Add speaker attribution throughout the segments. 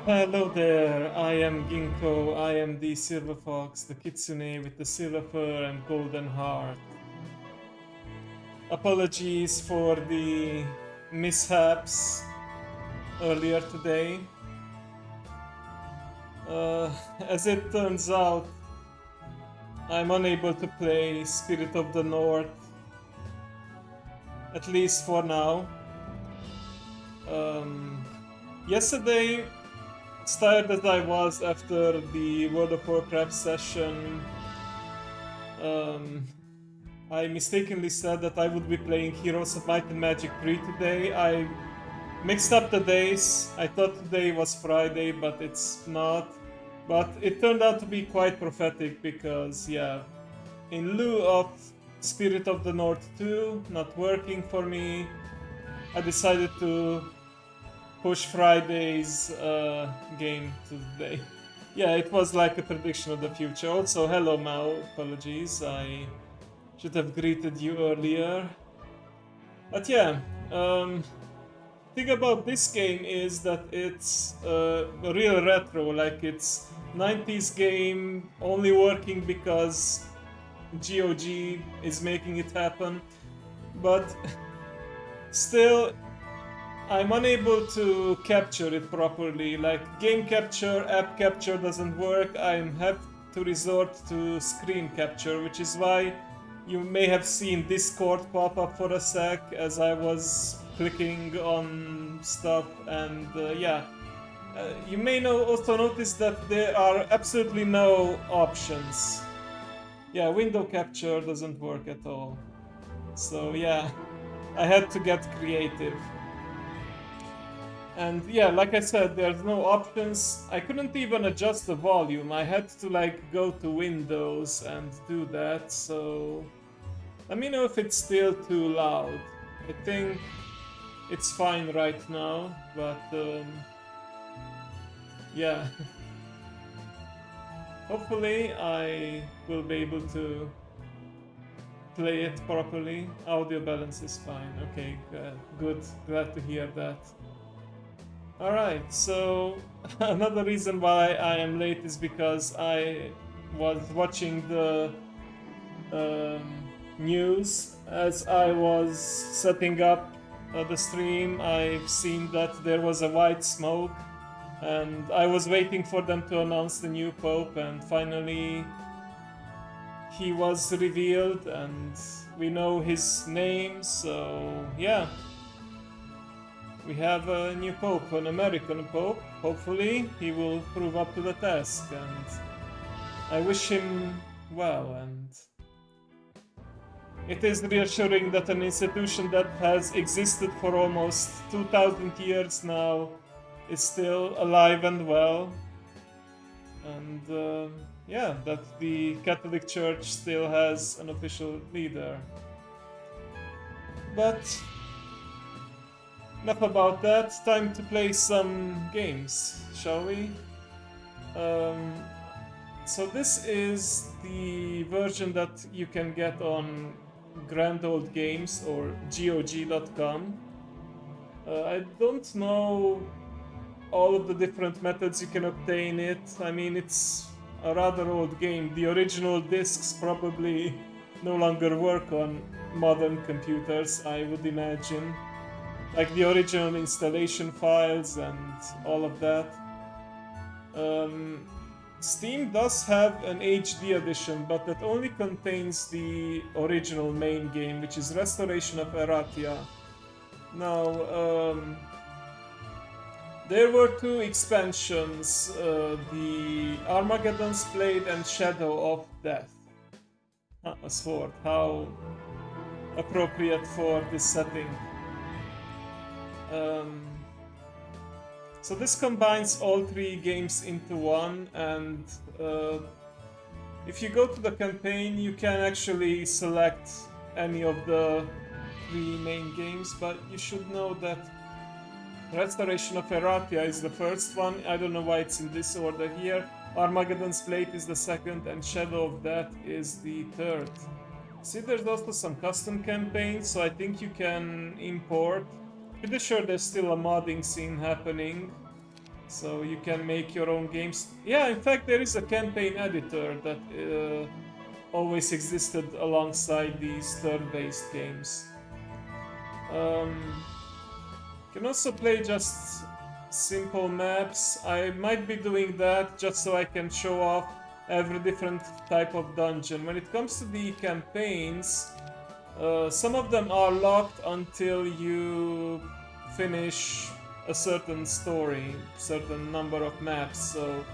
Speaker 1: Hello there, I am Ginkgo, I am the Silver Fox, the kitsune with the silver fur and golden heart. Apologies for the mishaps earlier today. As it turns out, I'm unable to play Spirit of the North, at least for now. Yesterday, as tired as I was after the World of Warcraft session, um, I mistakenly said that I would be playing Heroes of Might and Magic 3 today. I mixed up the days. I thought today was Friday, but it's not. But it turned out to be quite prophetic because, yeah, in lieu of Spirit of the North 2 not working for me, I decided to push Friday's game to today. Yeah, it was like a prediction of the future. Also, hello Mao, apologies. I should have greeted you earlier. But yeah, thing about this game is that it's a real retro, like it's 90s game only working because GOG is making it happen. But still, I'm unable to capture it properly. Like game capture, app capture doesn't work. I have to resort to screen capture, which is why you may have seen Discord pop up for a sec as I was clicking on stuff, and yeah. You may also notice that there are absolutely no options. Yeah, window capture doesn't work at all. So yeah, I had to get creative. And yeah, like I said, there's no options. I couldn't even adjust the volume. I had to like go to Windows and do that. So let me know if it's still too loud. I think it's fine right now, but yeah. Hopefully I will be able to play it properly. Audio balance is fine. Okay, good. Glad to hear that. Alright, so another reason why I am late is because I was watching the news as I was setting up the stream. I've seen that there was a white smoke, and I was waiting for them to announce the new pope, and finally he was revealed and we know his name, so yeah. We have a new pope, an American pope. Hopefully he will prove up to the task, and I wish him well. And it is reassuring that an institution that has existed for almost 2000 years now is still alive and well. And yeah, that the Catholic Church still has an official leader. But enough about that. Time to play some games, shall we? So this is the version that you can get on Grand Old Games or GOG.com. I don't know all of the different methods you can obtain it. I mean, it's a rather old game. The original discs probably no longer work on modern computers, I would imagine. Like the original installation files and all of that. Steam does have an HD edition, but that only contains the original main game, which is Restoration of Erathia. Now, there were two expansions, the Armageddon's Blade and Shadow of Death. A sword, how appropriate for this setting. So this combines all three games into one, and if you go to the campaign, you can actually select any of the three main games, but you should know that Restoration of Erathia is the first one. I don't know why it's in this order here. Armageddon's Blade is the second, and Shadow of Death is the third. See, there's also some custom campaigns, so I think you can import. Pretty sure there's still a modding scene happening. So you can make your own games. Yeah, in fact, there is a campaign editor that always existed alongside these turn-based games. Can also play just simple maps. I might be doing that just so I can show off every different type of dungeon. When it comes to the campaigns, some of them are locked until you finish a certain story, certain number of maps. So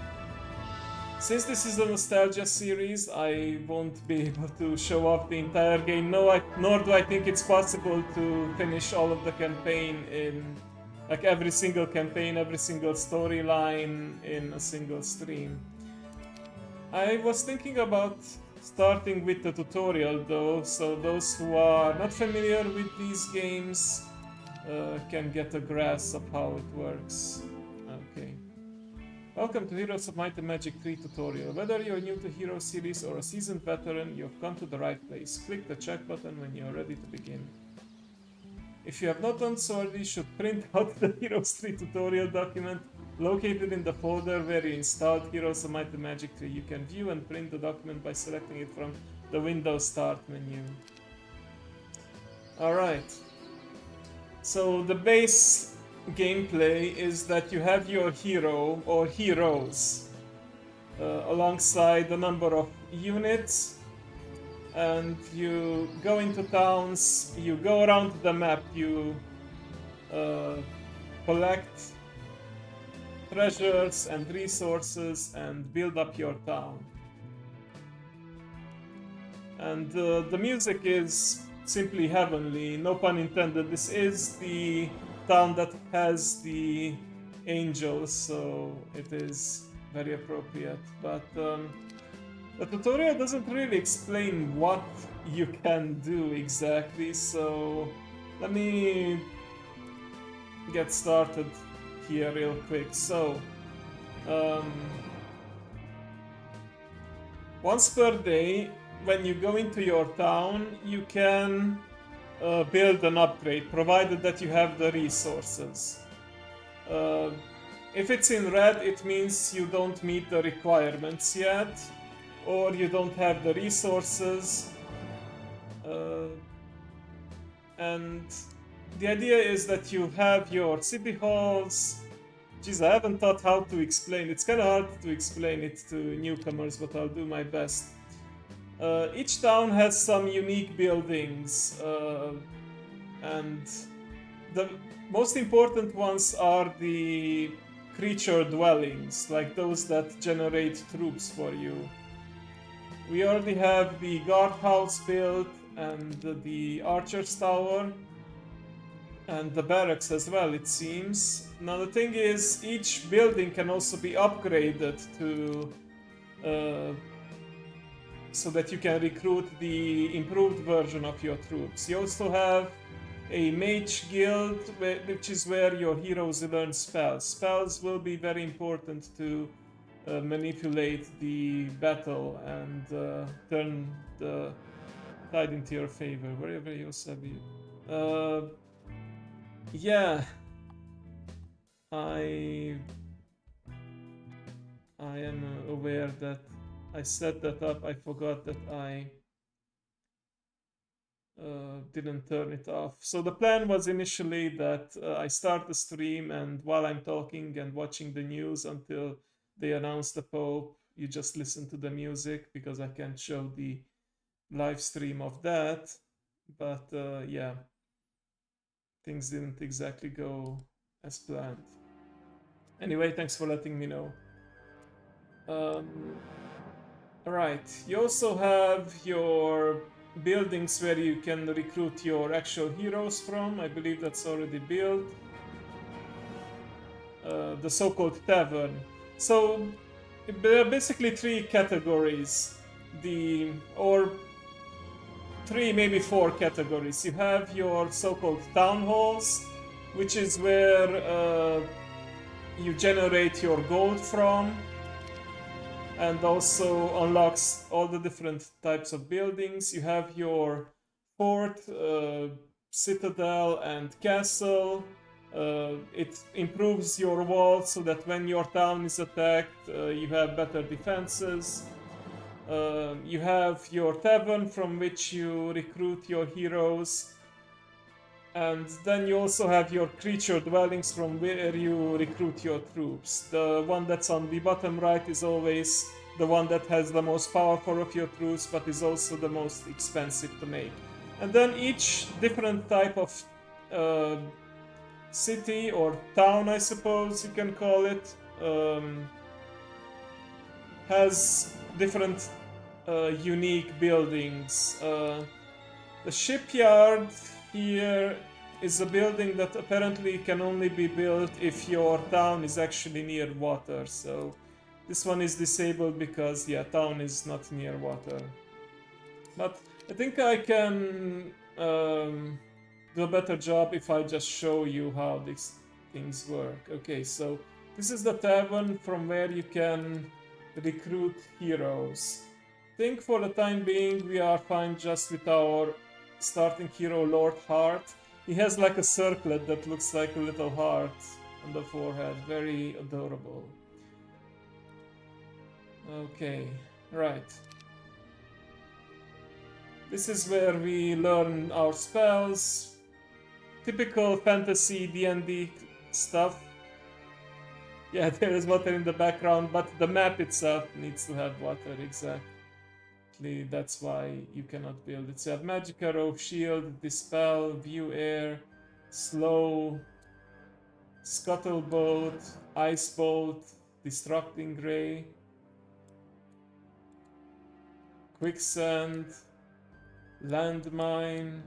Speaker 1: since this is a nostalgia series, I won't be able to show off the entire game. No, nor do I think it's possible to finish all of the campaign in, like every single campaign, every single storyline in a single stream. I was thinking about starting with the tutorial though, so those who are not familiar with these games can get a grasp of how it works. Okay. Welcome to Heroes of Might and Magic 3 tutorial. Whether you're new to Hero series or a seasoned veteran, you've come to the right place. Click the check button when you're ready to begin. If you have not done so already, you should print out the Heroes 3 tutorial document located in the folder where you installed Heroes of Might and Magic 3. You can view and print the document by selecting it from the Windows Start menu. Alright. So the base gameplay is that you have your hero or heroes alongside a number of units, and you go into towns, you go around the map, you collect treasures and resources and build up your town. And the music is simply heavenly, no pun intended. This is the town that has the angels, so it is very appropriate. But the tutorial doesn't really explain what you can do exactly, so let me get started here real quick. So once per day, when you go into your town, you can build an upgrade, provided that you have the resources. If it's in red, it means you don't meet the requirements yet, or you don't have the resources. And the idea is that you have your city halls. Geez, I haven't thought how to explain. It's kind of hard to explain it to newcomers, but I'll do my best. Each town has some unique buildings, and the most important ones are the creature dwellings, like those that generate troops for you. We already have the guardhouse built, and the archer's tower, and the barracks as well, it seems. Now the thing is, each building can also be upgraded to so that you can recruit the improved version of your troops. You also have a mage guild, which is where your heroes learn spells. Spells will be very important to manipulate the battle and turn the tide into your favor. Wherever you savvy. Yeah, I am aware that I set that up. I forgot that I didn't turn it off. So the plan was initially that I start the stream, and while I'm talking and watching the news until they announce the Pope, you just listen to the music, because I can't show the live stream of that. But yeah, things didn't exactly go as planned. Anyway, thanks for letting me know. Alright, you also have your buildings where you can recruit your actual heroes from. I believe that's already built. The so-called tavern. So there are basically three categories. Or three, maybe four categories. You have your so-called town halls, which is where you generate your gold from, and also unlocks all the different types of buildings. You have your fort, citadel, and castle, It improves your walls so that when your town is attacked, you have better defenses. You have your tavern from which you recruit your heroes. And then you also have your creature dwellings from where you recruit your troops. The one that's on the bottom right is always the one that has the most powerful of your troops, but is also the most expensive to make. And then each different type of city or town, I suppose you can call it, has different unique buildings. The shipyard here is a building that apparently can only be built if your town is actually near water. So this one is disabled because, yeah, town is not near water. But I think I can do a better job if I just show you how these things work. Okay, so this is the tavern from where you can recruit heroes. I think for the time being we are fine just with our starting hero, Lord Heart. He has like a circlet that looks like a little heart on the forehead. Very adorable. Okay, right. This is where we learn our spells. Typical fantasy D&D stuff. Yeah, there is water in the background, but the map itself needs to have water, exactly. That's why you cannot build it. So you have Magic Arrow, Shield, Dispel, View Air, Slow, Scuttlebolt, Ice Bolt, Destructing Ray, Quicksand, Landmine,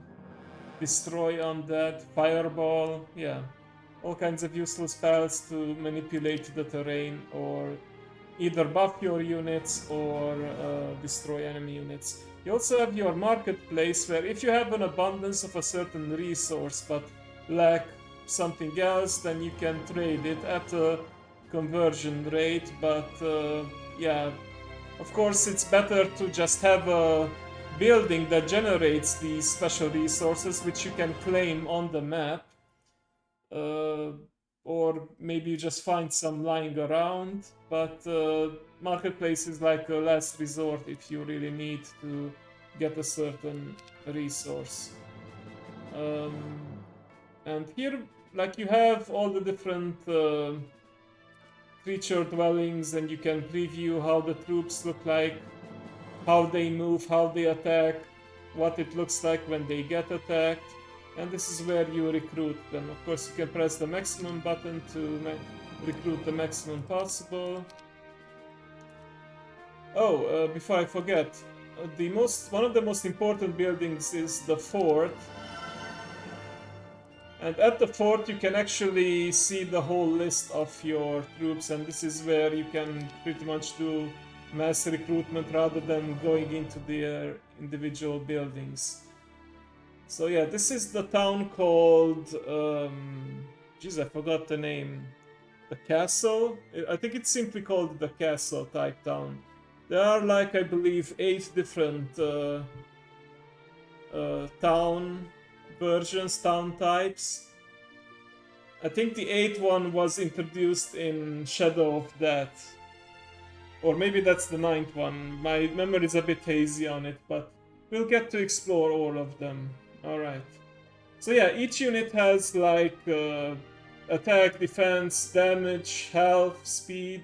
Speaker 1: Destroy Undead, Fireball, yeah. All kinds of useful spells to manipulate the terrain or either buff your units or destroy enemy units. You also have your marketplace where if you have an abundance of a certain resource but lack something else, then you can trade it at a conversion rate. But yeah, of course it's better to just have a building that generates these special resources which you can claim on the map. Or maybe you just find some lying around, but marketplace is like a last resort if you really need to get a certain resource. And here, like, you have all the different creature dwellings, and you can preview how the troops look like, how they move, how they attack, what it looks like when they get attacked. And this is where you recruit them. Of course, you can press the maximum button to recruit the maximum possible. Oh, before I forget, one of the most important buildings is the fort. And at the fort you can actually see the whole list of your troops, and this is where you can pretty much do mass recruitment rather than going into their individual buildings. So yeah, this is the town called, geez, I forgot the name. The Castle? I think it's simply called the Castle type town. There are, like, I believe 8 different town versions, town types. I think the 8th one was introduced in Shadow of Death. Or maybe that's the 9th one. My memory is a bit hazy on it, but we'll get to explore all of them. Alright. So yeah, each unit has like attack, defense, damage, health, speed,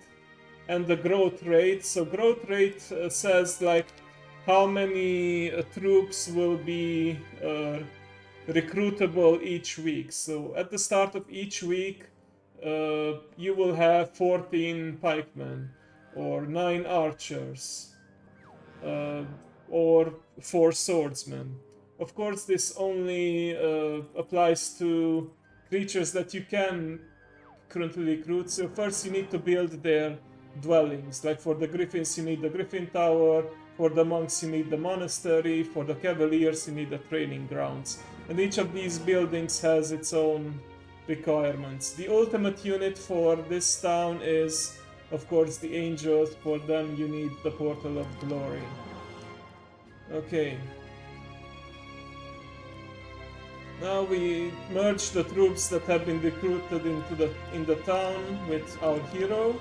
Speaker 1: and the growth rate. So growth rate says like how many troops will be recruitable each week. So at the start of each week, you will have 14 pikemen, or 9 archers, or 4 swordsmen. Of course, this only applies to creatures that you can currently recruit. So first you need to build their dwellings. Like for the griffins you need the griffin tower, for the monks you need the monastery, for the cavaliers you need the training grounds. And each of these buildings has its own requirements. The ultimate unit for this town is, of course, the angels. For them you need the Portal of Glory. Okay. Now we merge the troops that have been recruited in the town with our hero.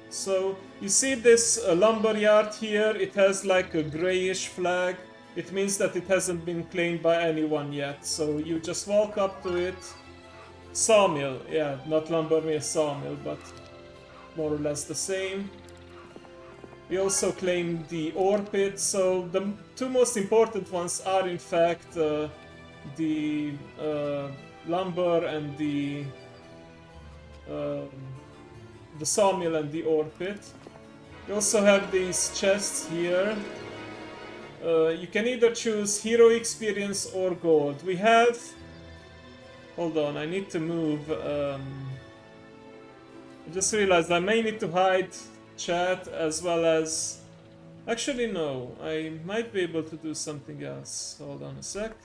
Speaker 1: So you see this lumberyard here, it has like a grayish flag. It means that it hasn't been claimed by anyone yet. So you just walk up to it. Sawmill, yeah, not lumber mill, sawmill, but more or less the same. We also claim the ore pit, so the two most important ones are in fact the lumber and the sawmill and the ore pit. We also have these chests here. You can either choose hero experience or gold. We have... Hold on, I need to move. I just realized I may need to hide chat as well as... Actually, no. I might be able to do something else. Hold on a sec.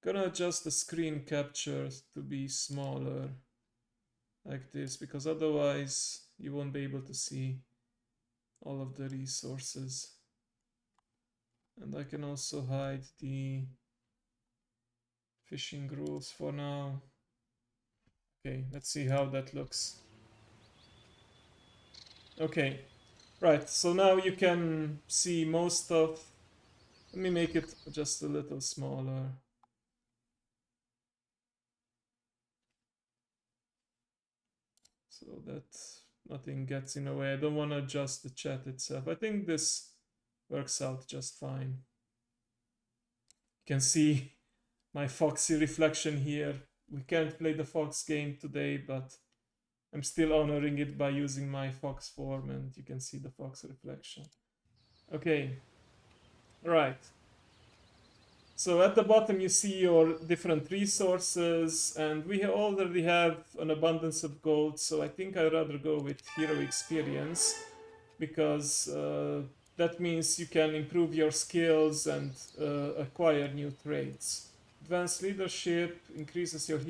Speaker 1: Gonna adjust the screen capture to be smaller. Like this, because otherwise you won't be able to see all of the resources. And I can also hide the fishing rules for now. Okay, let's see how that looks. Okay, right, so now you can see most of... Let me make it just a little smaller. So that nothing gets in the way. I don't want to adjust the chat itself. I think this works out just fine. You can see my foxy reflection here. We can't play the fox game today, but I'm still honoring it by using my fox form, and you can see the fox reflection. Okay, right. So at the bottom you see your different resources, and we already have an abundance of gold, so I think I'd rather go with hero experience, because that means you can improve your skills and acquire new traits. Advanced leadership increases your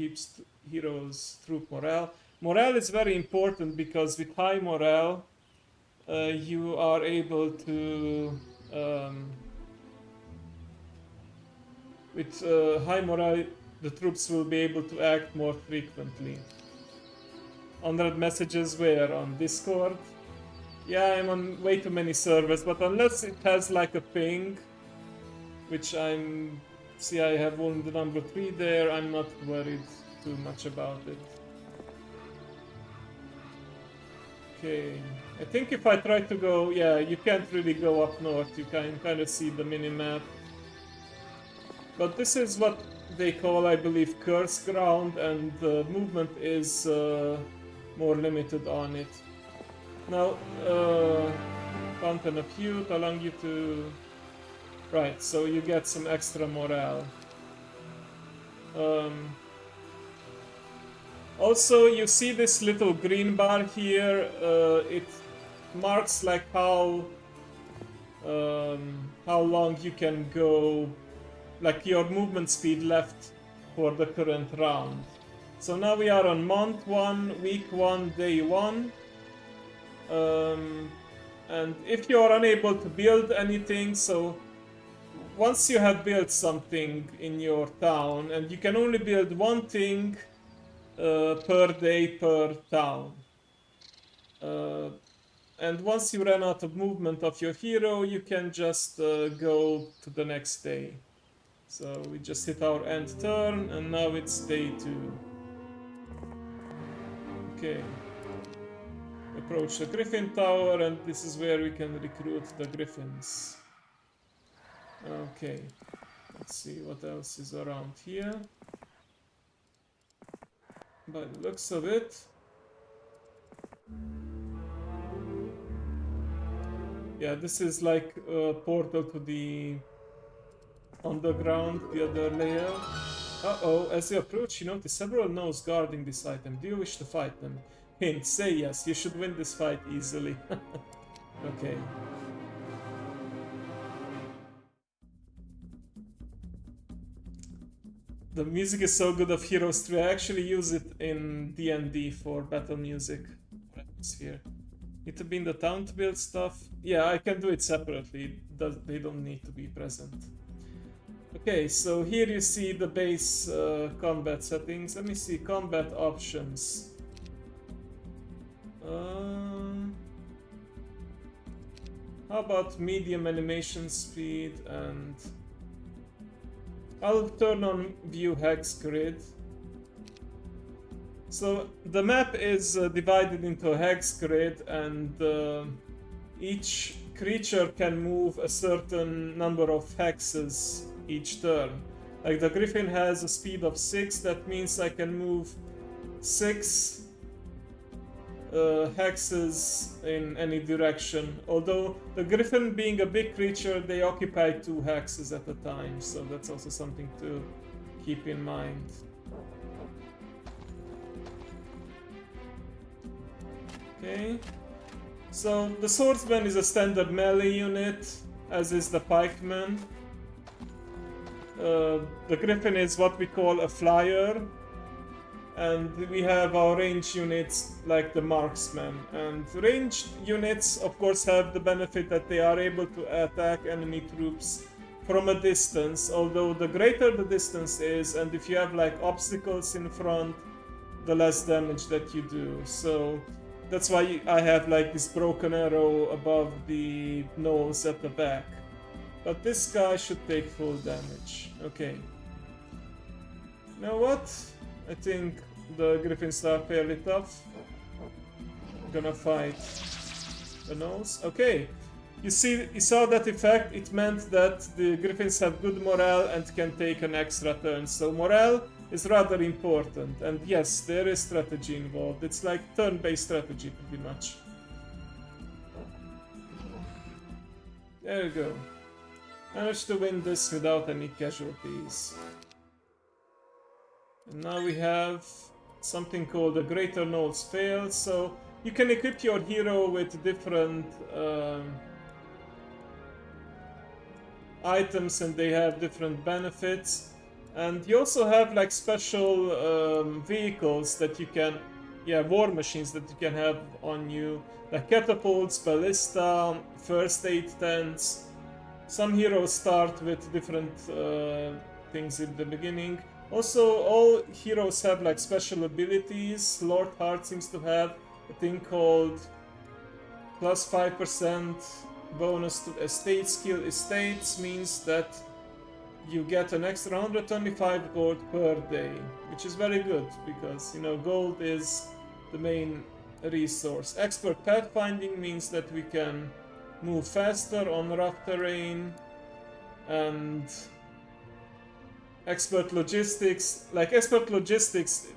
Speaker 1: heroes' troop morale. Morale is very important because with high morale you are able to with high morale, the troops will be able to act more frequently. 100 messages where? On Discord? Yeah, I'm on way too many servers, but unless it has like a ping, which I'm... See, I have only the number 3 there, I'm not worried too much about it. Okay, I think if I try to go... Yeah, you can't really go up north, you can kind of see the minimap. But this is what they call, I believe, curse ground, and the movement is more limited on it. Now, Fountain of Youth allowing you to... Right, so you get some extra morale. Also, you see this little green bar here. It marks like how long you can go, like your movement speed left for the current round. So now we are on month 1, week 1, day 1. And if you are unable to build anything, so once you have built something in your town, and you can only build one thing per day per town. And once you run out of movement of your hero, you can just go to the next day. So we just hit our end turn, and now it's day 2. Okay. Approach the Griffin Tower, and this is where we can recruit the Griffins. Okay. Let's see what else is around here. By the looks of it. Yeah, this is like a portal to the underground, the other layer. Uh-oh, as you approach, you notice several gnomes guarding this item. Do you wish to fight them? Hint, say yes, you should win this fight easily. Okay. The music is so good of Heroes 3, I actually use it in D&D for battle music atmosphere. Need to be in the town to build stuff. Yeah, I can do it separately. They don't need to be present. Okay, so here you see the base combat settings. Let me see combat options. How about medium animation speed, and I'll turn on view hex grid. So the map is divided into a hex grid, and each creature can move a certain number of hexes each turn. Like the griffin has a speed of 6, that means I can move 6 hexes in any direction. Although the griffin being a big creature, they occupy 2 hexes at a time, so that's also something to keep in mind. Okay, so the swordsman is a standard melee unit, as is the pikeman. The griffin is what we call a flyer, and we have our ranged units like the marksman. And ranged units, of course, have the benefit that they are able to attack enemy troops from a distance, although the greater the distance is, and if you have like obstacles in front, the less damage that you do. So that's why I have like this broken arrow above the nose at the back. But this guy should take full damage. Okay. You know what? I think the griffins are fairly tough. I'm gonna fight the nose. Okay. You saw that effect. It meant that the griffins have good morale and can take an extra turn. So morale is rather important. And yes, there is strategy involved. It's like turn-based strategy pretty much. There you go. Managed to win this without any casualties. And now we have something called a Greater Nodes Fail. So you can equip your hero with different items, and they have different benefits. And you also have like special vehicles that you can, war machines that you can have on you, like catapults, ballista, first aid tents. Some heroes start with different things in the beginning. Also, all heroes have like special abilities. Lord Hart seems to have a thing called plus 5% bonus to estate skill. Estates means that you get an extra 125 gold per day, which is very good because, you know, gold is the main resource. Expert pathfinding means that we can move faster on rough terrain, and expert logistics,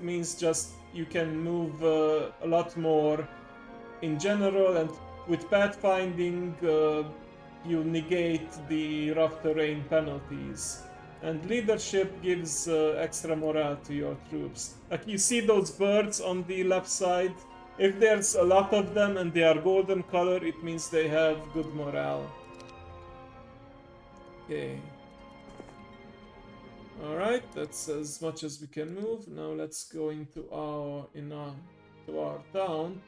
Speaker 1: means just you can move a lot more in general, and with pathfinding you negate the rough terrain penalties. And leadership gives extra morale to your troops. Like you see those birds on the left side? If there's a lot of them and they are golden color, it means they have good morale. Okay. Alright, that's as much as we can move. Now let's go into our town.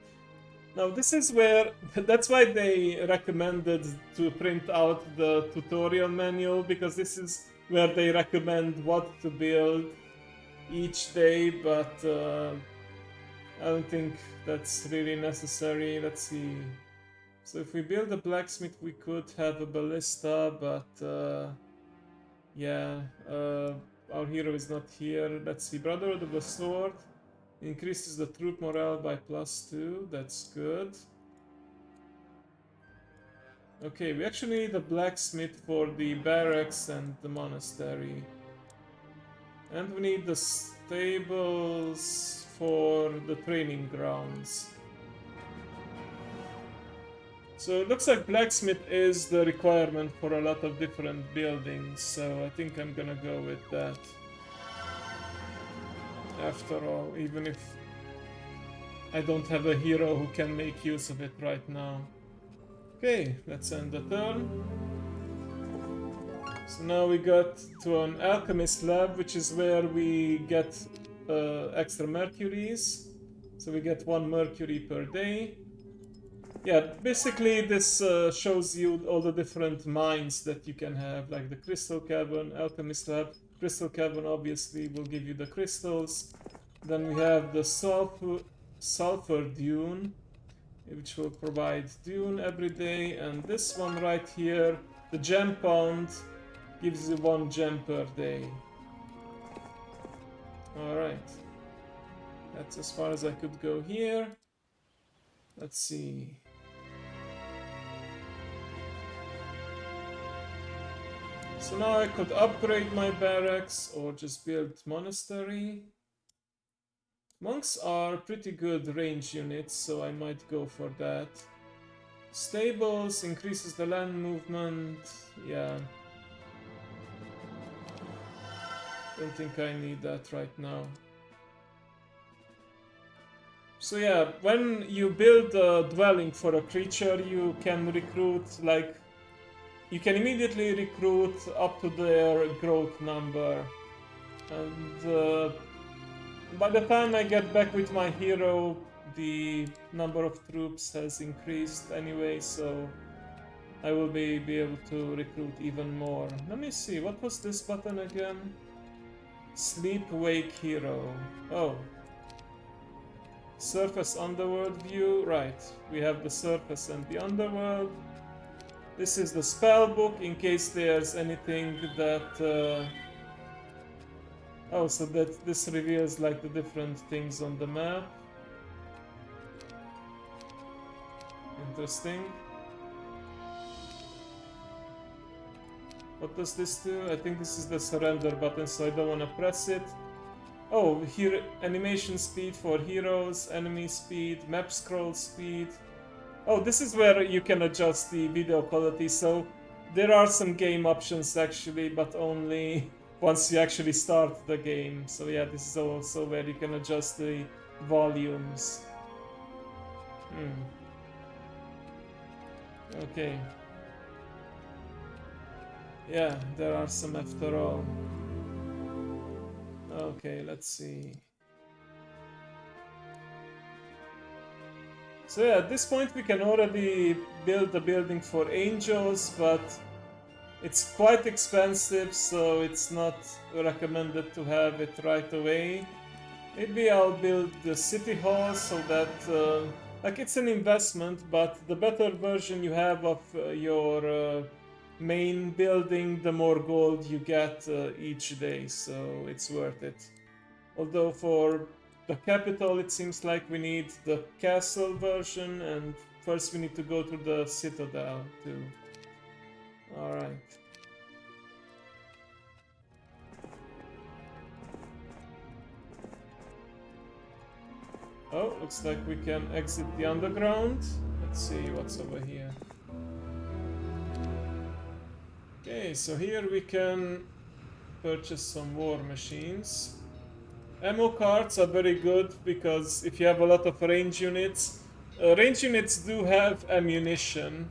Speaker 1: Now this is where, that's why they recommended to print out the tutorial manual, because this is where they recommend what to build each day, but I don't think that's really necessary. Let's see. So if we build a blacksmith, we could have a ballista, but our hero is not here. Let's see. Brotherhood of the Sword increases the troop morale by +2. That's good. Okay, we actually need a blacksmith for the barracks and the monastery. And we need the stables for the training grounds. So it looks like blacksmith is the requirement for a lot of different buildings, so I think I'm gonna go with that. After all, even if I don't have a hero who can make use of it right now. Okay, let's end the turn. So now we got to an alchemist lab, which is where we get extra mercuries. So we get 1 mercury per day. Yeah, basically this shows you all the different mines that you can have, like the Crystal Cavern, Alchemist Lab. Crystal Cavern obviously will give you the crystals. Then we have the sulfur dune, which will provide dune every day. And this one right here, the gem pond, gives you 1 gem per day. Alright. That's as far as I could go here. Let's see. So now I could upgrade my barracks or just build monastery. Monks are pretty good range units, so I might go for that. Stables increases the land movement. Yeah. Don't think I need that right now. So yeah, when you build a dwelling for a creature, you can recruit, like, you can immediately recruit up to their growth number. And by the time I get back with my hero, the number of troops has increased anyway, so I will be able to recruit even more. Let me see, what was this button again? Sleep, wake, hero. Oh. Surface, underworld view. Right, we have the surface and the underworld. This is the spell book in case there's anything that... Oh, so that this reveals like the different things on the map. Interesting. What does this do? I think this is the surrender button, so I don't want to press it. Oh, here animation speed for heroes, enemy speed, map scroll speed. Oh, this is where you can adjust the video quality, so there are some game options actually, but only once you actually start the game. So yeah, this is also where you can adjust the volumes. Okay. Yeah, there are some after all. Okay, let's see. So yeah, at this point we can already build a building for angels, but it's quite expensive, so it's not recommended to have it right away. Maybe I'll build the city hall so that, like, it's an investment, but the better version you have of your main building, the more gold you get each day, so it's worth it. Although for the capital, it seems like we need the castle version, and first we need to go to the citadel too. Alright. Oh, looks like we can exit the underground. Let's see what's over here. Okay, so here we can purchase some war machines. Ammo carts are very good because if you have a lot of range units do have ammunition,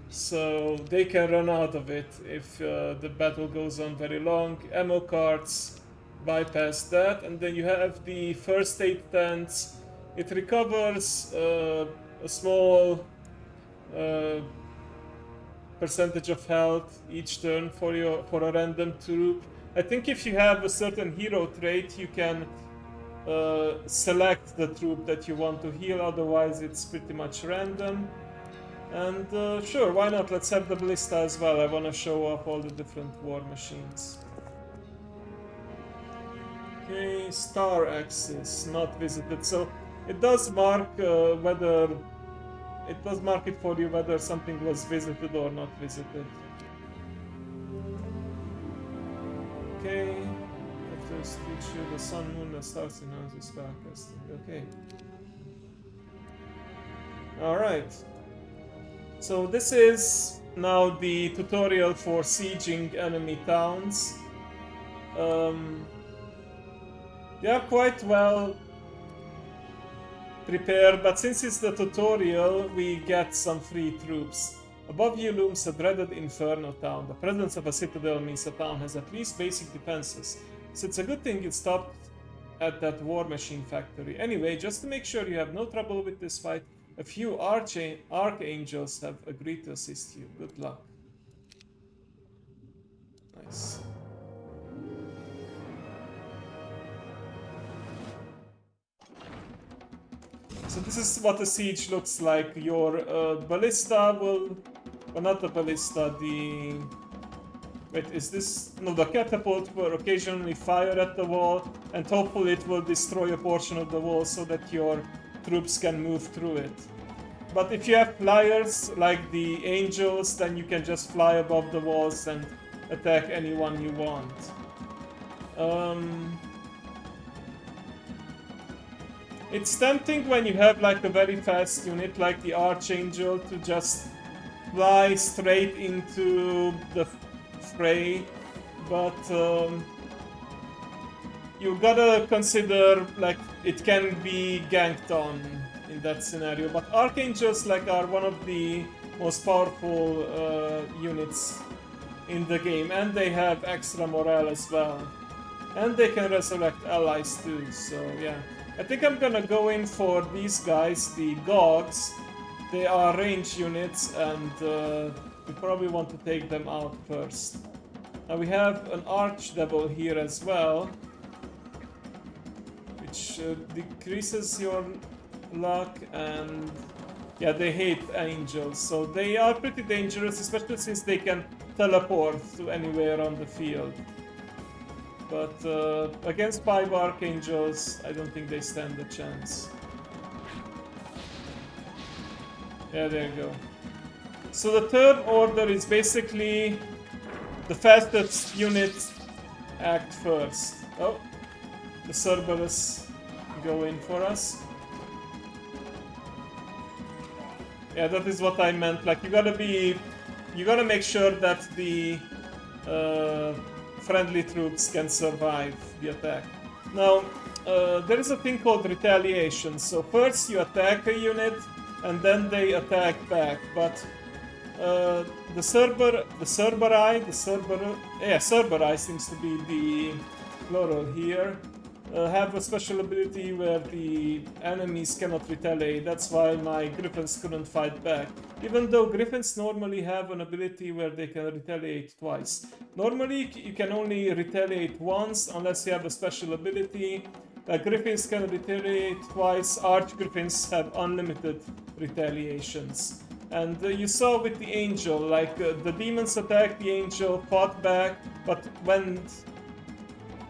Speaker 1: so they can run out of it if the battle goes on very long. Ammo carts bypass that, and then you have the first aid tents. It recovers a small percentage of health each turn for a random troop. I think if you have a certain hero trait, you can select the troop that you want to heal, otherwise it's pretty much random. And sure, why not? Let's have the ballista as well. I want to show off all the different war machines. Okay, star axis, not visited. So it does mark whether... It does mark it for you whether something was visited or not visited. Okay. After speech, the sun, moon, the stars enhances spellcasting. Okay. Alright. So this is now the tutorial for sieging enemy towns. They are quite well prepared, but since it's the tutorial, we get some free troops. Above you looms a dreaded inferno town. The presence of a citadel means the town has at least basic defenses, so it's a good thing you stopped at that war machine factory. Anyway, just to make sure you have no trouble with this fight, A few archangels have agreed to assist you. Good luck. Nice. So this is what a siege looks like. Your ballista will... Well, not the ballista, the... Wait, is this... No, the catapult will occasionally fire at the wall, and hopefully it will destroy a portion of the wall so that your troops can move through it. But if you have flyers, like the angels, then you can just fly above the walls and attack anyone you want. It's tempting when you have like a very fast unit like the Archangel to just fly straight into the fray, but you gotta consider like it can be ganked on in that scenario. But Archangels like are one of the most powerful units in the game, and they have extra morale as well. And they can resurrect allies too, so yeah. I think I'm gonna go in for these guys, the Gogs. They are range units, and we probably want to take them out first. Now we have an Archdevil here as well, which decreases your luck, and yeah, they hate angels, so they are pretty dangerous, especially since they can teleport to anywhere on the field. But against 5 archangels, I don't think they stand a chance. Yeah, there you go. So the third order is basically the fastest units act first. Oh, the Cerberus go in for us. Yeah, that is what I meant. Like you gotta make sure that the friendly troops can survive the attack. Now, there is a thing called retaliation. So first you attack a unit, and then they attack back. But the Cerberi seems to be the plural here. Have a special ability where the enemies cannot retaliate. That's why my Griffins couldn't fight back. Even though Griffins normally have an ability where they can retaliate twice. Normally you can only retaliate once unless you have a special ability. Griffins can retaliate twice. Arch-Griffins have unlimited retaliations. And you saw with the Angel, like the demons attacked the Angel, fought back, but went...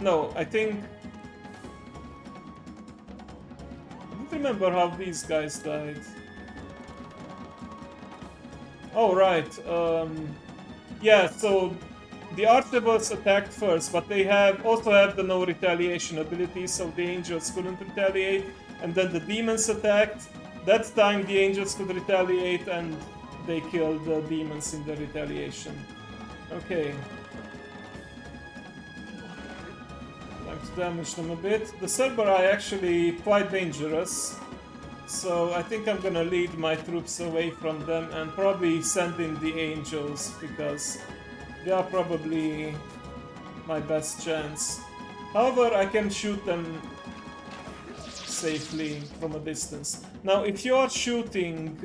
Speaker 1: No, I think... I don't remember how these guys died. Oh, right. Yeah, so the Archivals attacked first, but they also have the no retaliation ability, so the Angels couldn't retaliate. And then the demons attacked. That time the Angels could retaliate, and they killed the demons in the retaliation. Okay. Time to damage them a bit. The Cerberi are actually quite dangerous, so I think I'm gonna lead my troops away from them and probably send in the Angels, because they are probably my best chance. However, I can shoot them safely from a distance. Now, if you are shooting,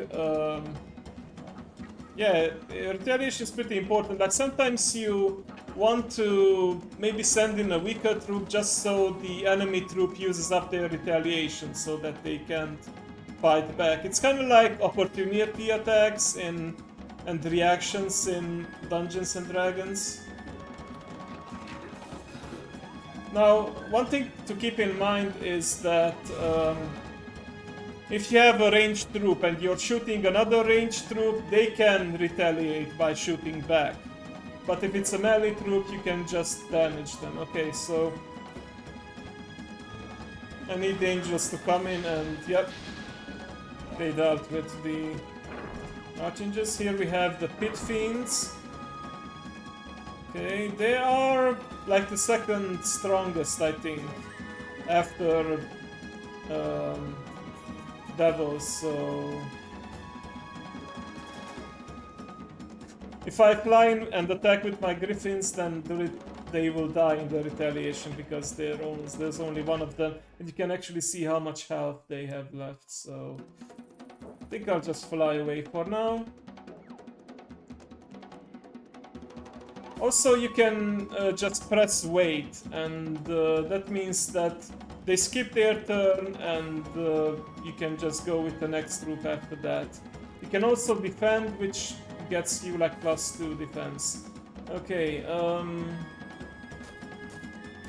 Speaker 1: yeah, retaliation is pretty important. Like sometimes you want to maybe send in a weaker troop just so the enemy troop uses up their retaliation so that they can't fight back. It's kind of like opportunity attacks and reactions in Dungeons and Dragons. Now, one thing to keep in mind is that if you have a ranged troop and you're shooting another ranged troop, they can retaliate by shooting back. But if it's a melee troop, you can just damage them. Okay, so I need the Angels to come in, and yep, they dealt with the Archangels. Here we have the Pit Fiends. Okay, they are like the second strongest, I think, after Devils, so... If I fly in and attack with my Griffins, then they will die in the retaliation, because there's only one of them, and you can actually see how much health they have left, so... think I'll just fly away for now. Also, you can just press wait, and that means that they skip their turn, and you can just go with the next troop after that. You can also defend, which gets you like +2 defense. Okay,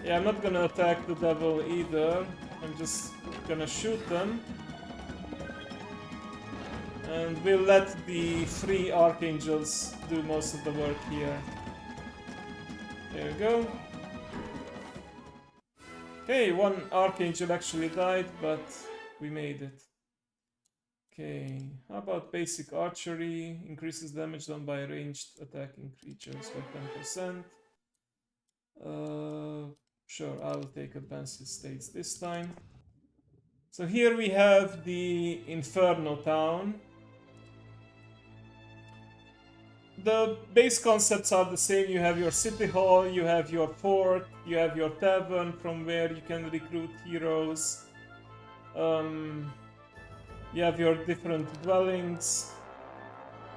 Speaker 1: yeah, I'm not gonna attack the devil either. I'm just gonna shoot them. And we'll let the 3 archangels do most of the work here. There we go. Okay, 1 archangel actually died, but we made it. Okay, how about basic archery? Increases damage done by ranged attacking creatures by 10%. Sure, I'll take advanced states this time. So here we have the Inferno town. The base concepts are the same. You have your city hall, you have your fort, you have your tavern from where you can recruit heroes. You have your different dwellings.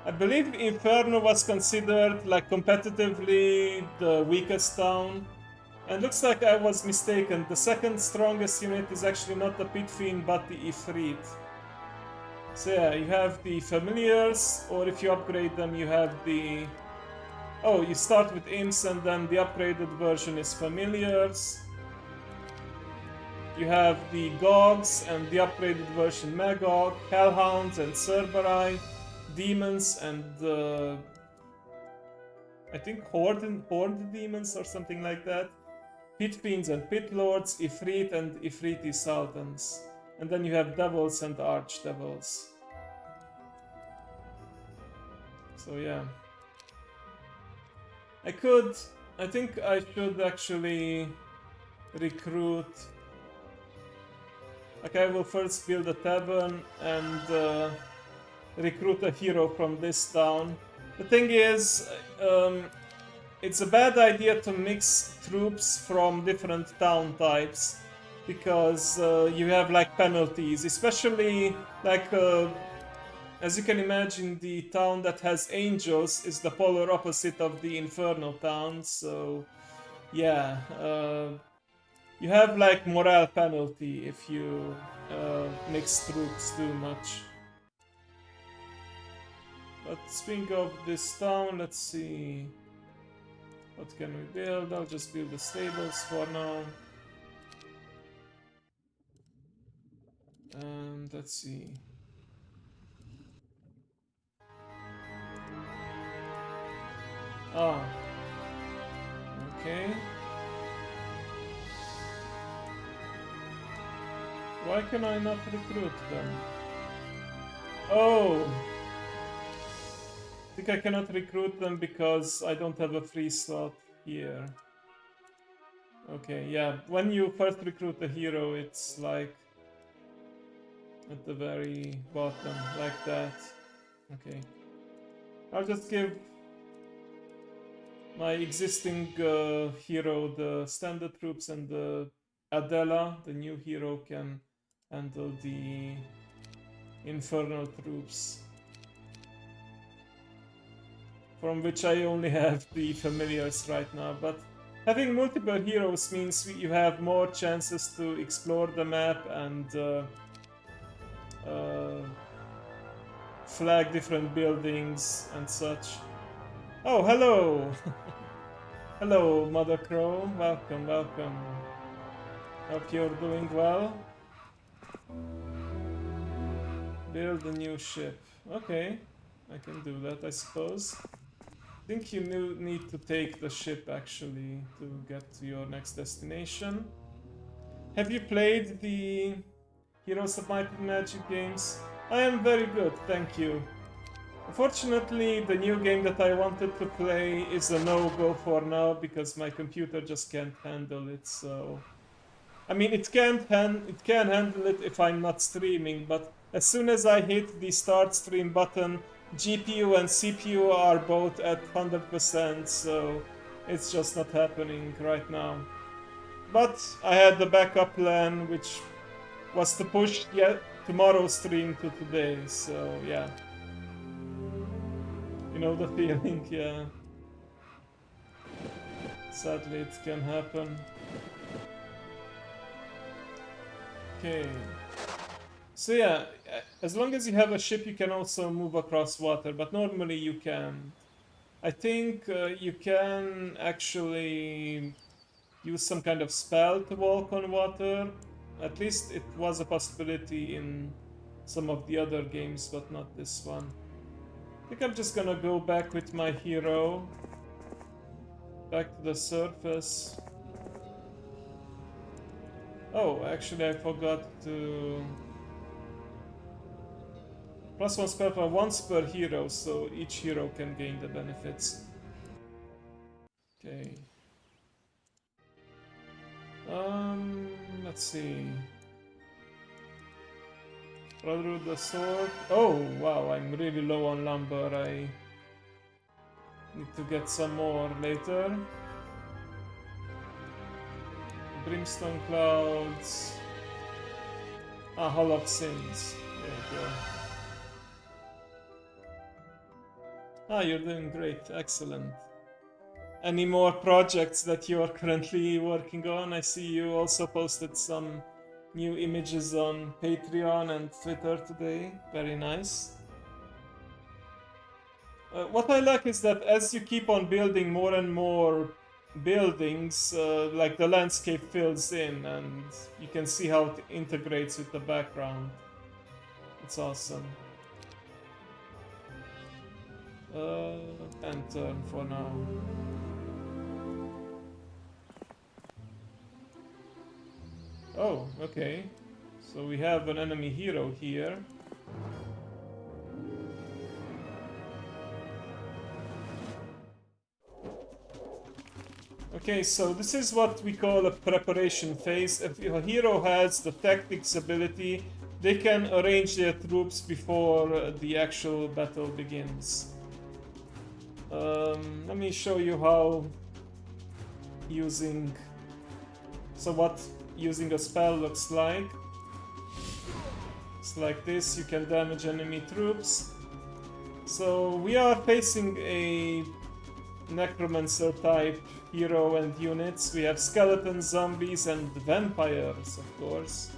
Speaker 1: I believe Inferno was considered like competitively the weakest town. And looks like I was mistaken. The second strongest unit is actually not the Pit Fiend but the Ifrit. So yeah, you have the familiars, or if you upgrade them, you have the... Oh, you start with imps and then the upgraded version is familiars. You have the Gogs and the upgraded version Magog, Hellhounds and Cerberus, Demons and I think Horde Demons or something like that. Pit Fiends and Pit Lords, Ifrit and Ifriti Sultans. And then you have Devils and Archdevils. So yeah. I think I should actually recruit... Okay, I will first build a tavern and recruit a hero from this town. The thing is, it's a bad idea to mix troops from different town types because you have like penalties, especially like as you can imagine, the town that has angels is the polar opposite of the Inferno town, so yeah, you have like morale penalty if you mix troops too much. But speaking of this town, let's see. What can we build? I'll just build the stables for now. And let's see. Ah. Okay. Why can I not recruit them? Oh! I think I cannot recruit them because I don't have a free slot here. Okay, yeah, when you first recruit a hero, it's like at the very bottom, like that. Okay. I'll just give my existing hero the standard troops, and the Adela, the new hero, can handle the infernal troops. From which I only have the familiars right now, but having multiple heroes means you have more chances to explore the map and flag different buildings and such. Oh, hello! Hello, Mother Crow. Welcome, welcome. Hope you're doing well. Build a new ship. Okay, I can do that, I suppose. I think you need to take the ship, actually, to get to your next destination. Have you played the Heroes of Might and Magic games? I am very good, thank you. Unfortunately, the new game that I wanted to play is a no-go for now, because my computer just can't handle it, so... I mean, it can handle it if I'm not streaming, but as soon as I hit the start stream button, GPU and CPU are both at 100%, so it's just not happening right now. But I had the backup plan, which was to push tomorrow's stream to today, so yeah. You know the feeling, yeah. Sadly, it can happen. Okay. So yeah, as long as you have a ship, you can also move across water, but normally you can. I think you can actually use some kind of spell to walk on water. At least it was a possibility in some of the other games, but not this one. I think I'm just gonna go back with my hero. Back to the surface. Oh, actually I forgot to... +1 spell power once per hero, so each hero can gain the benefits. Okay. Let's see. Brotherhood the sword. Oh, wow, I'm really low on lumber. I need to get some more later. Brimstone clouds. Ah, Hall of Sins. There you go. Ah, you're doing great. Excellent. Any more projects that you are currently working on? I see you also posted some new images on Patreon and Twitter today. Very nice. What I like is that as you keep on building more and more buildings, like the landscape fills in and you can see how it integrates with the background. It's awesome. And turn for now. Oh, okay. So we have an enemy hero here. Okay, so this is what we call a preparation phase. If a hero has the tactics ability, they can arrange their troops before the actual battle begins. Let me show you how using a spell looks like. It's like this, you can damage enemy troops. So we are facing a necromancer type hero and units. We have skeletons, zombies, and vampires, of course.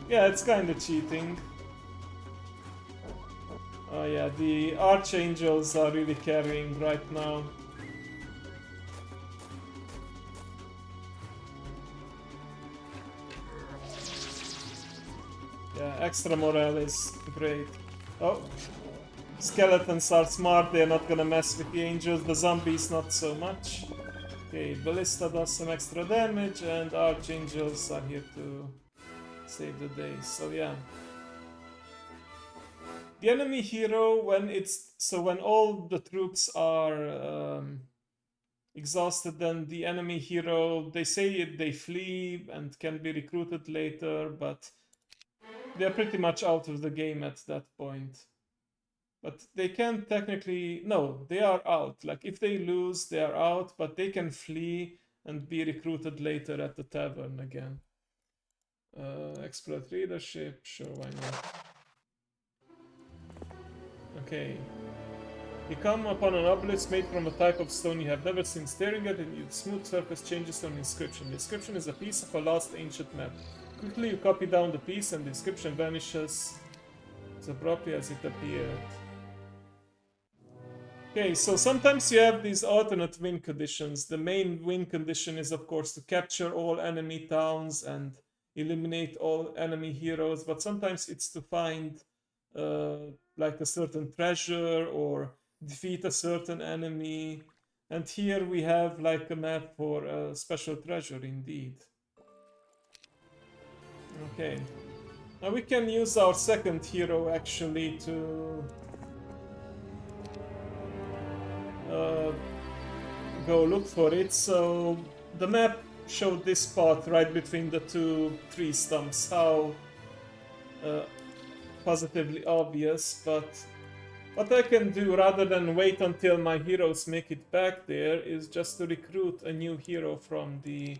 Speaker 1: Yeah, it's kinda cheating. Oh yeah, the archangels are really carrying right now. Yeah, extra morale is great. Oh, skeletons are smart, they're not gonna mess with the angels, the zombies not so much. Okay, Ballista does some extra damage, and archangels are here to save the day, so yeah. The enemy hero, when all the troops are exhausted, then the enemy hero, they say they flee and can be recruited later, but they're pretty much out of the game at that point. But they can technically... No, they are out. Like, if they lose, they are out, but they can flee and be recruited later at the tavern again. Exploit leadership, sure, why not? Okay. You come upon an obelisk made from a type of stone you have never seen. Staring at it, its smooth surface changes to an inscription. The inscription is a piece of a lost ancient map. Quickly you copy down the piece and the inscription vanishes as abruptly as it appeared. Okay, so sometimes you have these alternate win conditions. The main win condition is, of course, to capture all enemy towns and eliminate all enemy heroes, but sometimes it's to find like a certain treasure or defeat a certain enemy. And here we have like a map for a special treasure indeed. Okay. Now we can use our second hero actually to go look for it. So the map showed this spot right between the two tree stumps. How positively obvious, but what I can do rather than wait until my heroes make it back there is just to recruit a new hero from the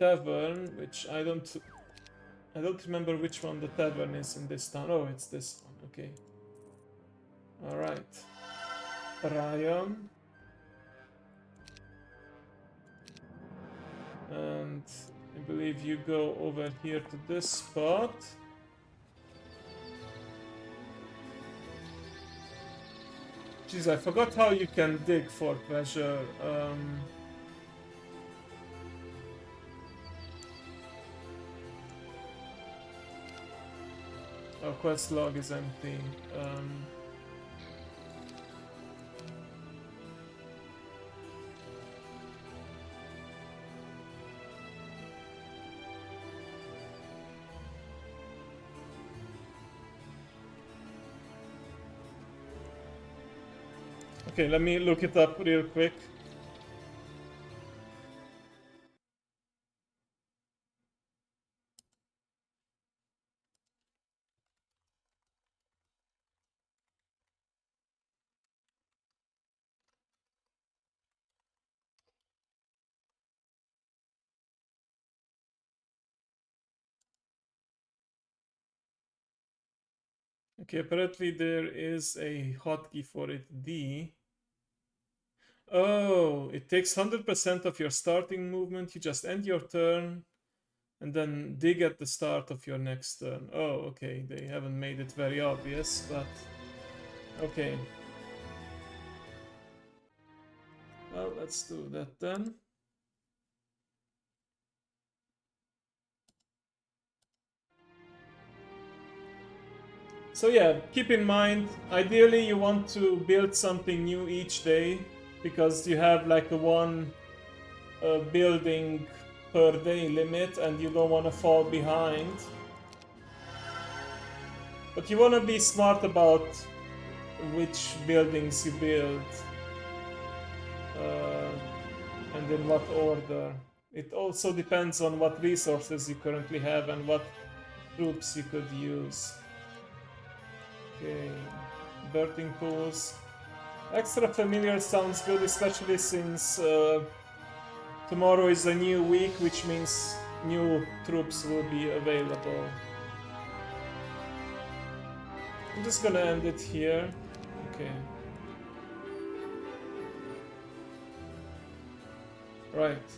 Speaker 1: tavern, which I don't remember which one the tavern is in this town. Oh, it's this one. Okay. All right. Ryan. And I believe you go over here to this spot. Jeez, I forgot how you can dig for treasure. Oh, quest log is empty. Okay, let me look it up real quick. Okay, apparently there is a hotkey for it, D. Oh, it takes 100% of your starting movement. You just end your turn and then dig at the start of your next turn. Oh, okay, they haven't made it very obvious, but okay. Well, let's do that then. So yeah, keep in mind, ideally you want to build something new each day, because you have like a one building per day limit and you don't want to fall behind. But you want to be smart about which buildings you build and in what order. It also depends on what resources you currently have and what troops you could use. Okay, birthing pools. Extra familiar sounds good, especially since tomorrow is a new week, which means new troops will be available. I'm just gonna end it here. Okay. Right.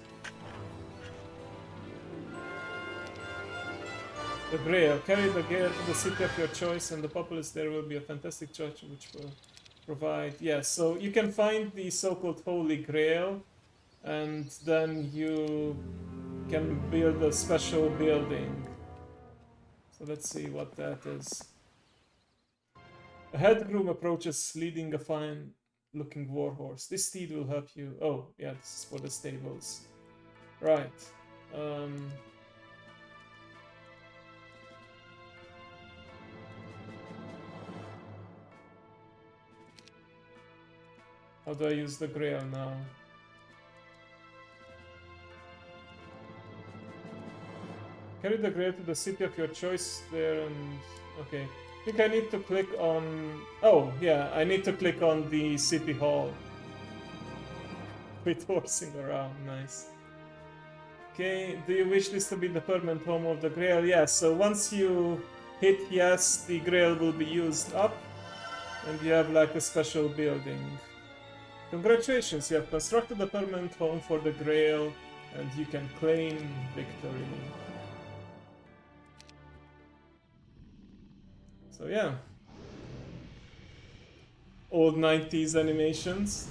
Speaker 1: The Grail. Carry the Grail to the city of your choice, and the populace there will be a fantastic church which will provide. Yes, so you can find the so-called Holy Grail, and then you can build a special building. So let's see what that is. A head groom approaches leading a fine-looking warhorse. This steed will help you. Oh, yeah, this is for the stables. Right. How do I use the Grail now? Carry the Grail to the city of your choice there and... Okay. I think I need to click on... Oh, yeah, I need to click on the city hall. Quit horsing around, nice. Okay, do you wish this to be the permanent home of the Grail? Yes, so once you hit yes, the Grail will be used up, and you have like a special building. Congratulations, you have constructed a permanent home for the Grail, and you can claim victory. So yeah. Old 90s animations.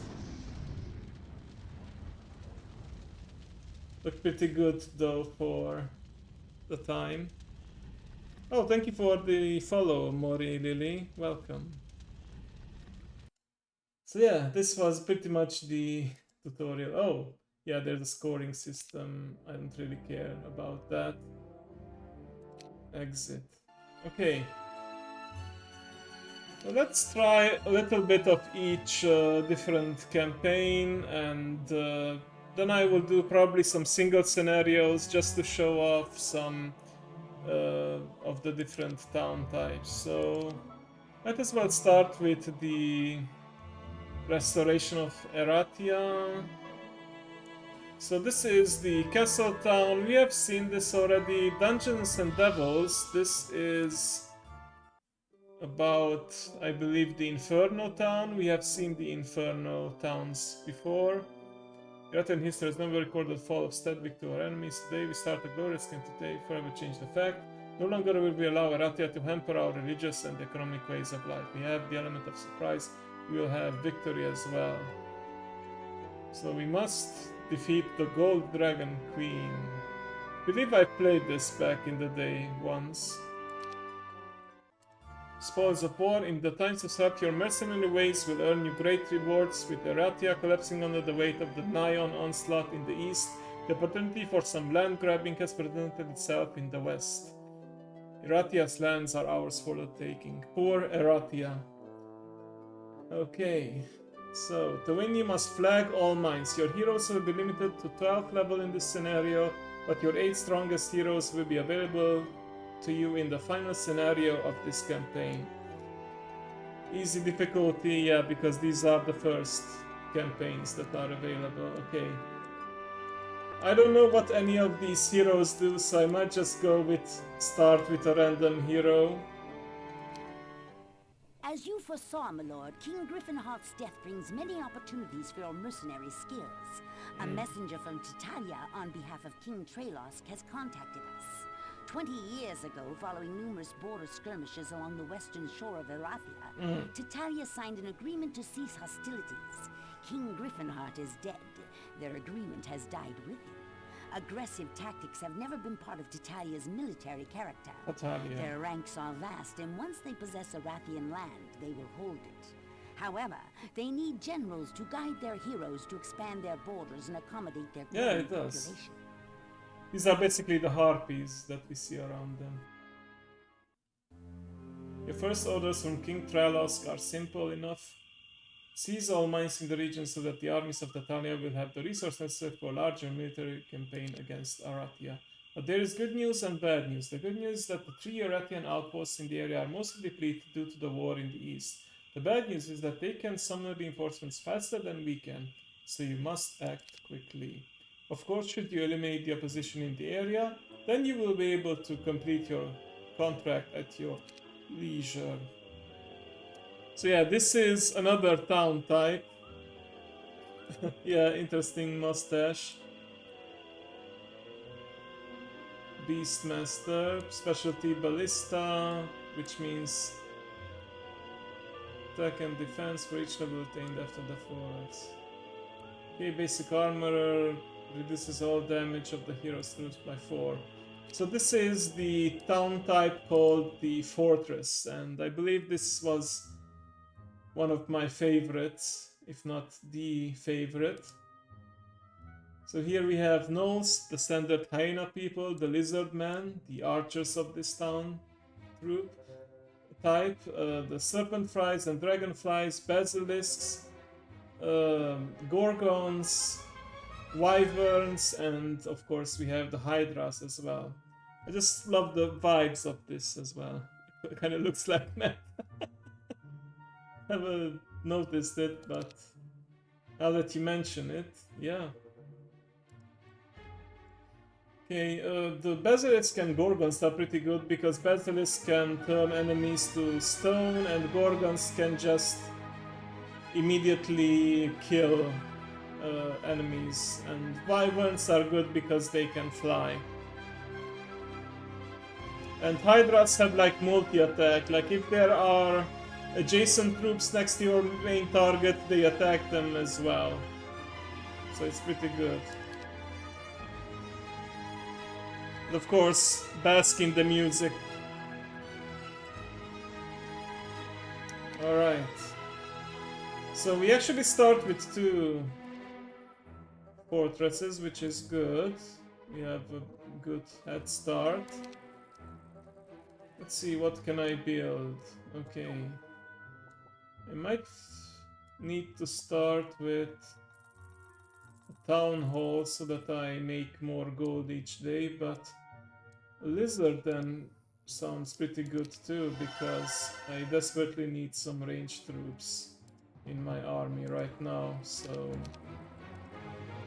Speaker 1: Look pretty good though for the time. Oh, thank you for the follow, Mori Lily. Welcome. So yeah, this was pretty much the tutorial. Oh, yeah, there's a scoring system. I don't really care about that. Exit. Okay. Well, let's try a little bit of each different campaign, and then I will do probably some single scenarios just to show off some of the different town types. So might as well start with the restoration of Erathia. So this is the castle town. We have seen this already. Dungeons and Devils. This is about, I believe, the Inferno town. We have seen the Inferno towns before. Erathian history has never recorded fall of Stedwick to our enemies. Today we start a glorious game. Today forever change the fact. No longer will we allow Erathia to hamper our religious and economic ways of life. We have the element of surprise. We will have victory as well. So we must defeat the Gold Dragon Queen. I believe I played this back in the day once. Spoils of war. In the times of Sark, your mercenary ways will earn you great rewards. With Erathia collapsing under the weight of the Nyon onslaught in the east, the opportunity for some land grabbing has presented itself in the west. Erathia's lands are ours for the taking. Poor Erathia. Okay. So, to win you must flag all mines. Your heroes will be limited to 12th level in this scenario, but your 8 strongest heroes will be available to you in the final scenario of this campaign. Easy difficulty, yeah, because these are the first campaigns that are available. Okay. I don't know what any of these heroes do, so I might just start with a random hero.
Speaker 2: As you foresaw, my lord, King Griffinheart's death brings many opportunities for your mercenary skills. A messenger from Titalia on behalf of King Tralosk has contacted us. 20 years ago, following numerous border skirmishes along the western shore of Erathia, Titalia signed an agreement to cease hostilities. King Griffinheart is dead. Their agreement has died with him. Aggressive tactics have never been part of Titalia's military character. Their ranks are vast, and once they possess Erathian land, they will hold it. However, they need generals to guide their heroes to expand their borders and accommodate their growing population.
Speaker 1: These are basically the harpies that we see around them. Your first orders from King Tralosk are simple enough. Seize all mines in the region so that the armies of Titalia will have the resources necessary for a larger military campaign against Erathia. But there is good news and bad news. The good news is that the 3 Erathian outposts in the area are mostly depleted due to the war in the east. The bad news is that they can summon reinforcements faster than we can, so you must act quickly. Of course, should you eliminate the opposition in the area, then you will be able to complete your contract at your leisure. So yeah, this is another town type. Yeah, interesting mustache. Beastmaster, specialty ballista, which means attack and defense for each level attained after the force. Okay, basic armorer, reduces all damage of the hero's troops by 4. So this is the town type called the Fortress, and I believe this was one of my favorites, if not the favorite. So here we have Gnolls, the standard hyena people, the lizard men, the archers of this town group type, the serpent flies and dragonflies, basilisks, gorgons, wyverns, and of course we have the hydras as well. I just love the vibes of this as well. It kind of looks like meth. Never noticed it, but now that you mention it, yeah. Okay, the Basilisk and Gorgons are pretty good because Basilisk can turn enemies to stone and Gorgons can just immediately kill enemies, and Wyverns are good because they can fly. And Hydras have like multi-attack, like if there are adjacent troops next to your main target, they attack them as well. So it's pretty good. And of course, bask in the music. Alright. So we actually start with 2 fortresses, which is good. We have a good head start. Let's see, what can I build? Okay. I might need to start with a town hall so that I make more gold each day, but a lizard then sounds pretty good too, because I desperately need some ranged troops in my army right now, so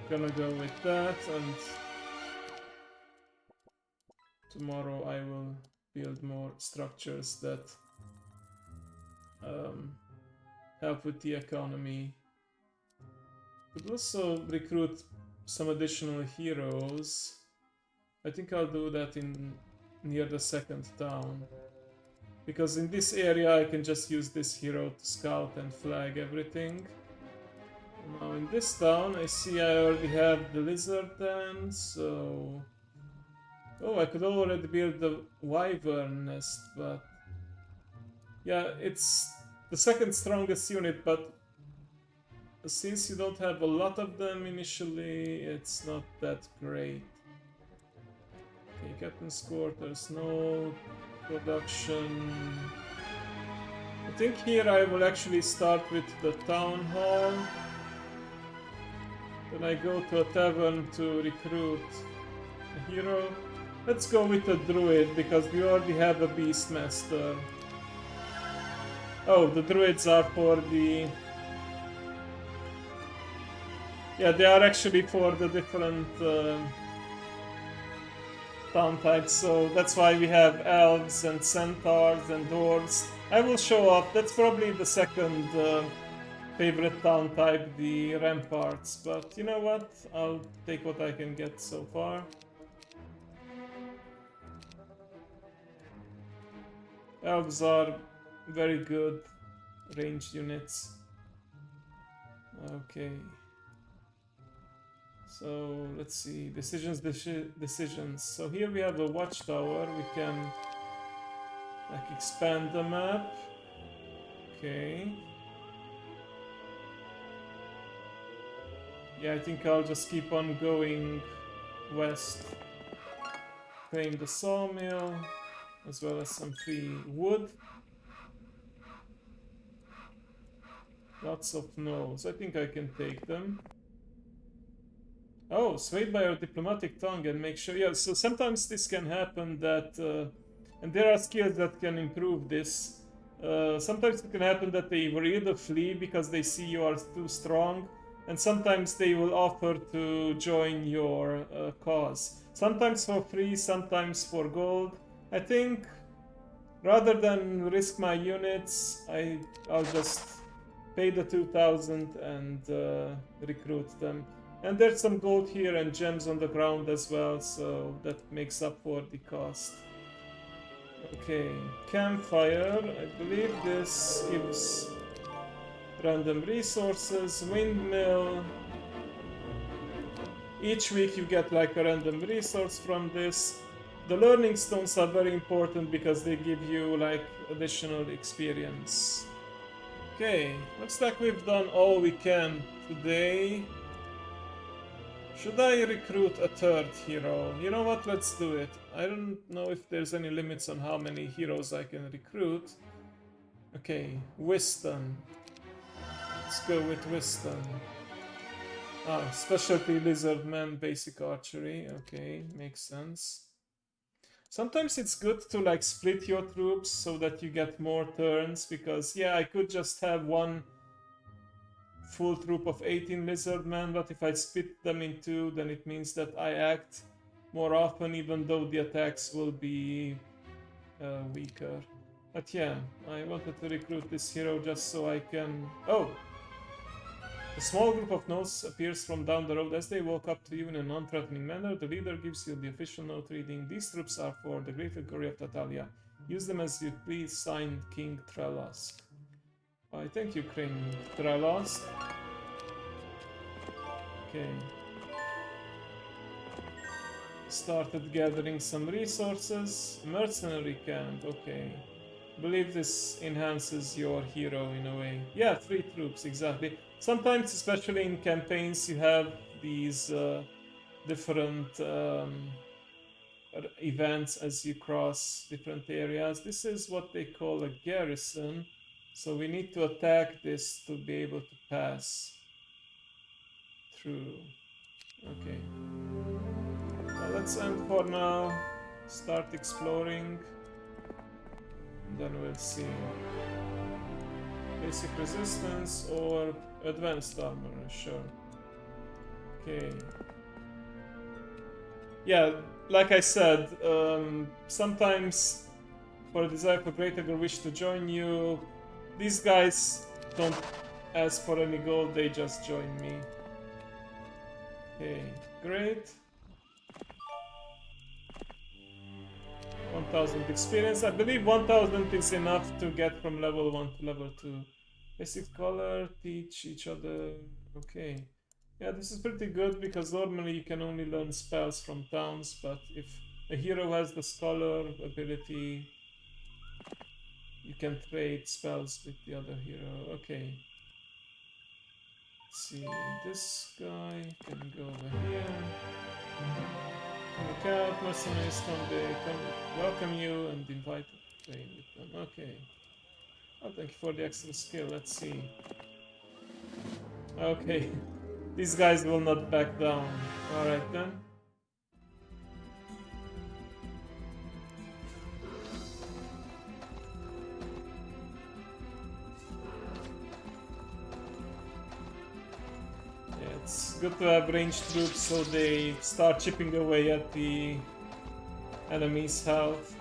Speaker 1: gonna go with that, and tomorrow I will build more structures that help with the economy. Could also recruit some additional heroes. I think I'll do that in near the second town. Because in this area I can just use this hero to scout and flag everything. Now in this town I see I already have the lizard den, so... Oh, I could already build the wyvern nest, but... Yeah, it's the second strongest unit, but since you don't have a lot of them initially, it's not that great. Okay, captain's quarters, no production. I think here I will actually start with the town hall. Then I go to a tavern to recruit a hero. Let's go with a druid because we already have a beastmaster. Oh, the druids are for the... Yeah, they are actually for the different town types, so that's why we have elves and centaurs and dwarves. I will show off, that's probably the second favorite town type, the ramparts, but you know what? I'll take what I can get so far. Elves are very good ranged units. Okay. So let's see, decisions. So here we have a watchtower. We can like expand the map. Okay. Yeah, I think I'll just keep on going west. Claim the sawmill, as well as some free wood. Lots of no's. I think I can take them. Oh, swayed by our diplomatic tongue and make sure... Yeah, so sometimes this can happen that... and there are skills that can improve this. Sometimes it can happen that they will either flee because they see you are too strong, and sometimes they will offer to join your cause. Sometimes for free, sometimes for gold. I think rather than risk my units, I'll just pay the 2,000 and recruit them. And there's some gold here and gems on the ground as well, so that makes up for the cost. Okay, campfire. I believe this gives random resources. Windmill. Each week you get like a random resource from this. The learning stones are very important because they give you like additional experience. Okay, looks like we've done all we can today. Should I recruit a third hero? You know what, let's do it. I don't know if there's any limits on how many heroes I can recruit. Okay, Wisdom. Let's go with Wisdom. Ah, specialty lizardman, basic archery. Okay, makes sense. Sometimes it's good to like split your troops so that you get more turns, because yeah, I could just have one full troop of 18 lizardmen, but if I split them in two, then it means that I act more often, even though the attacks will be weaker. But yeah, I wanted to recruit this hero just so I can... Oh! A small group of notes appears from down the road. As they walk up to you in a non-threatening manner, the leader gives you the official note reading. These troops are for the greater glory of Tatalia. Use them as you please. Signed, King Trelask. I thank you, King Trelask. Okay. Started gathering some resources. Mercenary camp, okay. Believe this enhances your hero in a way. Yeah, 3 troops, exactly. Sometimes, especially in campaigns, you have these different events as you cross different areas. This is what they call a garrison. So we need to attack this to be able to pass through. Okay. Let's end for now. Start exploring. Then we'll see. Basic resistance or advanced armor, sure. Okay. Yeah, like I said, sometimes for a desire for greater wish to join you, these guys don't ask for any gold, they just join me. Okay, great. 1000 experience. I believe 1000 is enough to get from level 1 to level 2. Basic color, teach each other. Okay. Yeah, this is pretty good because normally you can only learn spells from towns, but if a hero has the scholar ability, you can trade spells with the other hero. Okay. Let's see. This guy can go over here. Look out, mercenaries come, they come welcome you and invite you to play with them. Okay. Oh, thank you for the extra skill. Let's see. Okay. These guys will not back down. Alright then. Yeah, it's good to have ranged troops so they start chipping away at the enemy's health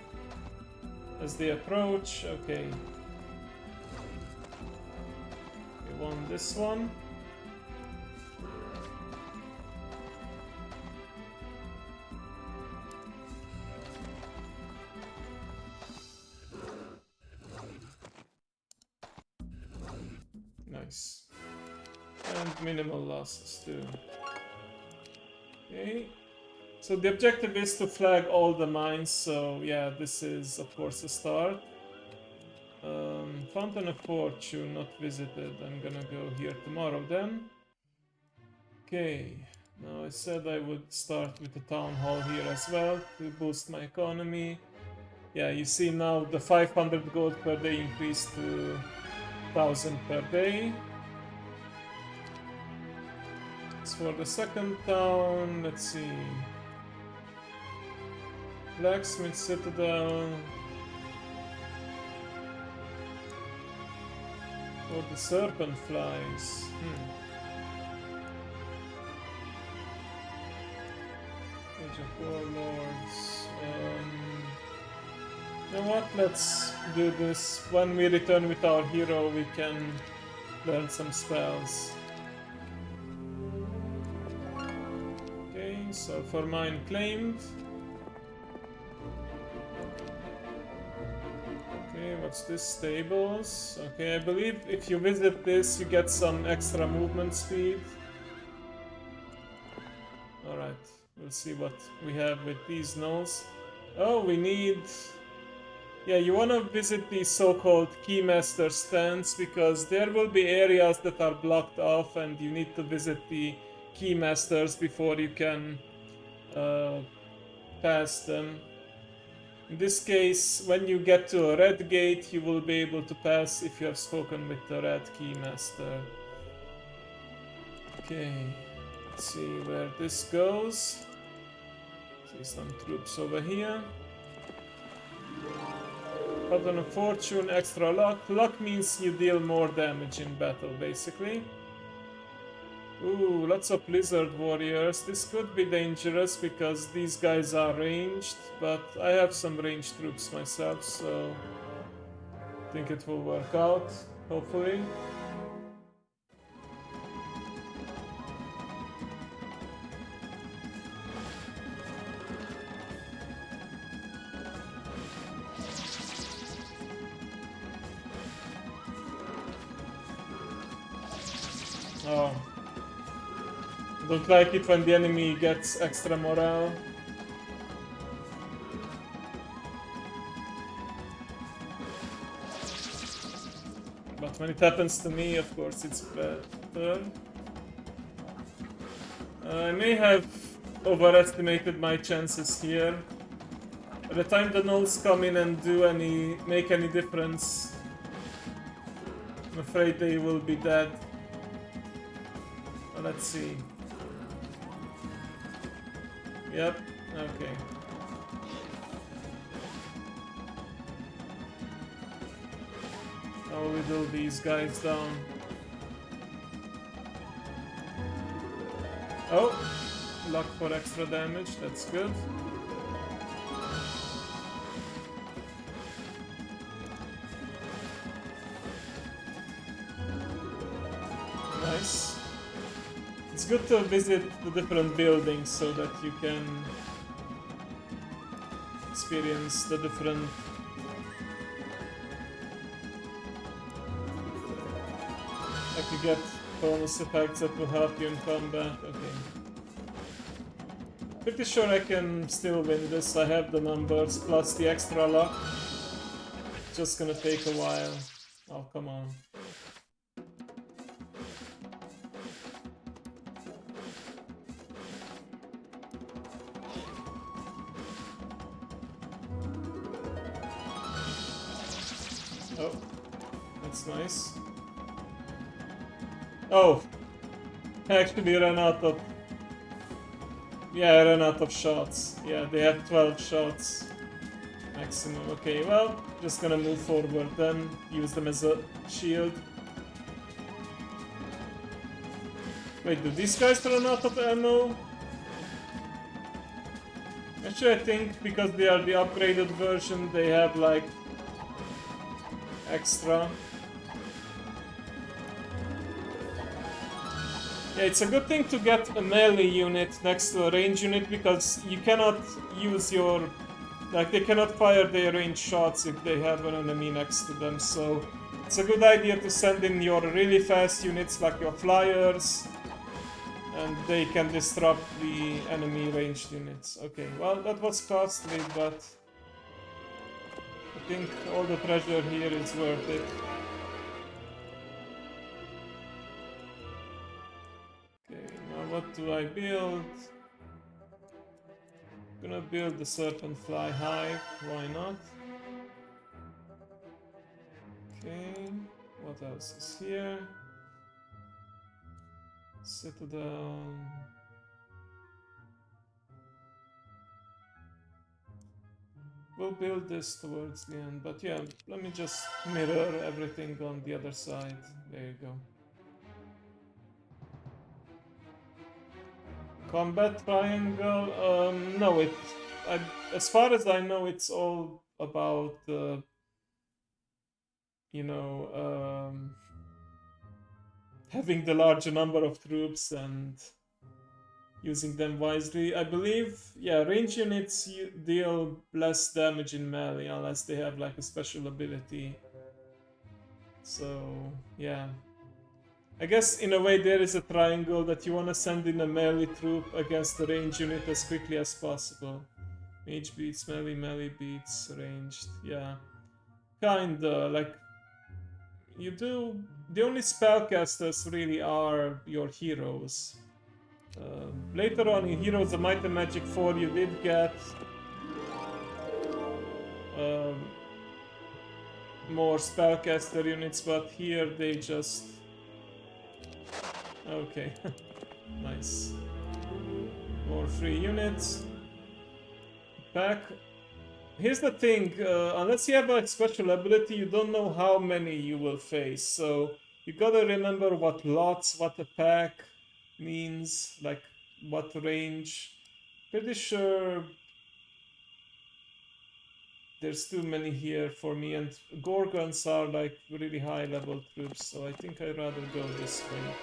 Speaker 1: as they approach. Okay. We won this one. Nice. And minimal losses too. Okay. So the objective is to flag all the mines, so yeah, this is of course a start. Fountain of Fortune not visited. I'm gonna go here tomorrow then. Okay. Now I said I would start with the town hall here as well to boost my economy. Yeah, you see now the 500 gold per day increased to 1000 per day. As for the second town, let's see. Blacksmith Citadel. Or the serpent flies. Age of Warlords. You know what? Let's do this. When we return with our hero, we can learn some spells. Okay, so for mine claimed. Okay, what's this? Stables. Okay, I believe if you visit this, you get some extra movement speed. Alright, we'll see what we have with these nodes. Oh, we need... Yeah, you want to visit the so-called Keymaster stands because there will be areas that are blocked off and you need to visit the Keymasters before you can pass them. In this case, when you get to a red gate, you will be able to pass if you have spoken with the red Keymaster. Okay, let's see where this goes. See some troops over here. Fountain of Fortune, extra luck. Luck means you deal more damage in battle, basically. Ooh, lots of Blizzard Warriors. This could be dangerous because these guys are ranged, but I have some ranged troops myself, so I think it will work out, hopefully. Oh. Don't like it when the enemy gets extra morale. But when it happens to me, of course, it's better. I may have overestimated my chances here. By the time the gnolls come in and make any difference, I'm afraid they will be dead. Well, let's see. Yep, okay. I'll whittle these guys down. Oh, luck for extra damage, that's good. Nice. It's good to visit the different buildings so that you can experience the different like you get bonus effects that will help you in combat. Okay. Pretty sure I can still win this. I have the numbers plus the extra luck. Just gonna take a while. Oh, come on. Oh, that's nice. Oh, I actually ran out of... Yeah, I ran out of shots. Yeah, they have 12 shots maximum. Okay, well, just gonna move forward then. Use them as a shield. Wait, do these guys run out of ammo? Actually, I think because they are the upgraded version, they have like extra. Yeah, it's a good thing to get a melee unit next to a range unit because you cannot use your... Like, they cannot fire their range shots if they have an enemy next to them, so it's a good idea to send in your really fast units like your flyers, and they can disrupt the enemy ranged units. Okay, well, that was costly, but I think all the treasure here is worth it. Okay, now what do I build? Gonna build the Serpent Fly Hive, why not? Okay, what else is here? Citadel. We'll build this towards the end, but yeah, let me just mirror everything on the other side. There you go. Combat triangle? No, as far as I know, it's all about, you know, having the larger number of troops and using them wisely. I believe, yeah, range units deal less damage in melee unless they have like a special ability. So, yeah. I guess in a way there is a triangle that you want to send in a melee troop against the range unit as quickly as possible. Mage beats melee, melee beats ranged. Yeah. Kinda, like... You do... The only spellcasters really are your heroes. Later on in Heroes of Might and Magic 4 you did get more spellcaster units, but here they just... Okay, nice. More free units. Pack. Here's the thing, unless you have a special ability, you don't know how many you will face, so you gotta remember what lots, what a pack means, like what range. Pretty sure there's too many here for me, and Gorgons are like really high level troops, so I think I'd rather go this way.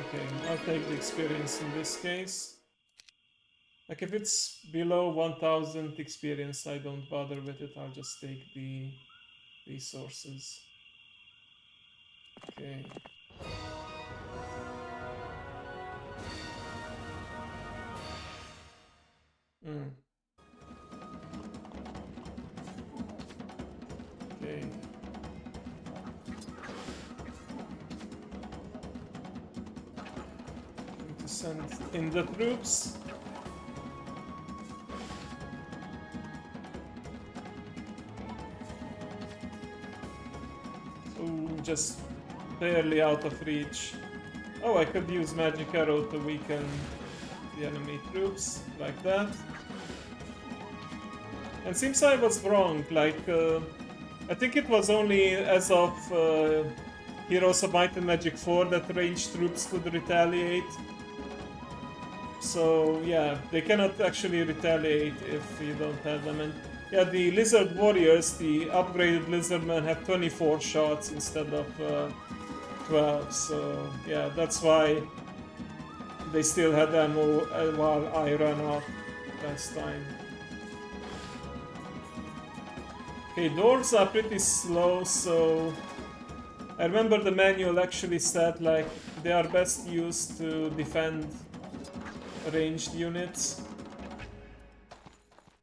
Speaker 1: Okay, I'll take the experience in this case. Like if it's below 1000 experience, I don't bother with it, I'll just take the resources. Okay. Okay. Going to send in the troops. Ooh, just barely out of reach. Oh, I could use Magic Arrow to weaken the enemy troops, like that. And seems I was wrong, like, I think it was only as of Heroes of Might and Magic 4 that ranged troops could retaliate. So yeah, they cannot actually retaliate if you don't have them. And yeah, the Lizard Warriors, the upgraded Lizardmen, have 24 shots instead of 12. So yeah, that's why they still had ammo while I ran out last time. Okay, doors are pretty slow, so I remember the manual actually said like they are best used to defend ranged units.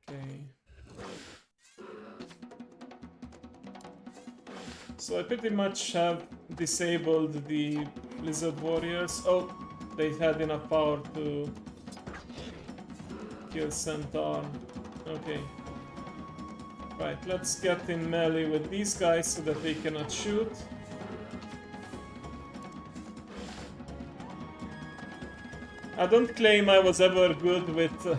Speaker 1: Okay. So I pretty much have disabled the Lizard Warriors. Oh, they had enough power to kill Centaur. Okay. Right, let's get in melee with these guys so that they cannot shoot. I don't claim I was ever good with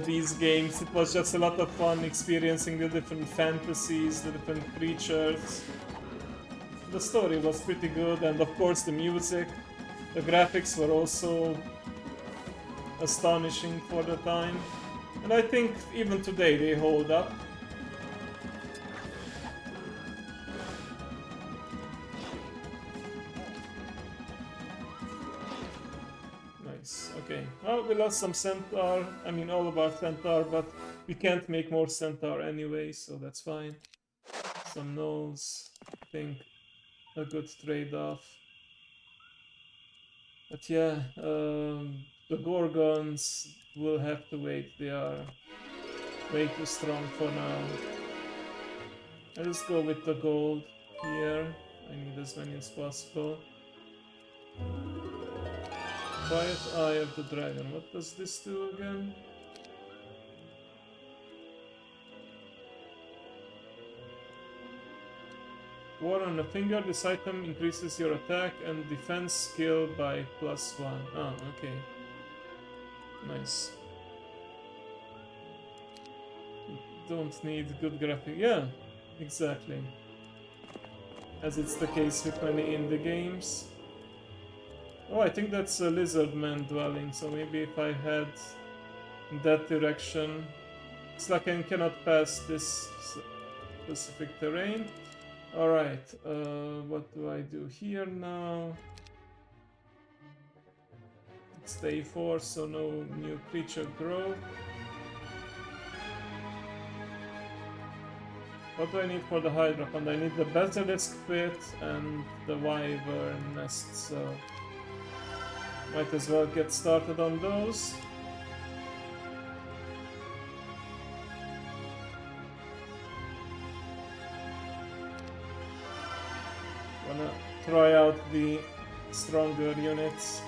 Speaker 1: these games. It was just a lot of fun experiencing the different fantasies, the different creatures. The story was pretty good, and of course the music. The graphics were also astonishing for the time. And I think even today they hold up. Nice, okay. Well, we lost some Centaur. I mean, all of our Centaur, but we can't make more Centaur anyway, so that's fine. Some nulls, I think a good trade-off. But yeah, the Gorgons will have to wait. They are way too strong for now. I'll just go with the gold here. I need as many as possible. Quiet Eye of the Dragon. What does this do again? War on a finger. This item increases your attack and defense skill by +1. Ah, okay. Nice. Don't need good graphic. Yeah, exactly. As it's the case with many indie games. Oh, I think that's a Lizardman dwelling, so maybe if I head in that direction... It's like I cannot pass this specific terrain. Alright, what do I do here now? It's day 4, so no new creature growth. What do I need for the Hydra Fund? I need the Basilisk Pit and the Wyvern Nest, so... Might as well get started on those. Wanna try out the stronger units.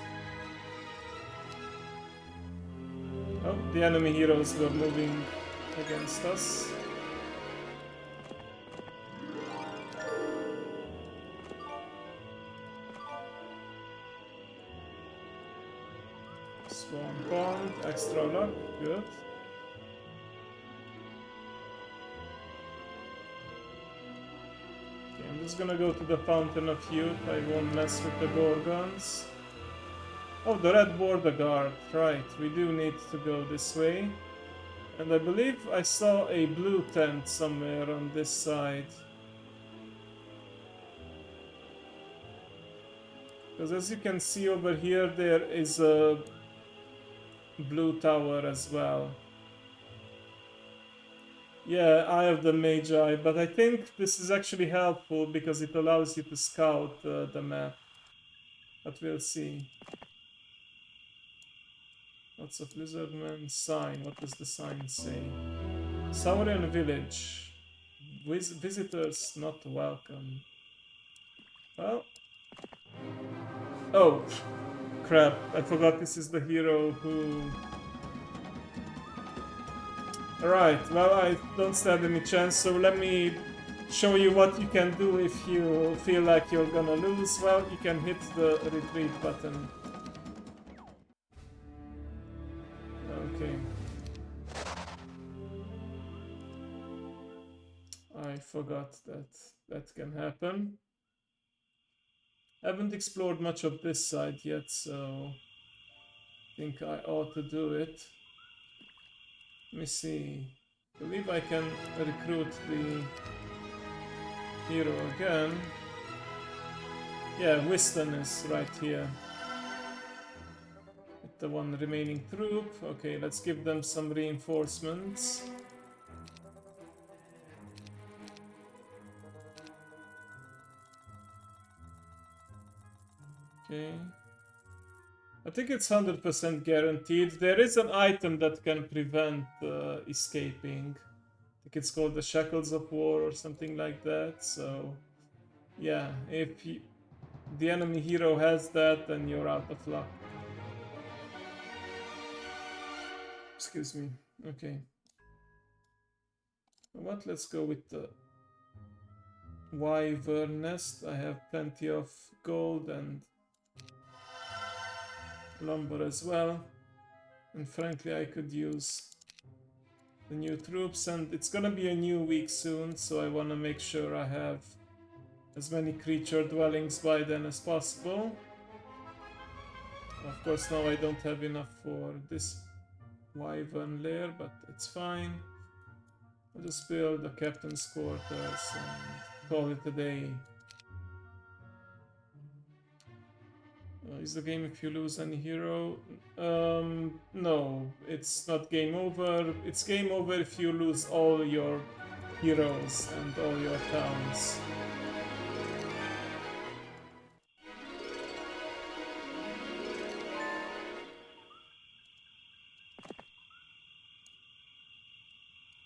Speaker 1: Oh, the enemy heroes were moving against us. Swan Pond, extra luck, good. Okay, I'm just gonna go to the Fountain of Youth. I won't mess with the Gorgons. Oh, the Red Border Guard, right. We do need to go this way. And I believe I saw a blue tent somewhere on this side. Because as you can see over here, there is a blue tower as well. Yeah, Eye of the Magi, but I think this is actually helpful because it allows you to scout the map. But we'll see. Lots of Lizardmen. Sign. What does the sign say? Saurian Village. Visitors not welcome. Well. Oh, crap. I forgot this is the hero who... Alright, well, I don't stand any chance, so let me show you what you can do if you feel like you're gonna lose. Well, you can hit the retreat button. Okay. I forgot that that can happen. Haven't explored much of this side yet, so I think I ought to do it. Let me see. I believe I can recruit the hero again. Yeah, Wisdom is right here. With the one remaining troop. Okay, let's give them some reinforcements. Okay. I think it's 100% guaranteed. There is an item that can prevent escaping. I think it's called the Shackles of War or something like that. So, yeah, if the enemy hero has that, then you're out of luck. Excuse me. Okay. What? Let's go with the Wyvern Nest. I have plenty of gold and lumber as well. And frankly, I could use the new troops, and it's gonna be a new week soon, so I wanna make sure I have as many creature dwellings by then as possible. Of course, now I don't have enough for this Wyvern lair, but it's fine. I'll just build the captain's quarters and call it a day. Is the game if you lose any hero? No, it's not game over. It's game over if you lose all your heroes and all your towns.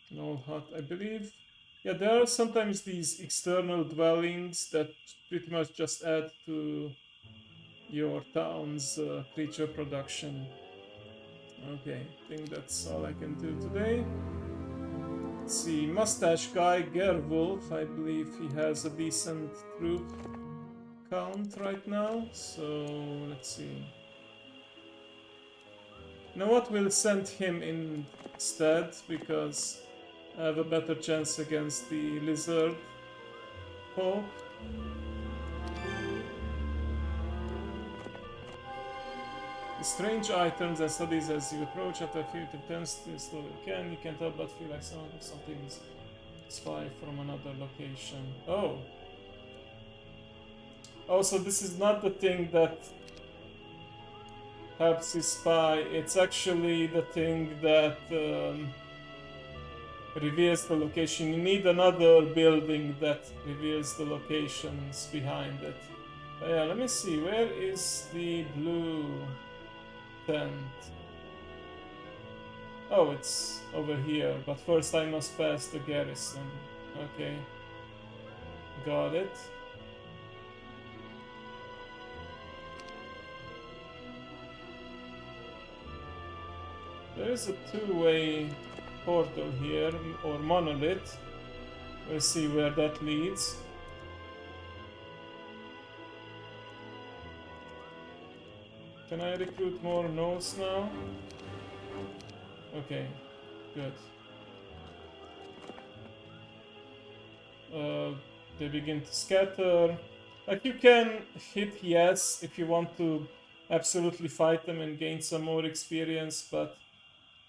Speaker 1: No hut, I believe. Yeah, there are sometimes these external dwellings that pretty much just add to your town's creature production. Okay, I think that's all I can do today. Let's see, Mustache Guy, Gerwolf, I believe he has a decent troop count right now, so let's see. You know what, we'll send him instead, because I have a better chance against the Lizard Pope. Strange items and studies as you approach. After a few attempts to slowly you can't help but feel like something's spy from another location. Oh. Oh, so this is not the thing that helps you spy. It's actually the thing that reveals the location. You need another building that reveals the locations behind it. But yeah, let me see. Where is the blue tent? Oh, it's over here. But first I must pass the garrison. Okay. Got it. There is a two-way portal here, or monolith. We'll see where that leads. Can I recruit more nodes now? Okay, good. They begin to scatter. Like, you can hit yes if you want to absolutely fight them and gain some more experience, but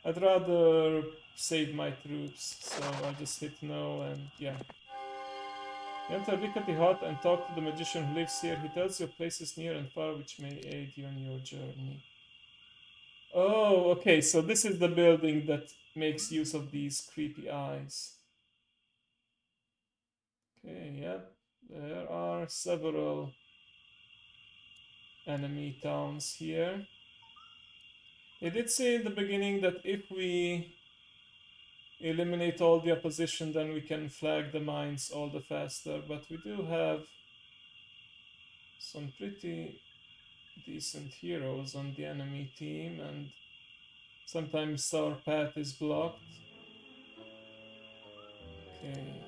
Speaker 1: I'd rather save my troops, so I'll just hit no and yeah. Enter Rickety Hut and talk to the magician who lives here. He tells you places near and far which may aid you on your journey. Oh, okay, so this is the building that makes use of these creepy eyes. Okay, yeah, there are several enemy towns here. They did say in the beginning that if we eliminate all the opposition, then we can flag the mines all the faster, but we do have some pretty decent heroes on the enemy team, and sometimes our path is blocked. Okay.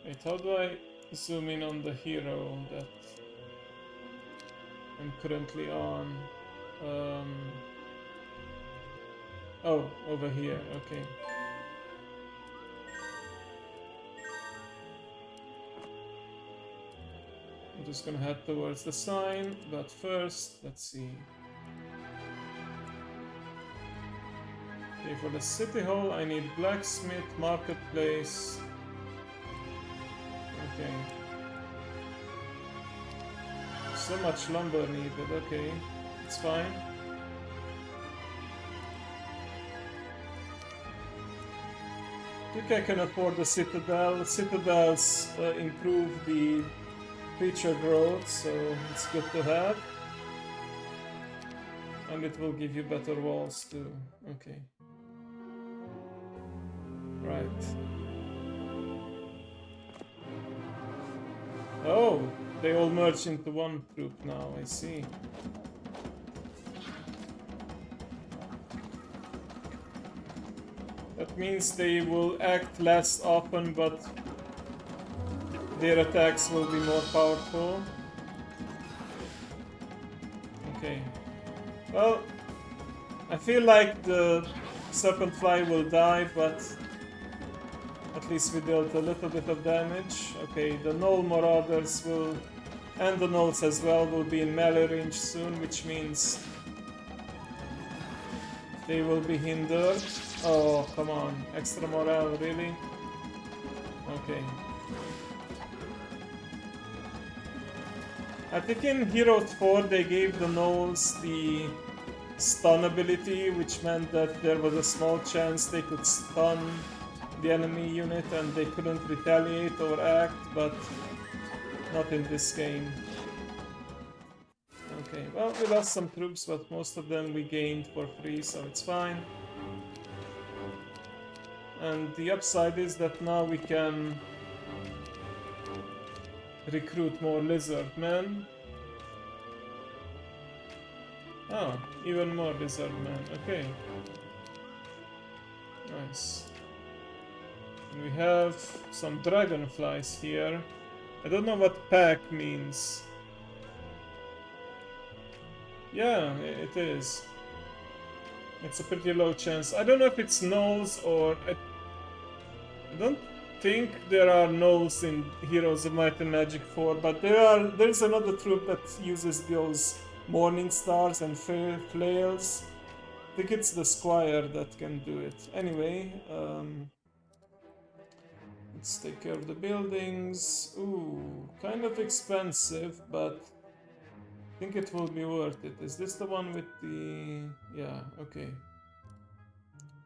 Speaker 1: Wait, how do I zoom in on the hero that I'm currently on? Oh, over here, okay. just gonna head towards the sign, but first, let's see. Okay, for the city hall, I need blacksmith, marketplace. Okay. So much lumber needed, okay. It's fine. I think I can afford the citadel. Citadels improve the creature growth, so it's good to have. And it will give you better walls too. Okay. Right. Oh, they all merge into one troop now, I see. That means they will act less often, but their attacks will be more powerful. Okay. Well, I feel like the serpent fly will die, but at least we dealt a little bit of damage. Okay, the Gnoll Marauders will, and the Gnolls as well, will be in melee range soon, which means they will be hindered. Oh, come on. Extra morale, really? Okay. I think in Heroes 4 they gave the Gnolls the stun ability, which meant that there was a small chance they could stun the enemy unit and they couldn't retaliate or act, but not in this game. Okay, well, we lost some troops, but most of them we gained for free, so it's fine. And the upside is that now we can recruit more lizard men. Oh, even more lizard men, okay. Nice. And we have some dragonflies here. I don't know what pack means. Yeah, it is. It's a pretty low chance. I don't know if it's gnolls or... I don't think there are gnolls in Heroes of Might and Magic 4, but there's another troop that uses those morning stars and flails. I think it's the squire that can do it. Anyway, let's take care of the buildings. Ooh, kind of expensive, but I think it will be worth it. Is this the one with the... yeah, okay.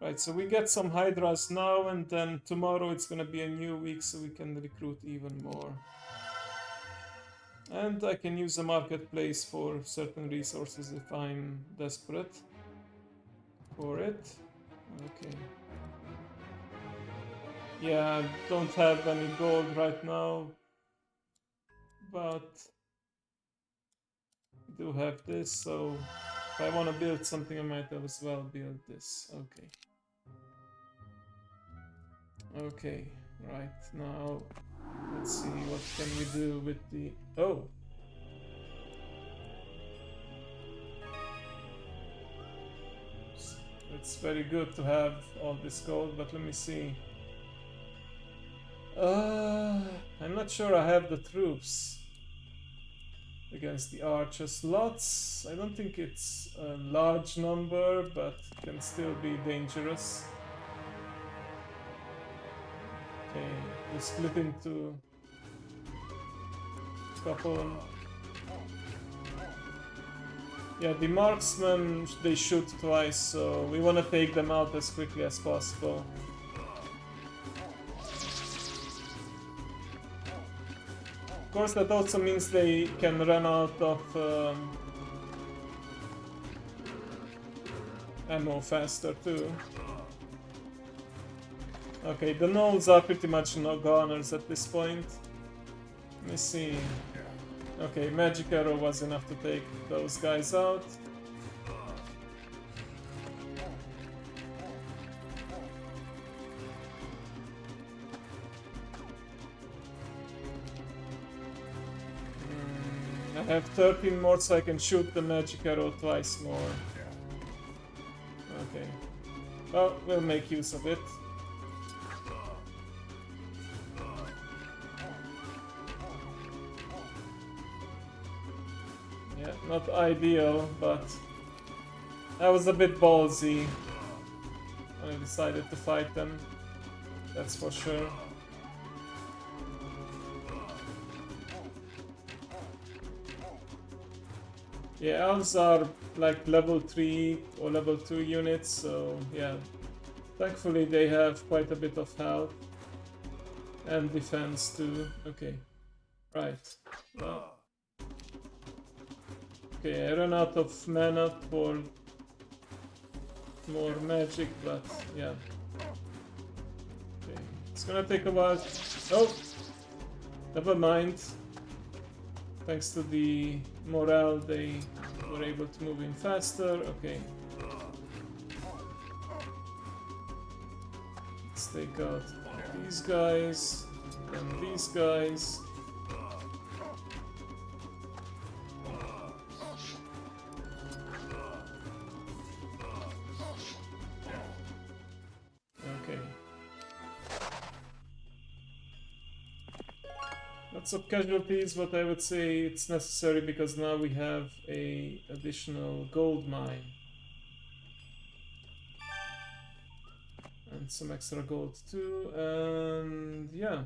Speaker 1: Right, so we get some Hydras now, and then tomorrow it's gonna be a new week, so we can recruit even more. And I can use a marketplace for certain resources if I'm desperate for it. Okay. Yeah, I don't have any gold right now, but I do have this, so if I want to build something, I might as well build this. Okay. Okay, right now, let's see, what can we do with the... oh! It's very good to have all this gold, but let me see. I'm not sure I have the troops against the archers. Lots, I don't think it's a large number, but can still be dangerous. Okay, we split into a couple. Yeah, the marksmen, they shoot twice, so we want to take them out as quickly as possible. Of course, that also means they can run out of ammo faster too. Okay, the gnolls are pretty much no goners at this point. Let me see. Okay, magic arrow was enough to take those guys out. I have 13 more, so I can shoot the magic arrow twice more. Okay. Well, we'll make use of it. Yeah, not ideal, but I was a bit ballsy when I decided to fight them. That's for sure. Yeah, elves are like level 3 or level 2 units, so yeah. Thankfully they have quite a bit of health. And defense too. Okay. Right. Well. Okay, I ran out of mana for more magic, but yeah. Okay. It's gonna take a while. Oh! Never mind. Thanks to the morale, they were able to move in faster. Okay. Let's take out these guys, and these guys. Okay. Lots of casualties, but I would say it's necessary because now we have a additional gold mine. And some extra gold too, and yeah.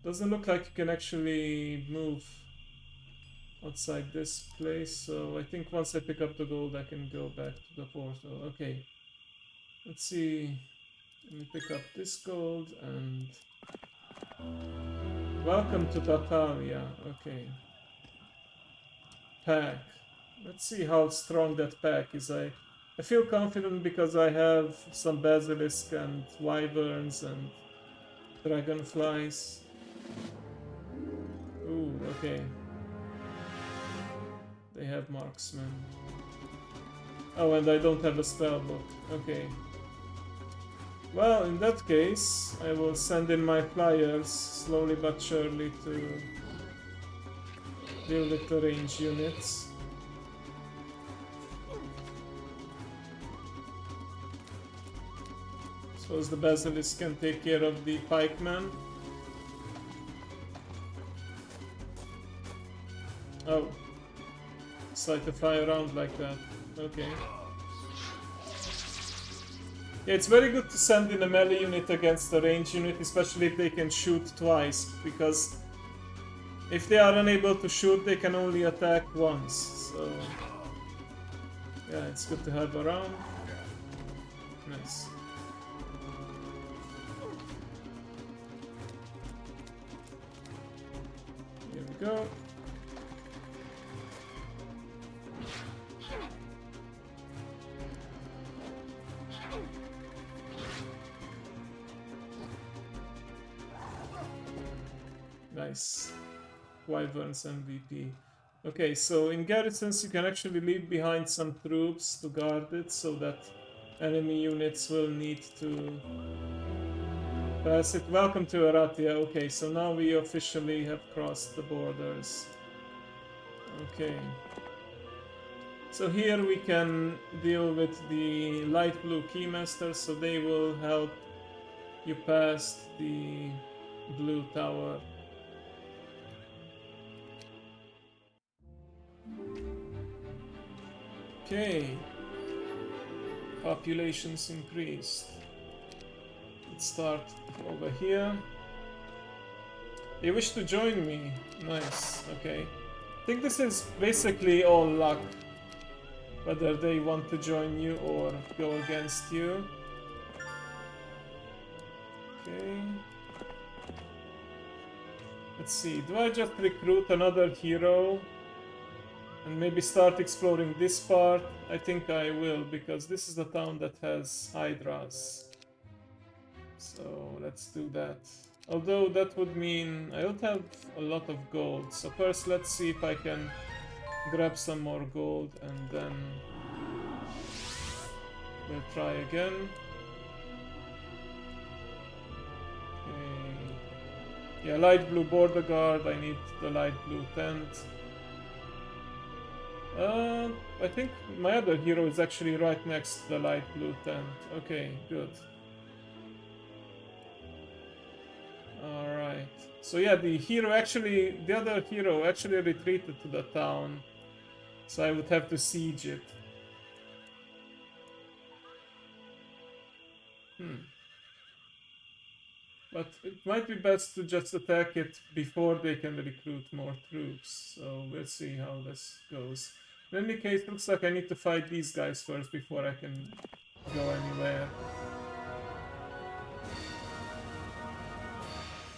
Speaker 1: Doesn't look like you can actually move outside this place, so I think once I pick up the gold I can go back to the portal. Okay. Let's see. Let me pick up this gold and... Welcome to Tatalia. Okay. Pack. Let's see how strong that pack is. I feel confident because I have some basilisk and wyverns and dragonflies. Ooh, okay. They have marksman. Oh, and I don't have a spell book. Okay. Well, in that case, I will send in my flyers slowly but surely to deal with the range units. Suppose the basilisk can take care of the pikeman. Oh. Decide to fly around like that. Okay. Yeah, it's very good to send in a melee unit against a range unit, especially if they can shoot twice, because if they are unable to shoot, they can only attack once. So yeah, it's good to have around. Nice. Here we go. Nice. Wyverns MVP. Okay, so in garrisons you can actually leave behind some troops to guard it so that enemy units will need to pass it. Welcome to Erathia. Okay, so now we officially have crossed the borders. Okay. So here we can deal with the light blue keymasters, so they will help you past the blue tower. Okay, populations increased. Let's start over here. They wish to join me. Nice, okay. I think this is basically all luck. Whether they want to join you or go against you. Okay. Let's see, do I just recruit another hero? And maybe start exploring this part? I think I will, because this is the town that has hydras. So let's do that. Although that would mean I don't have a lot of gold. So first let's see if I can grab some more gold and then we'll try again. Okay. Yeah, light blue border guard. I need the light blue tent. I think my other hero is actually right next to the light blue tent. Okay, good. Alright, So yeah, the other hero actually retreated to the town. So I would have to siege it. But it might be best to just attack it before they can recruit more troops. So we'll see how this goes. In any case, looks like I need to fight these guys first before I can go anywhere.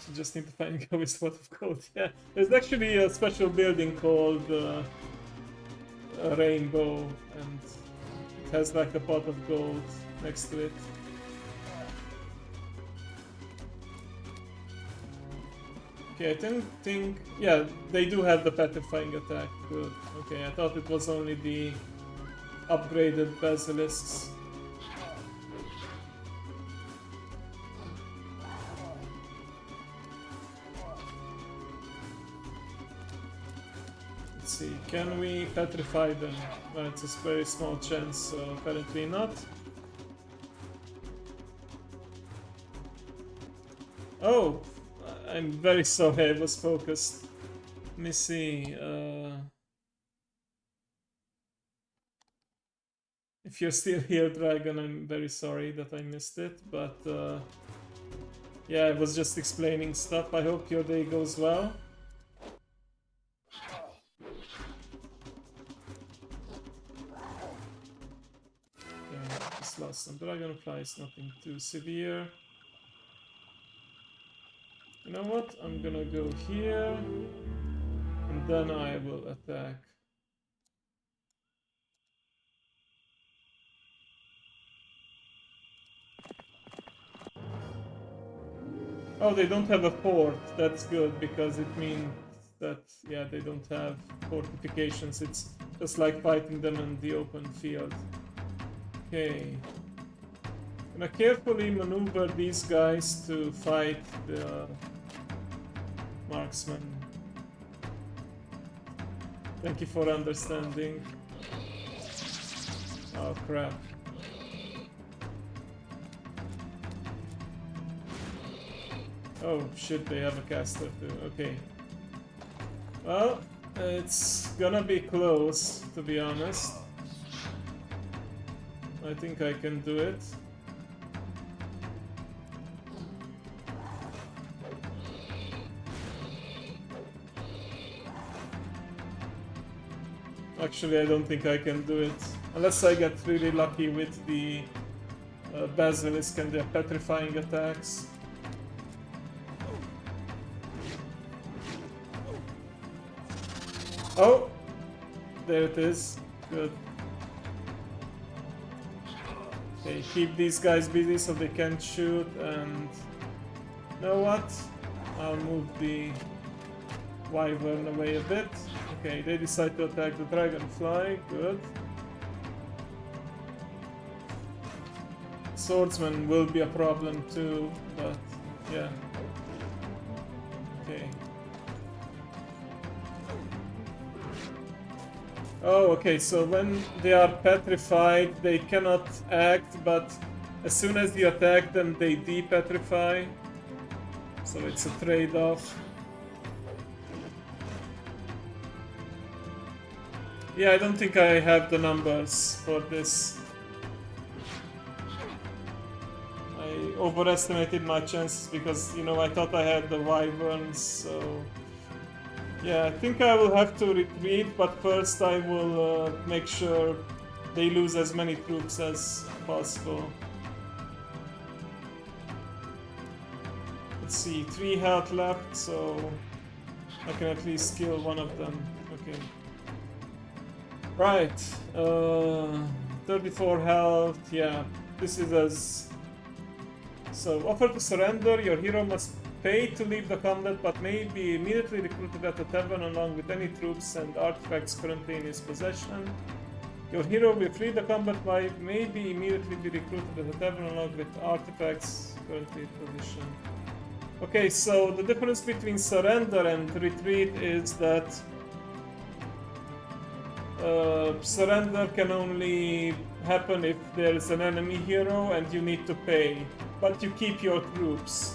Speaker 1: So just need to find a with pot of gold. Yeah, there's actually a special building called a Rainbow, and it has like a pot of gold next to it. Okay, I didn't think... Yeah, they do have the petrifying attack. Good. Okay, I thought it was only the upgraded basilisks. Let's see, can we petrify them? Well, it's a very small chance, so apparently not. Oh! I'm very sorry, I was focused. Let me see. If you're still here, Dragon, I'm very sorry that I missed it, but yeah, I was just explaining stuff. I hope your day goes well. Okay, just lost some dragonflies, nothing too severe. You know what? I'm gonna go here, and then I will attack. Oh, they don't have a fort. That's good, because it means that, yeah, they don't have fortifications. It's just like fighting them in the open field. Okay. Gonna carefully maneuver these guys to fight the marksman. Thank you for understanding. Oh crap. Oh shit, they have a caster too. Okay. Well, it's gonna be close, to be honest. I think I can do it. Actually, I don't think I can do it. Unless I get really lucky with the Basilisk and their petrifying attacks. Oh! There it is. Good. Okay, keep these guys busy so they can't shoot, and... You know what? I'll move the Wyvern away a bit. Okay, they decide to attack the Dragonfly. Good. Swordsman will be a problem too, but yeah. Okay. Oh, okay, so when they are petrified, they cannot act, but as soon as you attack them, they de-petrify. So it's a trade-off. Yeah, I don't think I have the numbers for this. I overestimated my chances because, you know, I thought I had the Wyverns, so... Yeah, I think I will have to retreat, but first I will make sure they lose as many troops as possible. Let's see, 3 health left, so I can at least kill one of them. Okay. Right, 34 health, yeah, this is as... So, offer to surrender, your hero must pay to leave the combat, but may be immediately recruited at the tavern along with any troops and artifacts currently in his possession. Your hero will flee the combat by may be immediately be recruited at the tavern along with artifacts currently in possession. Okay, so the difference between surrender and retreat is that surrender can only happen if there is an enemy hero and you need to pay, but you keep your troops.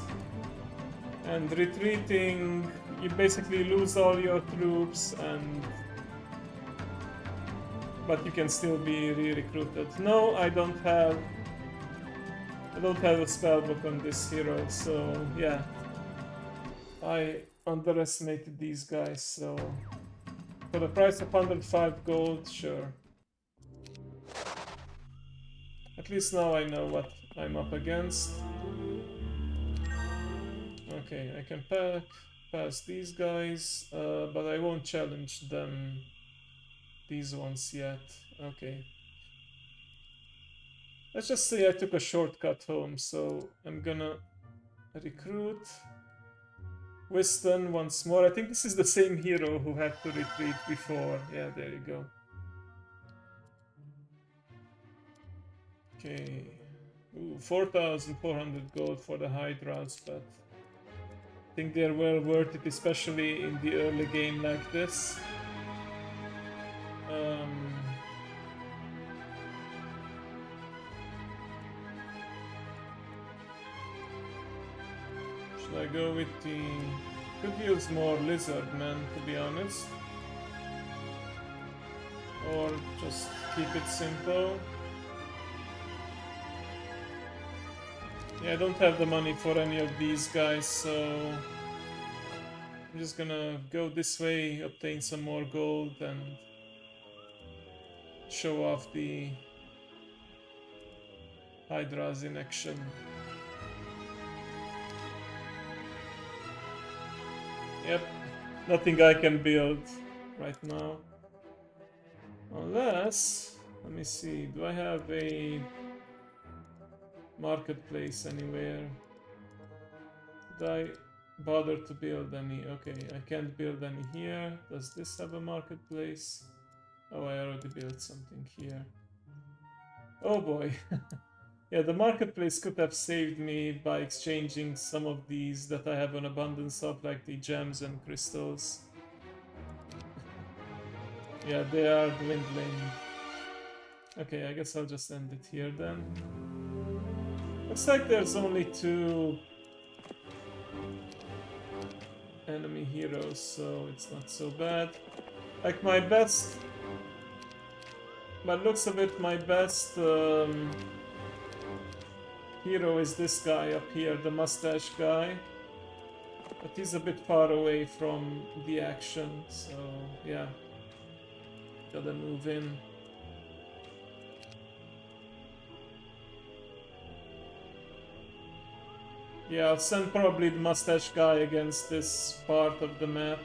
Speaker 1: And retreating, you basically lose all your troops, but you can still be re-recruited. No, I don't have a spellbook on this hero, so yeah. I underestimated these guys, so for the price of 105 gold, sure. At least now I know what I'm up against. Okay, I can pass these guys, but I won't challenge them, these ones yet. Okay. Let's just say I took a shortcut home, so I'm gonna recruit Weston once more. I think this is the same hero who had to retreat before. Yeah, there you go. Okay. Ooh, 4,400 gold for the Hydras, but I think they're well worth it, especially in the early game like this. Should I go with the... Could use more Lizardmen, to be honest. Or just keep it simple. Yeah, I don't have the money for any of these guys, so I'm just gonna go this way, obtain some more gold, and show off the Hydras in action. Yep, nothing I can build right now. Unless, let me see, do I have a marketplace anywhere? Did I bother to build any? Okay, I can't build any here. Does this have a marketplace? Oh, I already built something here. Oh boy. Yeah, the marketplace could have saved me by exchanging some of these that I have an abundance of, like the gems and crystals. Yeah, they are dwindling. Okay, I guess I'll just end it here then. Looks like there's only 2 enemy heroes, so it's not so bad. Like my best... By looks of it, my best hero is this guy up here, the mustache guy. But he's a bit far away from the action, so yeah. Gotta move in. Yeah, I'll send probably the mustache guy against this part of the map.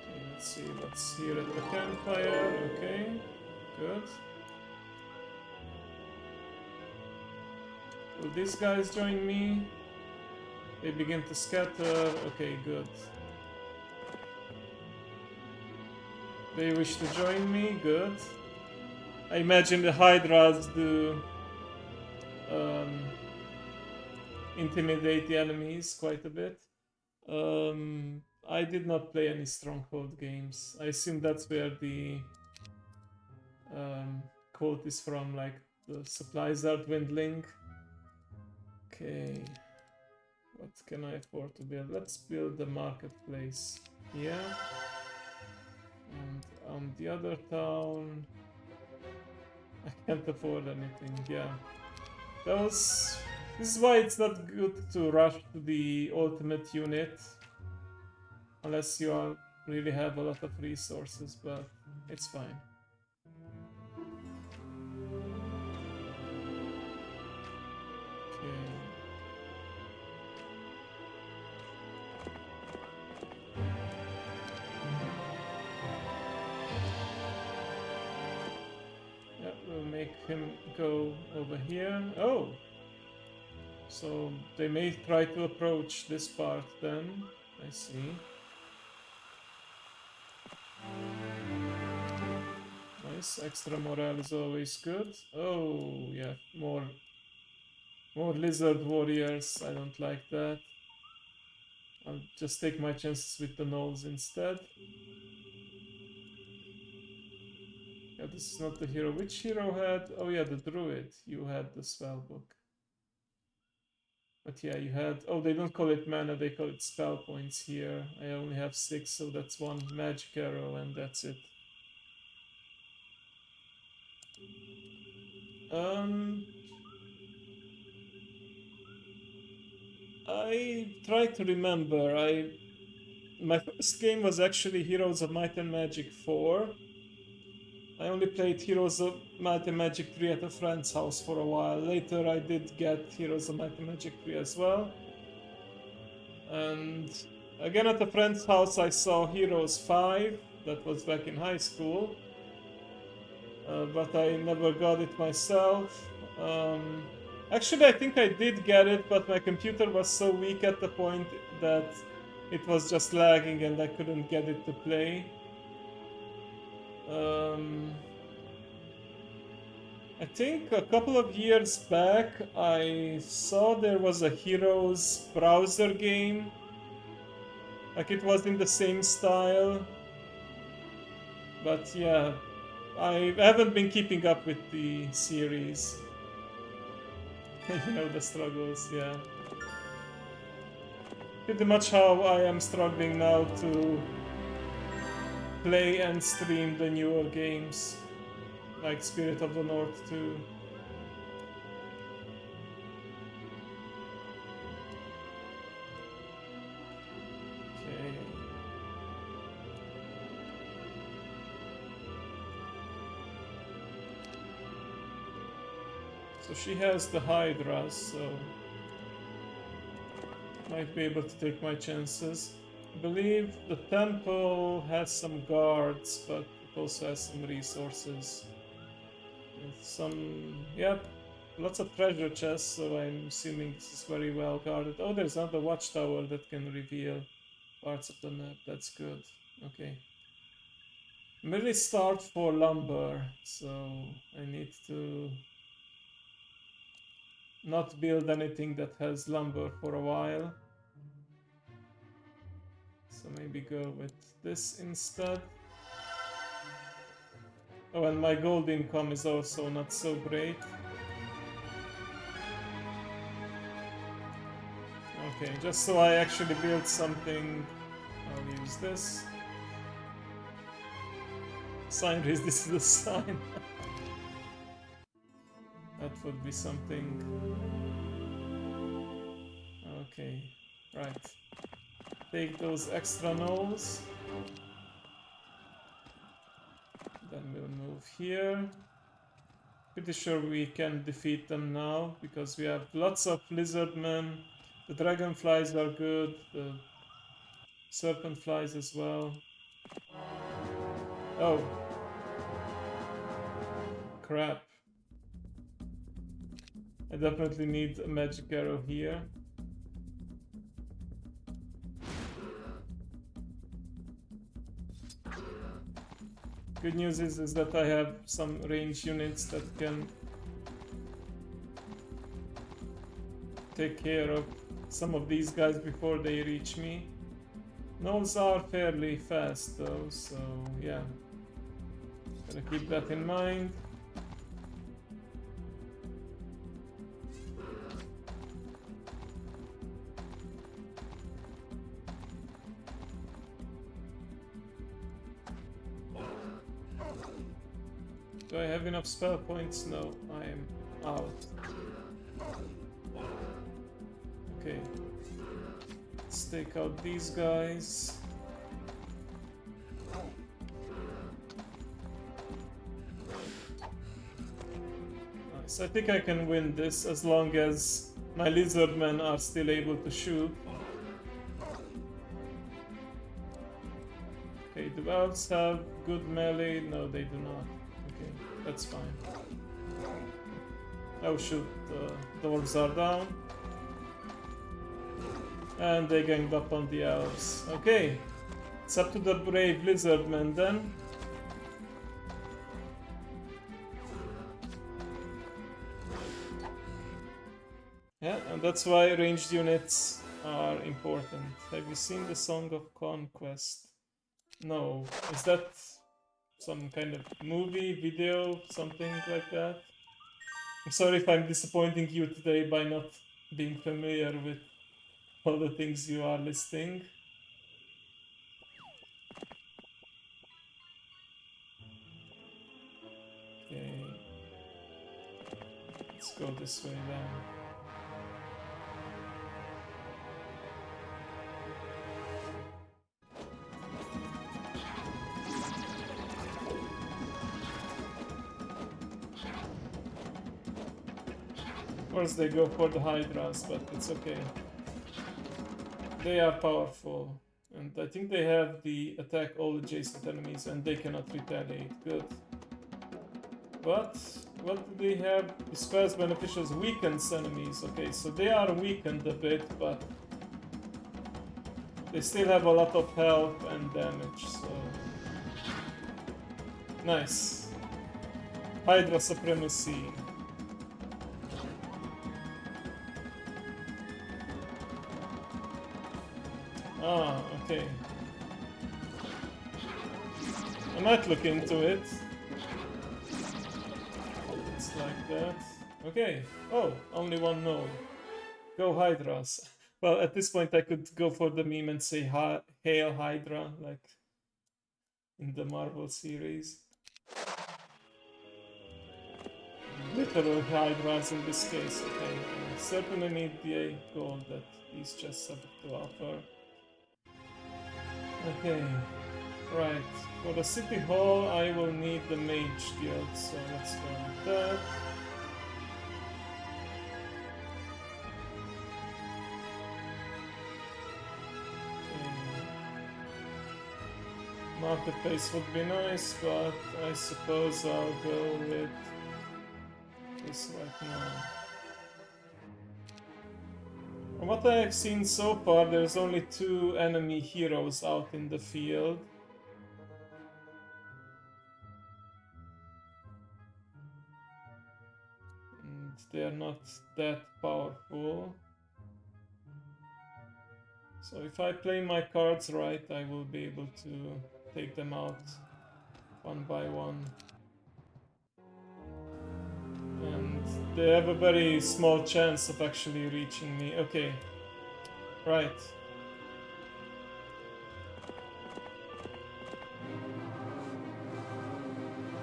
Speaker 1: Okay, let's see what's here at the campfire. Okay, good. Will these guys join me? They begin to scatter. Okay, good. They wish to join me. Good. I imagine the Hydras do intimidate the enemies quite a bit. I did not play any Stronghold games. I assume that's where the quote is from, like the supplies are dwindling. Okay. What can I afford to build? Let's build the marketplace here. And on the other town... I can't afford anything, yeah. This is why it's not good to rush to the ultimate unit. Unless you really have a lot of resources, but it's fine. Okay. Yeah, we'll make him go over here. Oh! So they may try to approach this part then. I see. Nice, extra morale is always good. Oh, yeah, more lizard warriors. I don't like that. I'll just take my chances with the gnolls instead. Yeah, this is not the hero. Which hero had... Oh yeah, the druid. You had the spell book. But yeah, you had... Oh, they don't call it mana, they call it spell points here. I only have 6, so that's 1 magic arrow and that's it. I try to remember. My first game was actually Heroes of Might and Magic 4. I only played Heroes of Might and Magic 3 at a friend's house for a while. Later I did get Heroes of Might and Magic 3 as well. And again at a friend's house I saw Heroes 5. That was back in high school. But I never got it myself. Actually, I think I did get it, but my computer was so weak at the point that it was just lagging and I couldn't get it to play. I think a couple of years back I saw there was a Heroes browser game. Like it was in the same style. But yeah, I haven't been keeping up with the series. You know the struggles, yeah. Pretty much how I am struggling now to play and stream the newer games, like Spirit of the North 2. Okay. So she has the Hydra, so might be able to take my chances. I believe the temple has some guards, but it also has some resources. Yeah, lots of treasure chests, so I'm assuming this is very well guarded. Oh, there's another watchtower that can reveal parts of the map. That's good. Okay. I'm really starved for lumber, so I need to not build anything that has lumber for a while. So maybe go with this instead. Oh, and my gold income is also not so great. Okay, just so I actually build something, I'll use this. Sign raise, this is a sign. That would be something. Okay, right. Take those extra knolls. Then we'll move here. Pretty sure we can defeat them now because we have lots of lizardmen. The dragonflies are good. The serpent flies as well. Oh. Crap. I definitely need a magic arrow here. Good news is that I have some range units that can take care of some of these guys before they reach me. Gnolls are fairly fast though, so yeah. Gotta keep that in mind. Do I have enough spell points? No, I am out. Okay. Let's take out these guys. Nice. I think I can win this as long as my lizardmen are still able to shoot. Okay, do elves have good melee? No, they do not. Okay, that's fine. Oh shoot, the dwarves are down. And they ganged up on the elves. Okay, it's up to the brave lizardmen then. Yeah, and that's why ranged units are important. Have you seen the Song of Conquest? No. Is that some kind of movie, video, something like that. I'm sorry if I'm disappointing you today by not being familiar with all the things you are listing. Okay. Let's go this way then. Of course they go for the Hydras, but it's okay. They are powerful. And I think they have the attack all adjacent enemies and they cannot retaliate. Good. But what do they have? Dispels beneficials weakens enemies. Okay, so they are weakened a bit, but they still have a lot of health and damage, so... Nice. Hydra Supremacy. Ah, okay. I might look into it. It's like that. Okay. Oh, only one node. Go Hydras. Well, at this point I could go for the meme and say Hail Hydra, like in the Marvel series. Literal Hydras in this case, okay. I certainly need the 8 gold that these chests have to offer. Okay, right. For the City Hall I will need the Mage Guild, so let's go with that. Marketplace would be nice, but I suppose I'll go with this right now. From what I have seen so far, there's only 2 enemy heroes out in the field. And they are not that powerful. So if I play my cards right, I will be able to take them out one by one. And they have a very small chance of actually reaching me. Okay, right.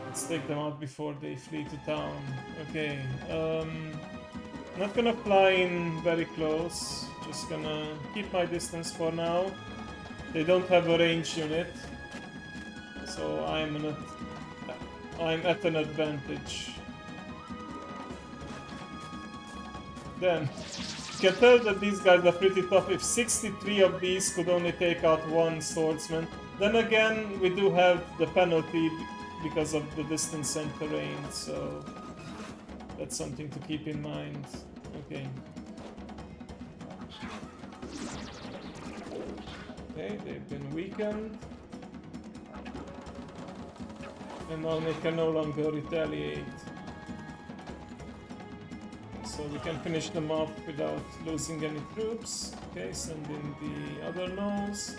Speaker 1: Let's take them out before they flee to town. Okay, not gonna fly in very close. Just gonna keep my distance for now. They don't have a range unit, so I'm at an advantage. Then, you can tell that these guys are pretty tough. If 63 of these could only take out one swordsman, then again we do have the penalty because of the distance and terrain, so that's something to keep in mind. Okay. Okay, they've been weakened. And now they can no longer retaliate. So we can finish them off without losing any troops. Okay, send in the other nodes.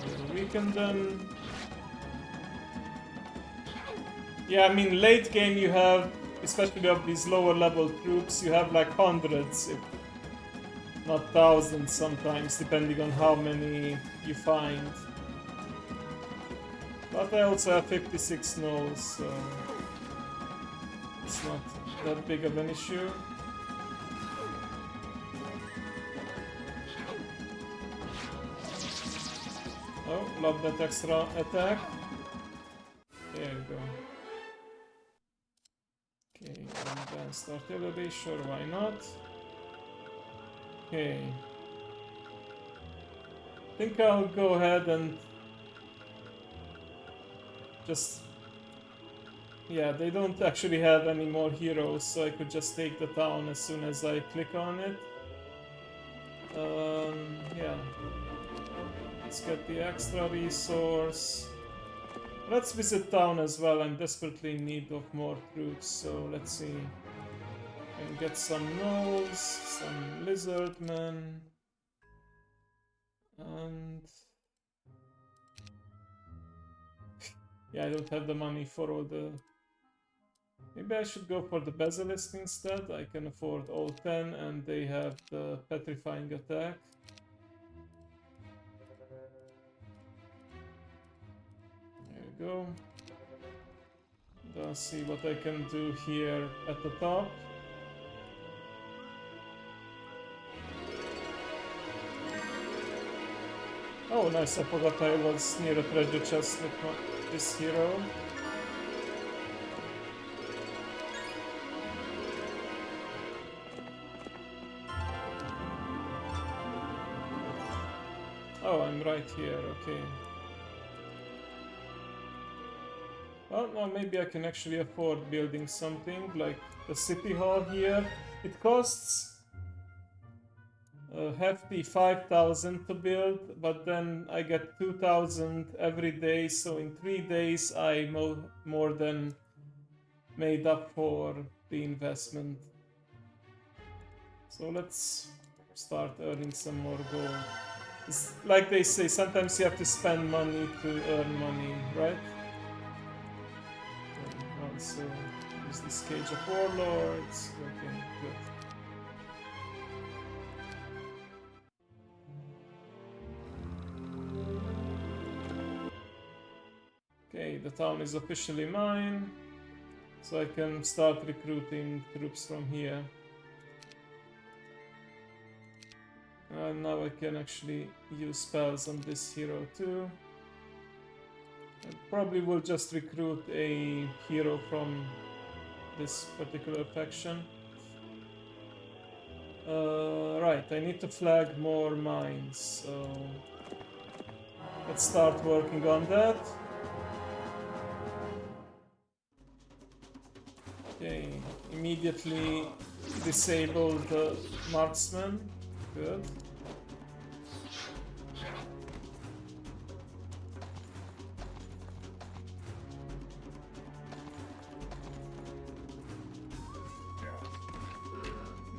Speaker 1: We'll weaken them. Yeah, I mean, late game you have, especially of these lower level troops, you have like hundreds, if not thousands sometimes, depending on how many you find. But I also have 56 nodes, so it's not that big of an issue. Oh, love that extra attack. There you go. Okay, advanced artillery, sure, why not? Okay. I think I'll go ahead and just... Yeah, they don't actually have any more heroes, so I could just take the town as soon as I click on it. Yeah. Let's get the extra resource. Let's visit town as well. I'm desperately in need of more troops, so let's see. And get some gnolls, some lizard men, and yeah, I don't have the money for all the. Maybe I should go for the basilisk instead. I can afford all 10, and they have the petrifying attack. There you go. Let's see what I can do here at the top. Oh, nice, I forgot I was near a treasure chest with this hero. Oh, I'm right here, okay. Well, now maybe I can actually afford building something like the city hall here. It costs a hefty 5,000 to build, but then I get 2,000 every day, so in 3 days I more than made up for the investment. So let's start earning some more gold. It's like they say, sometimes you have to spend money to earn money, right? And also use this Cage of Warlords. Okay, good. Okay, the town is officially mine, so I can start recruiting troops from here. And now I can actually use spells on this hero too. I probably will just recruit a hero from this particular faction. Right, I need to flag more mines, so let's start working on that. Okay, immediately disable the marksman. Good.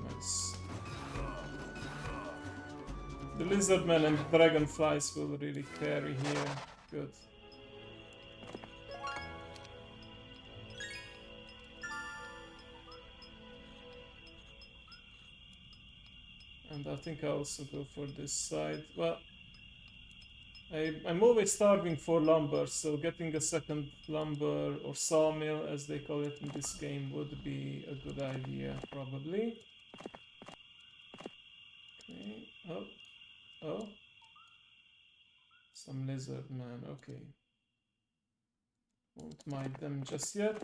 Speaker 1: Nice. The lizardmen and dragonflies will really carry here. Good. And I think I'll also go for this side. Well, I'm always starving for lumber, so getting a second lumber or sawmill, as they call it in this game, would be a good idea, probably. Okay. Oh. Oh. Some lizard man. Okay. Won't mind them just yet.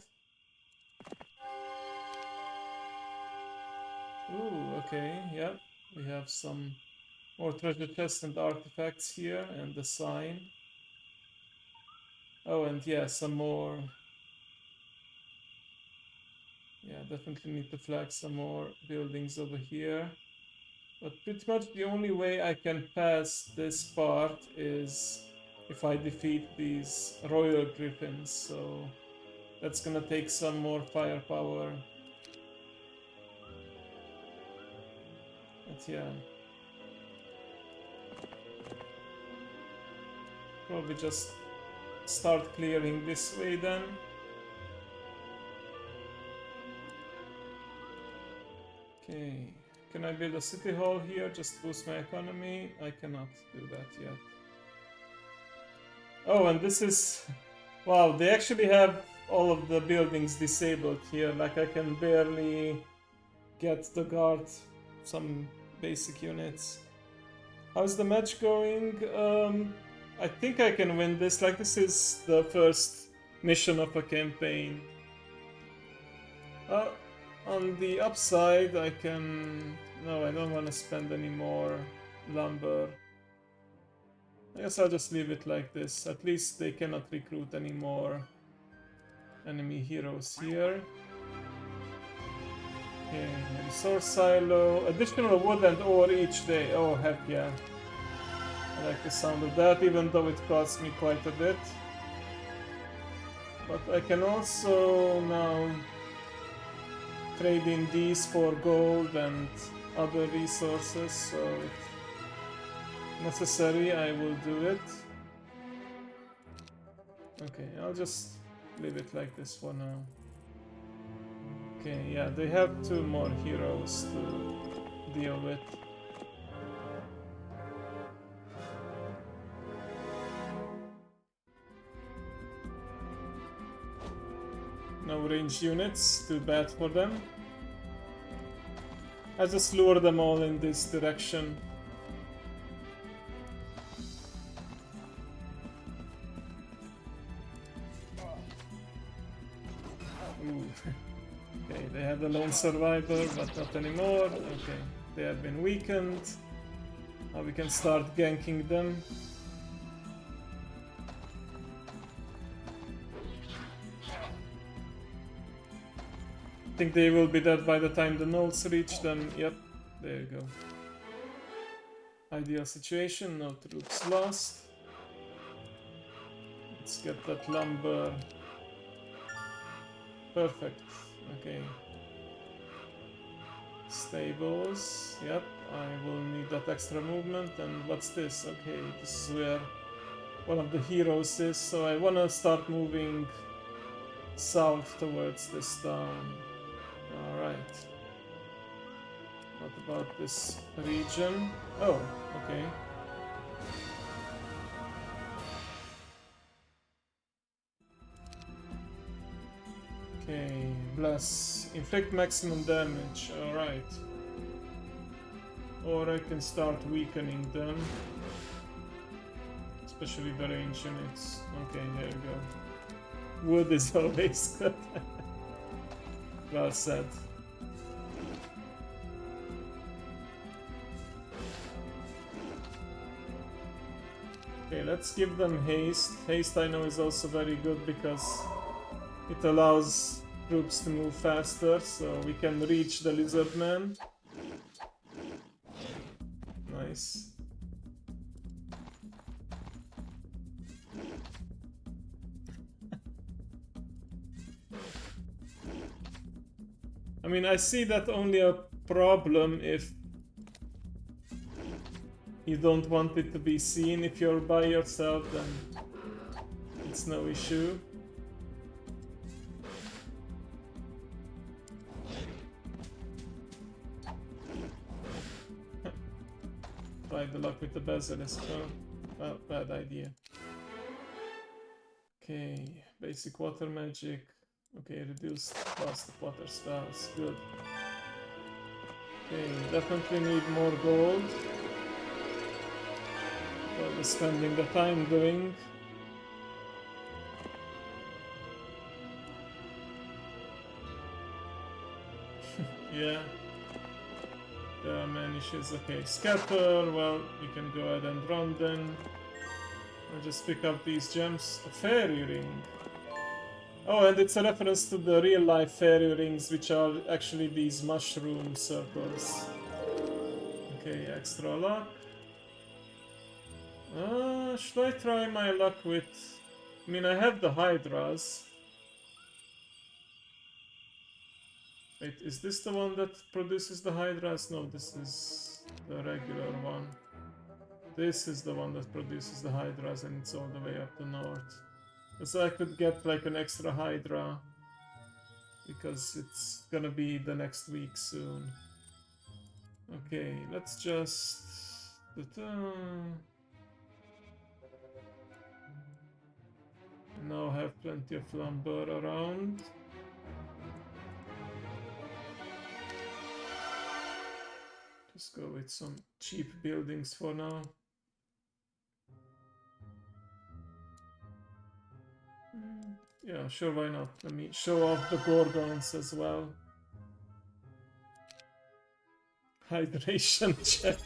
Speaker 1: Ooh, okay. Yeah. We have some more treasure chests and artifacts here, and the sign. Oh, and yeah, some more. Yeah, definitely need to flag some more buildings over here. But pretty much the only way I can pass this part is if I defeat these royal griffins, so that's gonna take some more firepower. But yeah. Probably just start clearing this way then. Okay, can I build a city hall here? Just boost my economy? I cannot do that yet. Oh, and this is... Wow, they actually have all of the buildings disabled here. Like, I can barely get the guard, some basic units. How's the match going? I think I can win this. Like, this is the first mission of a campaign. On the upside, I can... No, I don't want to spend any more lumber. I guess I'll just leave it like this. At least they cannot recruit any more enemy heroes here. Okay, resource silo. Additional wood and ore each day. Oh, heck yeah. I like the sound of that, even though it costs me quite a bit. But I can also now trade in these for gold and other resources, so if necessary I will do it. Okay, I'll just leave it like this for now. Okay, yeah, they have 2 more heroes to deal with. No ranged units, too bad for them. I just lure them all in this direction. Ooh. Okay, they had a lone survivor, but not anymore. Okay, they have been weakened. Now we can start ganking them. I think they will be dead by the time the nodes reach them. Yep, there you go. Ideal situation, no troops lost. Let's get that lumber. Perfect. Okay. Stables. Yep, I will need that extra movement. And what's this? Okay, this is where one of the heroes is. So I want to start moving south towards this town. Alright. What about this region? Oh, okay. Okay, bless. Inflict maximum damage, alright. Or I can start weakening them. Especially the range units. Okay, there you go. Wood is always good. Well said. Okay, let's give them haste. Haste I know is also very good because it allows troops to move faster, so we can reach the lizard man. Nice. I mean, I see that only a problem if you don't want it to be seen. If you're by yourself, then it's no issue. Try the luck with the basilisk. Well, bad idea. Okay, basic water magic. Okay, reduced cost of water spells. Good. Okay, definitely need more gold. What we're spending the time doing. Yeah. There are many issues. Okay, scatter. Well, you can go ahead and run then. I'll just pick up these gems. A fairy ring. Oh, and it's a reference to the real-life fairy rings, which are actually these mushroom circles. Okay, extra luck. Should I try my luck with... I mean, I have the hydras. Wait, is this the one that produces the hydras? No, this is the regular one. This is the one that produces the hydras, and it's all the way up the north. So I could get like an extra hydra because it's gonna be the next week soon. Okay, let's just now have plenty of lumber around. Just go with some cheap buildings for now. Yeah, sure, why not? Let me show off the Gorgons as well. Hydration check.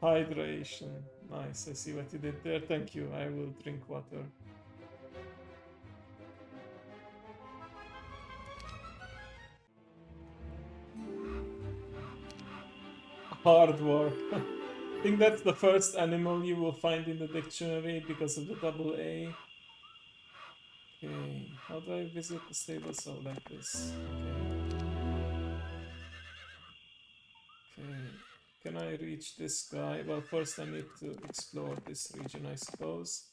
Speaker 1: Hydration. Nice, I see what you did there. Thank you, I will drink water. Hard work. I think that's the first animal you will find in the dictionary because of the double A. Okay, how do I visit the stables? Oh, like this. Okay. I reach this guy? Well, first I need to explore this region, I suppose.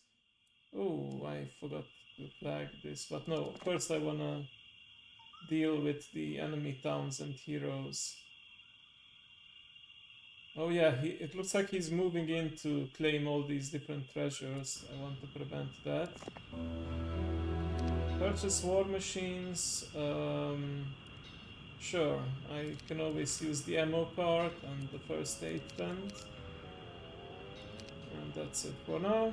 Speaker 1: Oh, I forgot to flag this, but no, first I wanna deal with the enemy towns and heroes. Oh yeah, it looks like he's moving in to claim all these different treasures. I want to prevent that. Purchase war machines. Sure, I can always use the ammo cart and the first aid tent. And that's it for now.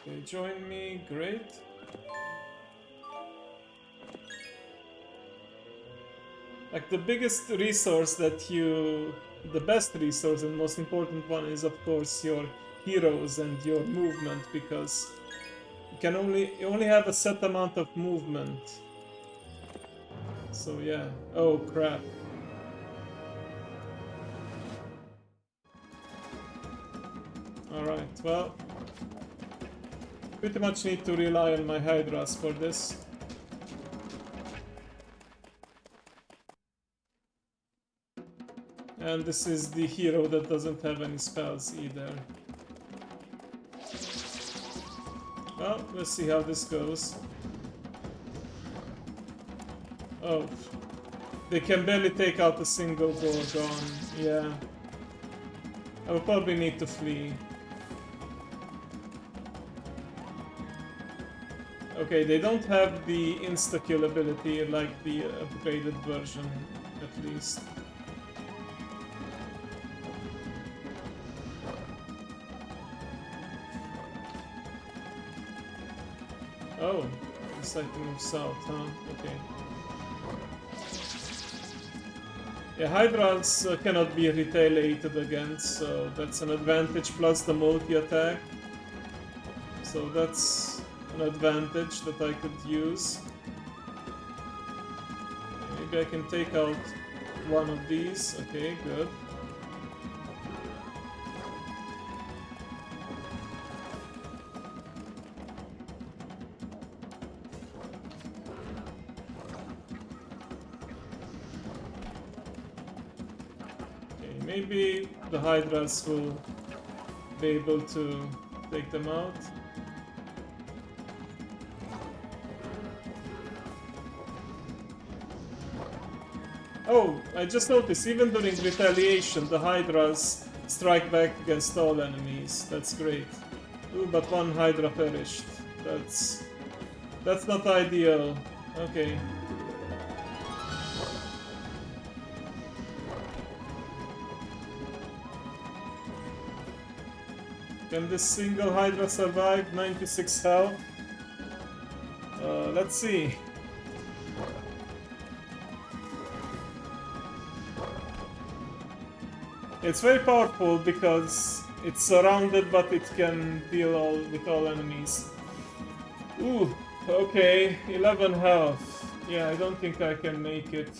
Speaker 1: They join me, great. Like the biggest resource that the best resource and most important one is of course your heroes and your movement, because you only have a set amount of movement. So yeah. Oh crap. Alright, well, pretty much need to rely on my hydras for this. And this is the hero that doesn't have any spells either. Well, let's see how this goes. Oh, they can barely take out a single Gorgon. Yeah. I will probably need to flee. Okay, they don't have the insta-kill ability like the upgraded version, at least. Oh, it's like to move south, huh? Okay. Yeah, Hydras cannot be retaliated against, so that's an advantage, plus the multi-attack. So that's an advantage that I could use. Maybe I can take out one of these. Okay, good. Maybe the Hydras will be able to take them out. Oh, I just noticed, even during retaliation, the Hydras strike back against all enemies. That's great. Ooh, but one Hydra perished. That's not ideal. Okay. Can this single Hydra survive? 96 health. Let's see. It's very powerful because it's surrounded, but it can deal with all enemies. Ooh, okay, 11 health. Yeah, I don't think I can make it.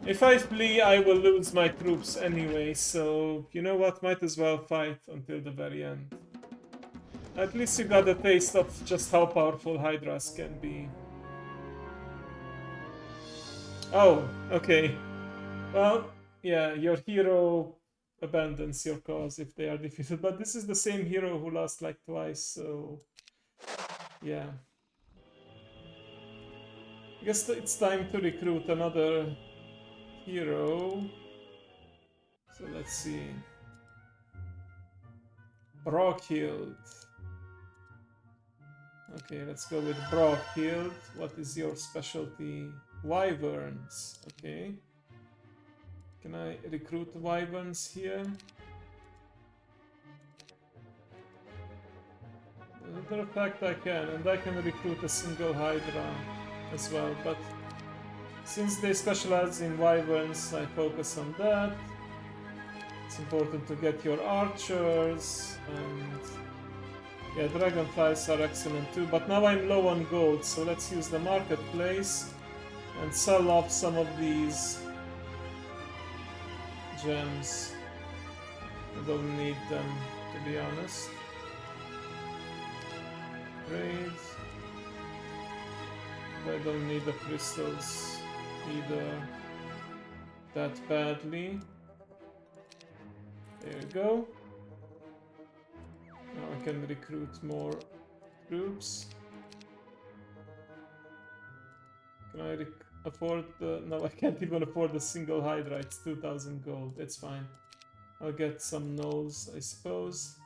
Speaker 1: If I flee, I will lose my troops anyway, so you know what, might as well fight until the very end. At least you got a taste of just how powerful Hydras can be. Oh, okay. Well, yeah, your hero abandons your cause if they are defeated, but this is the same hero who lost like twice, so yeah. I guess it's time to recruit another hero. So let's see. Brockhild. Okay, let's go with Brockhild. What is your specialty? Wyverns. Okay. Can I recruit wyverns here? As a matter of fact, I can, and I can recruit a single Hydra as well, but since they specialize in wyverns, I focus on that. It's important to get your archers, and yeah, dragonflies are excellent too, but now I'm low on gold, so let's use the marketplace and sell off some of these gems. I don't need them, to be honest. Trade. I don't need the crystals either that badly. There you go. Now I can recruit more troops. Can I afford the... No, I can't even afford a single Hydra. It's 2,000 gold. It's fine. I'll get some gnolls, I suppose.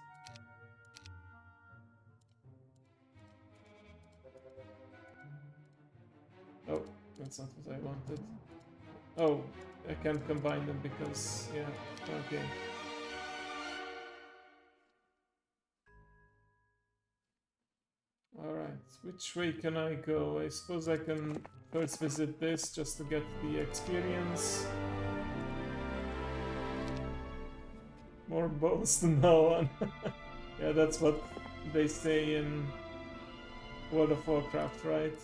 Speaker 1: Oh, that's not what I wanted. Oh, I can't combine them because... yeah, okay. Alright, which way can I go? I suppose I can first visit this just to get the experience. More bones to no one. Yeah, that's what they say in World of Warcraft, right?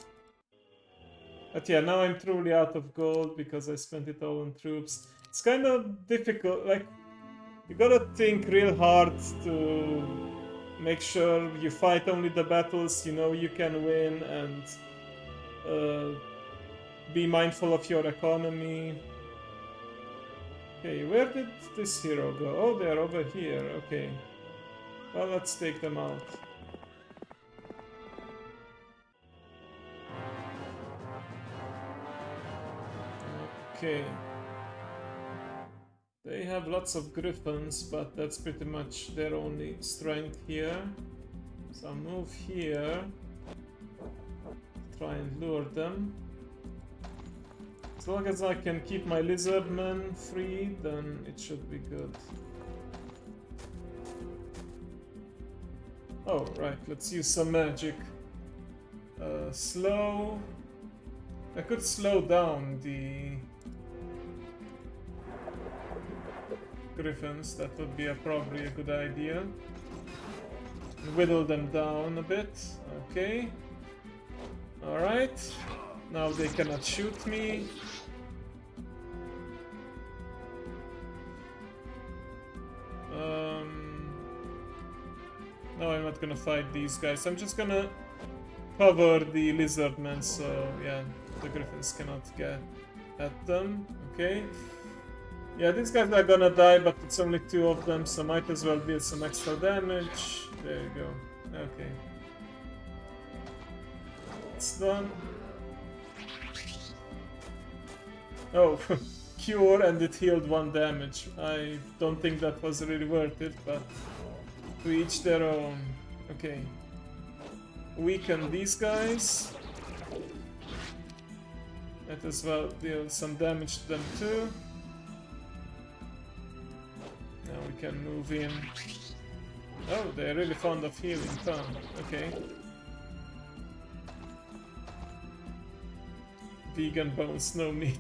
Speaker 1: But yeah, now I'm truly out of gold because I spent it all on troops. It's kind of difficult, like, you gotta think real hard to make sure you fight only the battles you know you can win, and be mindful of your economy. Okay, where did this hero go? Oh, they're over here, okay. Well, let's take them out. Okay. They have lots of griffins, but that's pretty much their only strength here. So I'll move here. Try and lure them. As long as I can keep my lizardmen free, then it should be good. Oh, right, let's use some magic. Slow... I could slow down the griffins, that would be probably a good idea. Whittle them down a bit, okay. Alright, now they cannot shoot me. No, I'm not gonna fight these guys. I'm just gonna cover the lizardmen, so yeah, the griffins cannot get at them. Okay. Yeah, these guys are gonna die, but it's only 2 of them, so might as well deal some extra damage. There you go. Okay. It's done. Oh, cure and it healed 1 damage. I don't think that was really worth it, but to each their own. Okay. Weaken these guys. Might as well deal some damage to them too. Now we can move in. Oh, they're really fond of healing, huh? Okay. Vegan bones, no meat.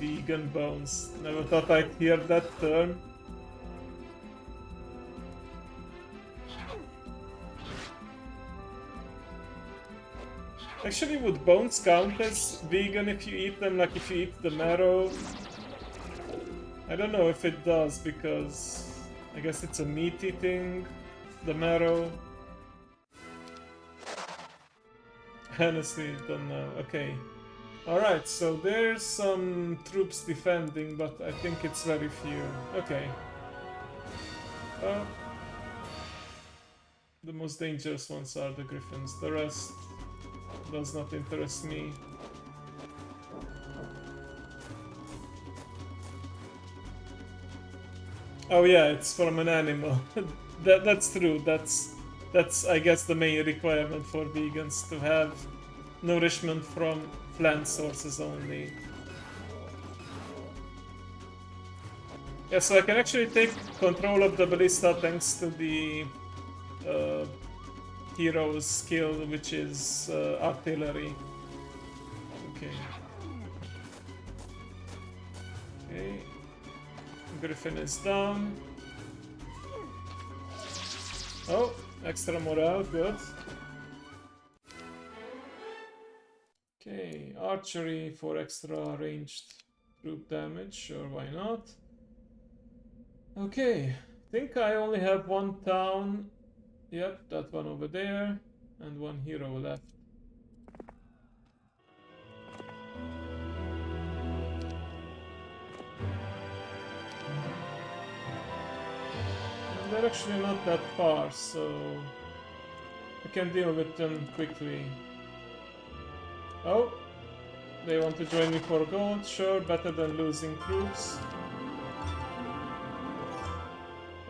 Speaker 1: Vegan bones. Never thought I'd hear that term. Actually, would bones count as vegan if you eat them, like if you eat the marrow? I don't know if it does, because I guess it's a meaty thing, the marrow. Honestly, don't know. Okay. Alright, so there's some troops defending, but I think it's very few. Okay. The most dangerous ones are the griffins. The rest does not interest me. Oh yeah, it's from an animal. That's true. That's I guess the main requirement for vegans, to have nourishment from plant sources only. Yeah, so I can actually take control of the ballista thanks to the hero's skill, which is artillery. Okay. Okay. Griffin is down. Oh, extra morale, good. Okay, archery for extra ranged troop damage, sure, why not? Okay, I think I only have 1 town. Yep, that one over there, and 1 hero left. they're actually not that far, so I can deal with them quickly. Oh, they want to join me for gold? Sure, better than losing troops.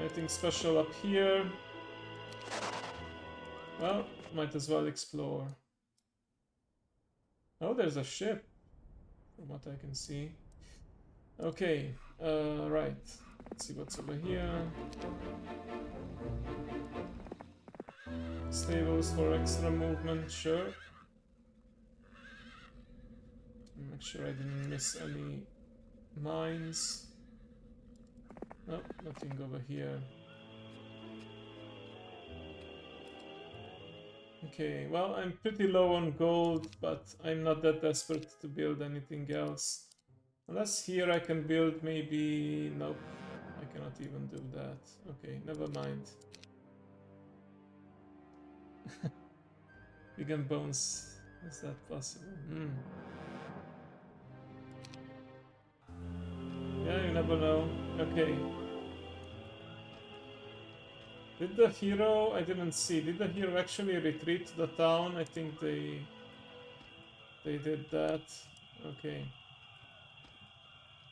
Speaker 1: Anything special up here? Well, might as well explore. Oh, there's a ship, from what I can see. Okay, right. Let's see what's over here. Stables for extra movement, sure. Make sure I didn't miss any mines. No, nothing over here. Okay, well, I'm pretty low on gold, but I'm not that desperate to build anything else. Unless here I can build maybe... Nope, I cannot even do that. Okay, never mind. Vegan bones, is that possible? Yeah, you never know. Okay. Did the hero... I didn't see. Did the hero actually retreat to the town? I think they did that. Okay.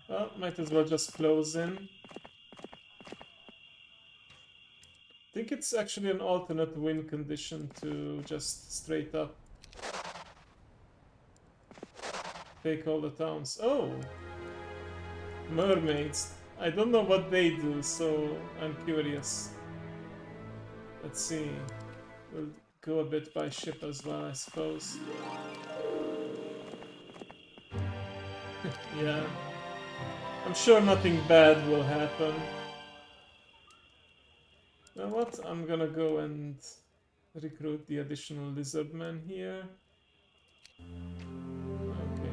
Speaker 1: Well, might as well just close in. I think it's actually an alternate win condition to just straight up take all the towns. Oh! Mermaids. I don't know what they do, so I'm curious. Let's see. We'll go a bit by ship as well, I suppose. Yeah. I'm sure nothing bad will happen. You know what? I'm gonna go and recruit the additional lizardmen here. Okay.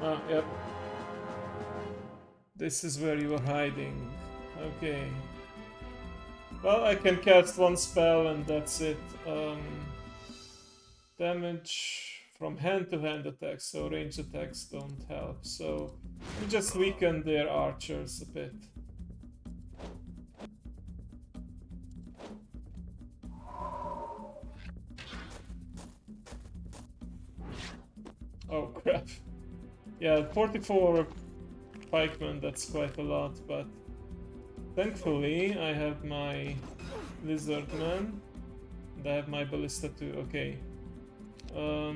Speaker 1: Ah, yep. This is where you are hiding. Okay. Well, I can cast one spell and that's it. Damage from hand-to-hand attacks, so range attacks don't help. So we just weaken their archers a bit. Oh crap. Yeah, 44 pikemen, that's quite a lot, but thankfully I have my lizardmen and I have my ballista too. Okay. I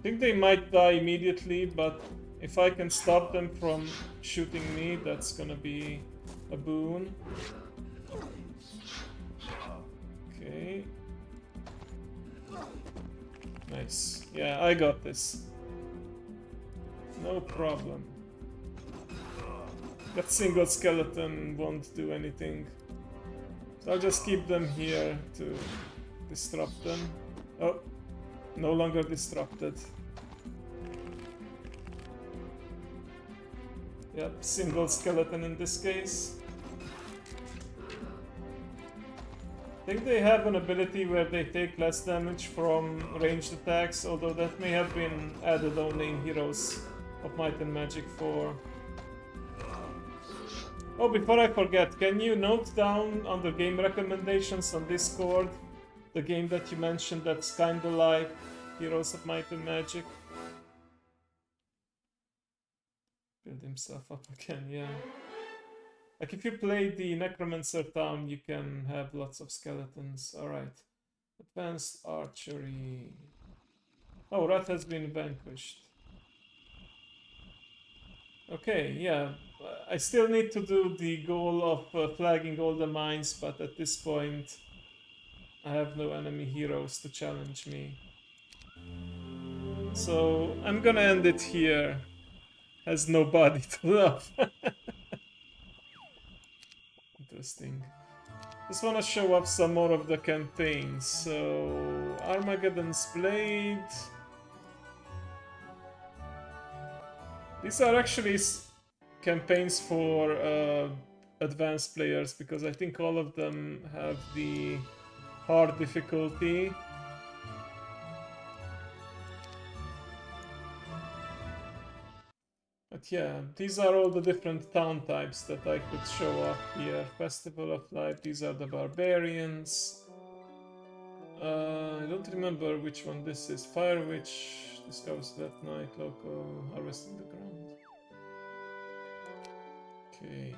Speaker 1: think they might die immediately, but if I can stop them from shooting me, that's gonna be a boon. Okay. Nice. Yeah, I got this. No problem. That single skeleton won't do anything. So I'll just keep them here to disrupt them. Oh, no longer disrupted. Yep, single skeleton in this case. I think they have an ability where they take less damage from ranged attacks, although that may have been added only in Heroes of Might and Magic 4. Oh, before I forget, can you note down under game recommendations on Discord the game that you mentioned that's kinda like Heroes of Might and Magic? Build himself up again, yeah. Like if you play the Necromancer town, you can have lots of skeletons. Alright. Advanced archery. Oh, Wrath has been vanquished. Okay, yeah. I still need to do the goal of flagging all the mines, but at this point I have no enemy heroes to challenge me. So I'm gonna end it here. Has nobody to love. Interesting. Just want to show off some more of the campaigns. So Armageddon's Blade. These are actually campaigns for advanced players because I think all of them have the hard difficulty. But yeah, these are all the different town types that I could show up here. Festival of Life, these are the barbarians. I don't remember which one this is. Fire Witch, discovers that night, local, harvesting the ground. Okay.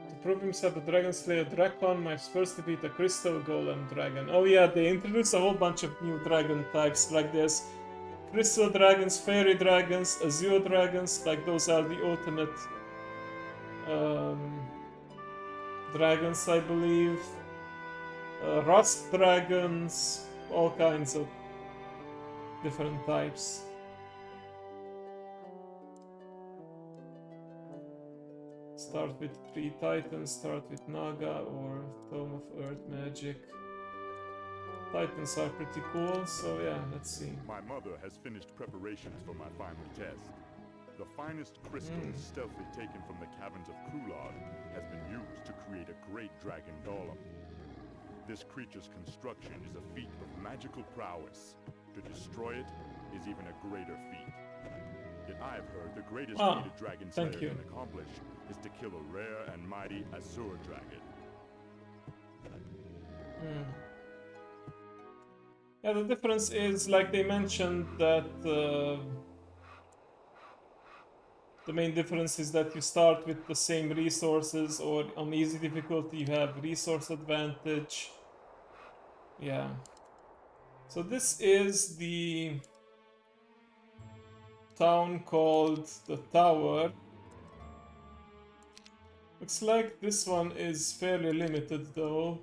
Speaker 1: To prove himself a dragon slayer, Drakon might first defeat a crystal golem dragon. Oh yeah, they introduced a whole bunch of new dragon types, like there's crystal dragons, fairy dragons, azure dragons, like those are the ultimate dragons, I believe. Rust dragons, all kinds of different types. Start with 3 titans, start with Naga or Tome of Earth Magic. Titans are pretty cool, so yeah, let's see.
Speaker 3: My mother has finished preparations for my final test. The finest crystals stealthily taken from the caverns of Kulad has been used to create a great dragon golem. This creature's construction is a feat of magical prowess. To destroy it is even a greater feat. Yet I have heard the greatest feat a dragon slayer can accomplish is to kill a rare and mighty Azure dragon.
Speaker 1: Yeah, the difference is, like they mentioned, that the main difference is that you start with the same resources, or on easy difficulty you have resource advantage. Yeah. So this is the town called the Tower. Looks like this one is fairly limited though.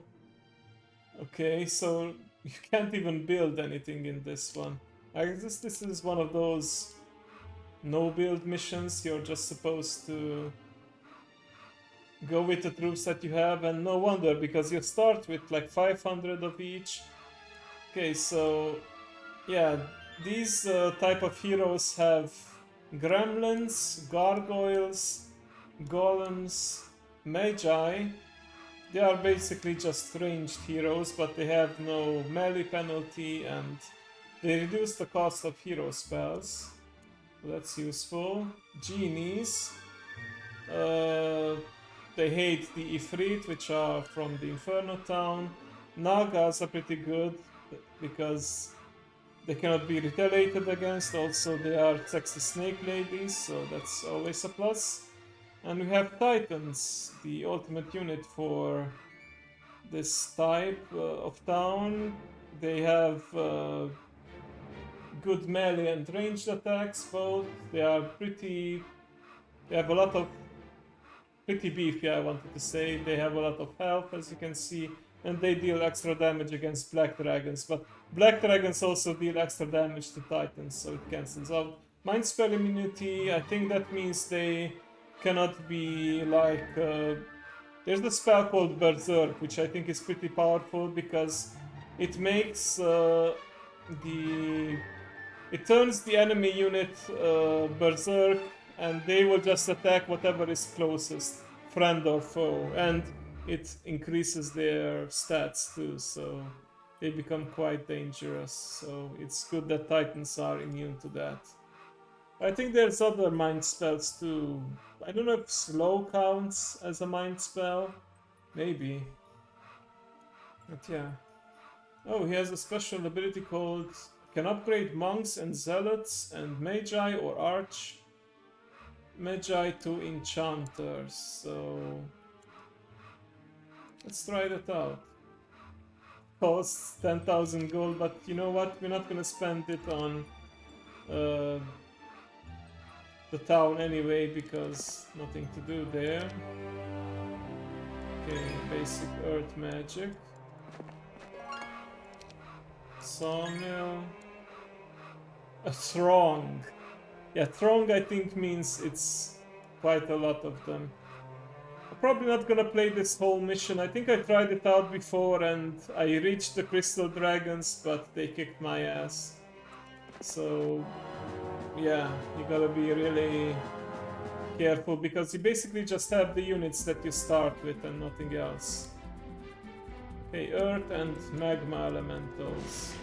Speaker 1: Okay, so you can't even build anything in this one. I guess this is one of those no build missions. You're just supposed to go with the troops that you have, and no wonder, because you start with like 500 of each. Okay, so yeah, these type of heroes have gremlins, gargoyles, golems, magi. They are basically just ranged heroes, but they have no melee penalty and they reduce the cost of hero spells. So that's useful. Genies. They hate the Ifrit, which are from the Inferno Town. Nagas are pretty good because they cannot be retaliated against. Also, they are sexy snake ladies, so that's always a plus. And we have Titans, the ultimate unit for this type of town. They have good melee and ranged attacks both. They are pretty... They have a lot of... Pretty beefy, I wanted to say. They have a lot of health, as you can see. And they deal extra damage against black dragons. But black dragons also deal extra damage to Titans, so it cancels out. Mind spell immunity, I think that means they cannot be like... there's the spell called Berserk, which I think is pretty powerful because it makes it turns the enemy unit Berserk, and they will just attack whatever is closest, friend or foe, and it increases their stats too, so they become quite dangerous. So it's good that Titans are immune to that. I think there's other mind spells too. I don't know if slow counts as a mind spell. Maybe. But yeah. Oh, he has a special ability called... Can upgrade monks and zealots and magi or arch magi to enchanters. So... let's try that out. Costs 10,000 gold, but you know what? We're not gonna spend it on... the town anyway, because nothing to do there. Okay, basic earth magic. Sawmill. A throng. Yeah, throng I think means it's quite a lot of them. I'm probably not gonna play this whole mission. I think I tried it out before and I reached the crystal dragons, but they kicked my ass. So... yeah, you gotta be really careful because you basically just have the units that you start with and nothing else. Okay, earth and magma elementals.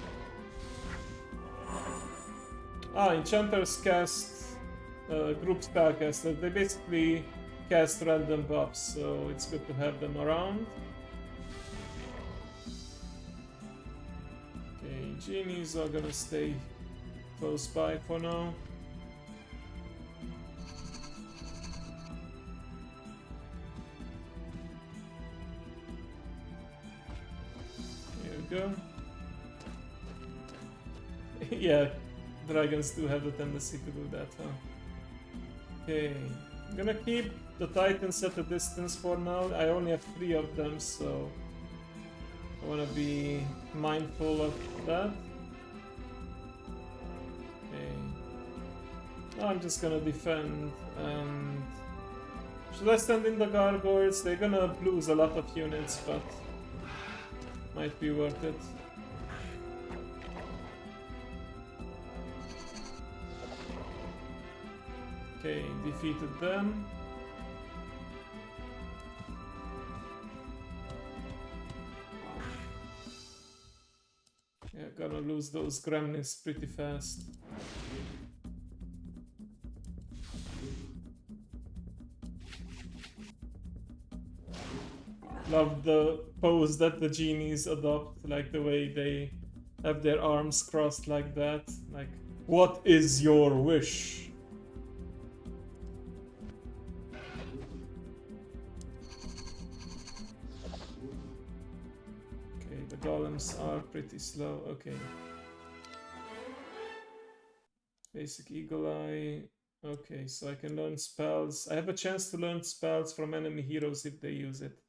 Speaker 1: Enchanters cast group spellcasters. They basically cast random buffs, so it's good to have them around. Okay, genies are gonna stay close by for now. Here we go. Yeah, dragons do have the tendency to do that, huh? Okay, I'm gonna keep the titans at a distance for now. I only have 3 of them, so I wanna be mindful of that. Okay. Now I'm just gonna defend, and should I stand in the gargoyles? They're gonna lose a lot of units, but might be worth it. Okay, defeated them. Yeah, gonna lose those gremlins pretty fast. Love the pose that the genies adopt, like the way they have their arms crossed like that. Like, what is your wish? Golems are pretty slow. Okay. Basic Eagle Eye. Okay, so I can learn spells. I have a chance to learn spells from enemy heroes if they use it.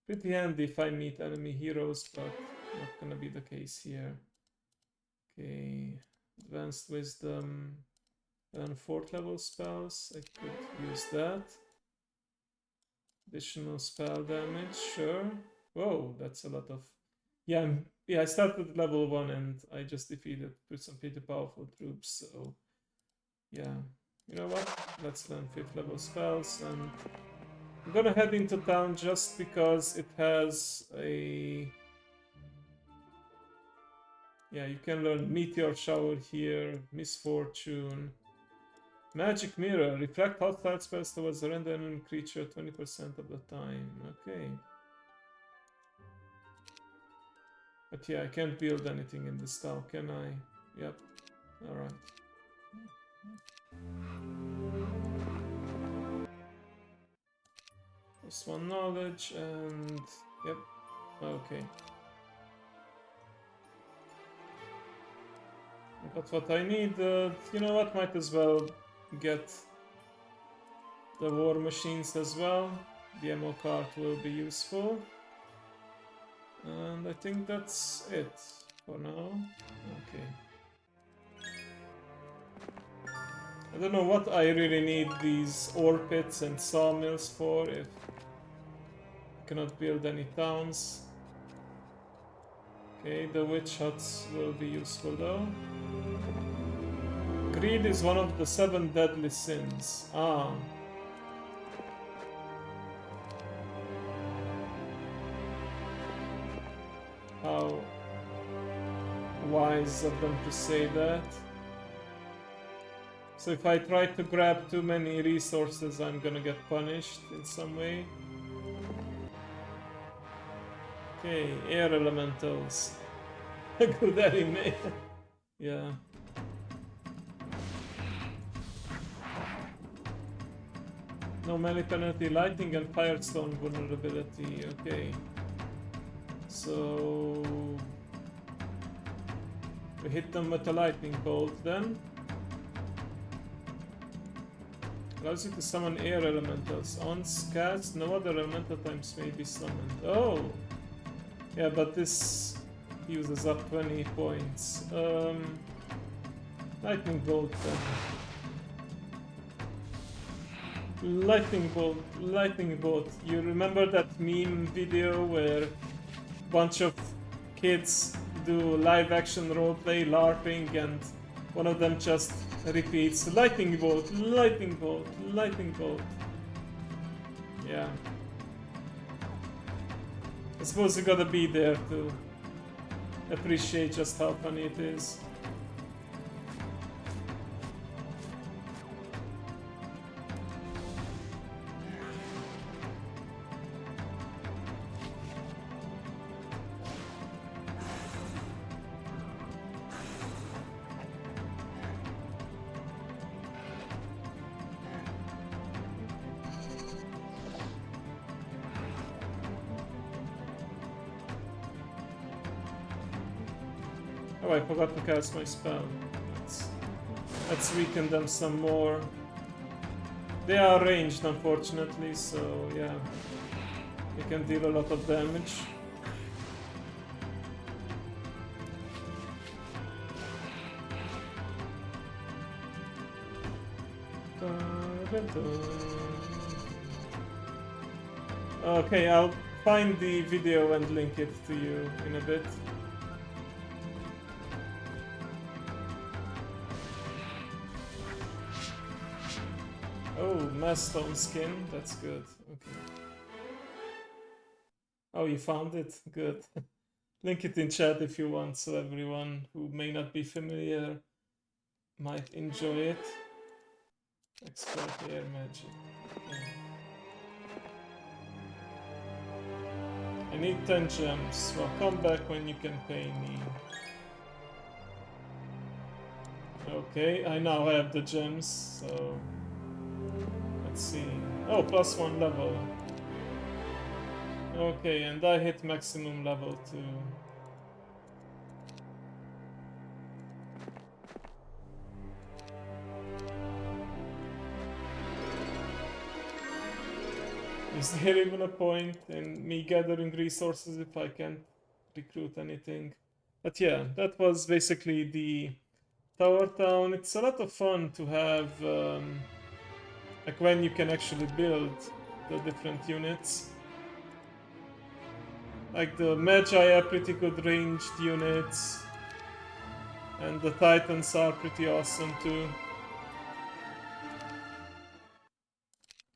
Speaker 1: Pretty handy if I meet enemy heroes, but not gonna be the case here. Okay. Advanced Wisdom. And 4th level spells. I could use that. Additional spell damage, sure. Whoa, that's a lot of... Yeah, I started at level 1 and I just defeated with some pretty powerful troops, so yeah. You know what? Let's learn 5th level spells, and I'm gonna head into town just because it has a... Yeah, you can learn Meteor Shower here, Misfortune, Magic Mirror, reflect hostile spells towards a random creature 20% of the time. Okay. But yeah, I can't build anything in this town, can I? Yep. Alright. Plus 1 knowledge and... Yep. Okay. I got what I need. You know what? Might as well get the war machines as well. The ammo cart will be useful. And I think that's it for now. Okay. I don't know what I really need these ore pits and sawmills for if I cannot build any towns. Okay, the witch huts will be useful though. Greed is one of the 7 deadly sins. Ah. How wise of them to say that. So if I try to grab too many resources, I'm gonna get punished in some way. Okay, air elementals. Good anime. Yeah. No melee penalty, lightning and firestone vulnerability. Okay. So we hit them with a lightning bolt then. Allows you to summon air elementals. Once cast, no other elemental types may be summoned. Oh! Yeah, but this uses up 20 points. Lightning bolt then. Lightning bolt, lightning bolt. You remember that meme video where bunch of kids do live action roleplay LARPing and one of them just repeats lightning bolt, lightning bolt, lightning bolt. Yeah. I suppose you gotta be there to appreciate just how funny it is. Oh, I forgot to cast my spell. Let's weaken them some more. They are ranged, unfortunately, so yeah. They can deal a lot of damage. Okay, I'll find the video and link it to you in a bit. Oh, Mastone skin, that's good. Okay. Oh, you found it? Good. Link it in chat if you want, so everyone who may not be familiar might enjoy it. Expert air magic. Okay. I need 10 gems. Well, come back when you can pay me. Okay, I now have the gems, so... Let's see. Oh, +1 level. Okay, and I hit maximum level 2. Is there even a point in me gathering resources if I can't recruit anything? But yeah, that was basically the Tower Town. It's a lot of fun to have, like when you can actually build the different units. Like the Magi are pretty good ranged units, and the Titans are pretty awesome too.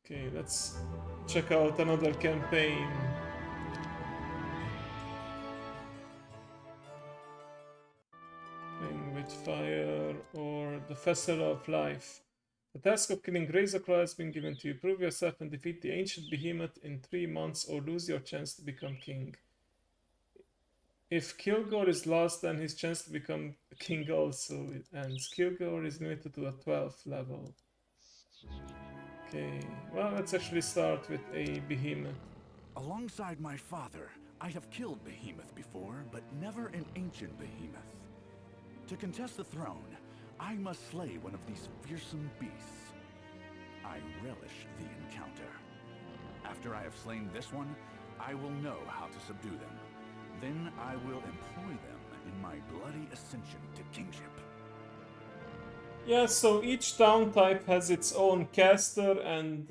Speaker 1: Okay, let's check out another campaign. Playing with fire or the Festival of Life. The task of killing Razorclaw has been given to you. Prove yourself and defeat the ancient behemoth in 3 months or lose your chance to become king. If Kilgore is lost, then his chance to become king also ends. Kilgore is limited to a 12th level. Okay, well, let's actually start with a behemoth.
Speaker 4: Alongside my father, I have killed behemoth before, but never an ancient behemoth. To contest the throne, I must slay one of these fearsome beasts. I relish the encounter. After I have slain this one, I will know how to subdue them. Then I will employ them in my bloody ascension to kingship.
Speaker 1: Yeah, so each town type has its own caster and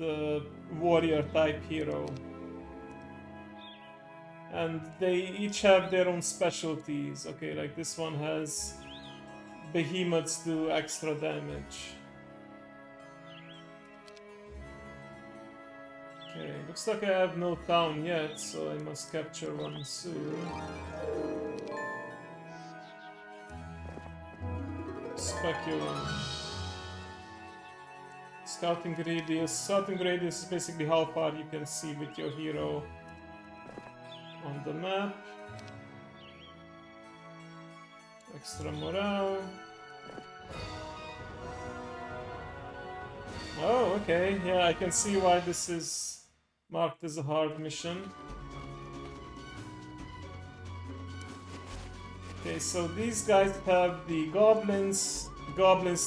Speaker 1: warrior type hero. And they each have their own specialties. Okay, like this one has behemoths do extra damage. Okay, looks like I have no town yet, so I must capture one soon. Speculum. Scouting radius. Scouting radius is basically how far you can see with your hero on the map. Extra morale. Oh, okay. Yeah, I can see why this is marked as a hard mission. Okay, so these guys have the goblins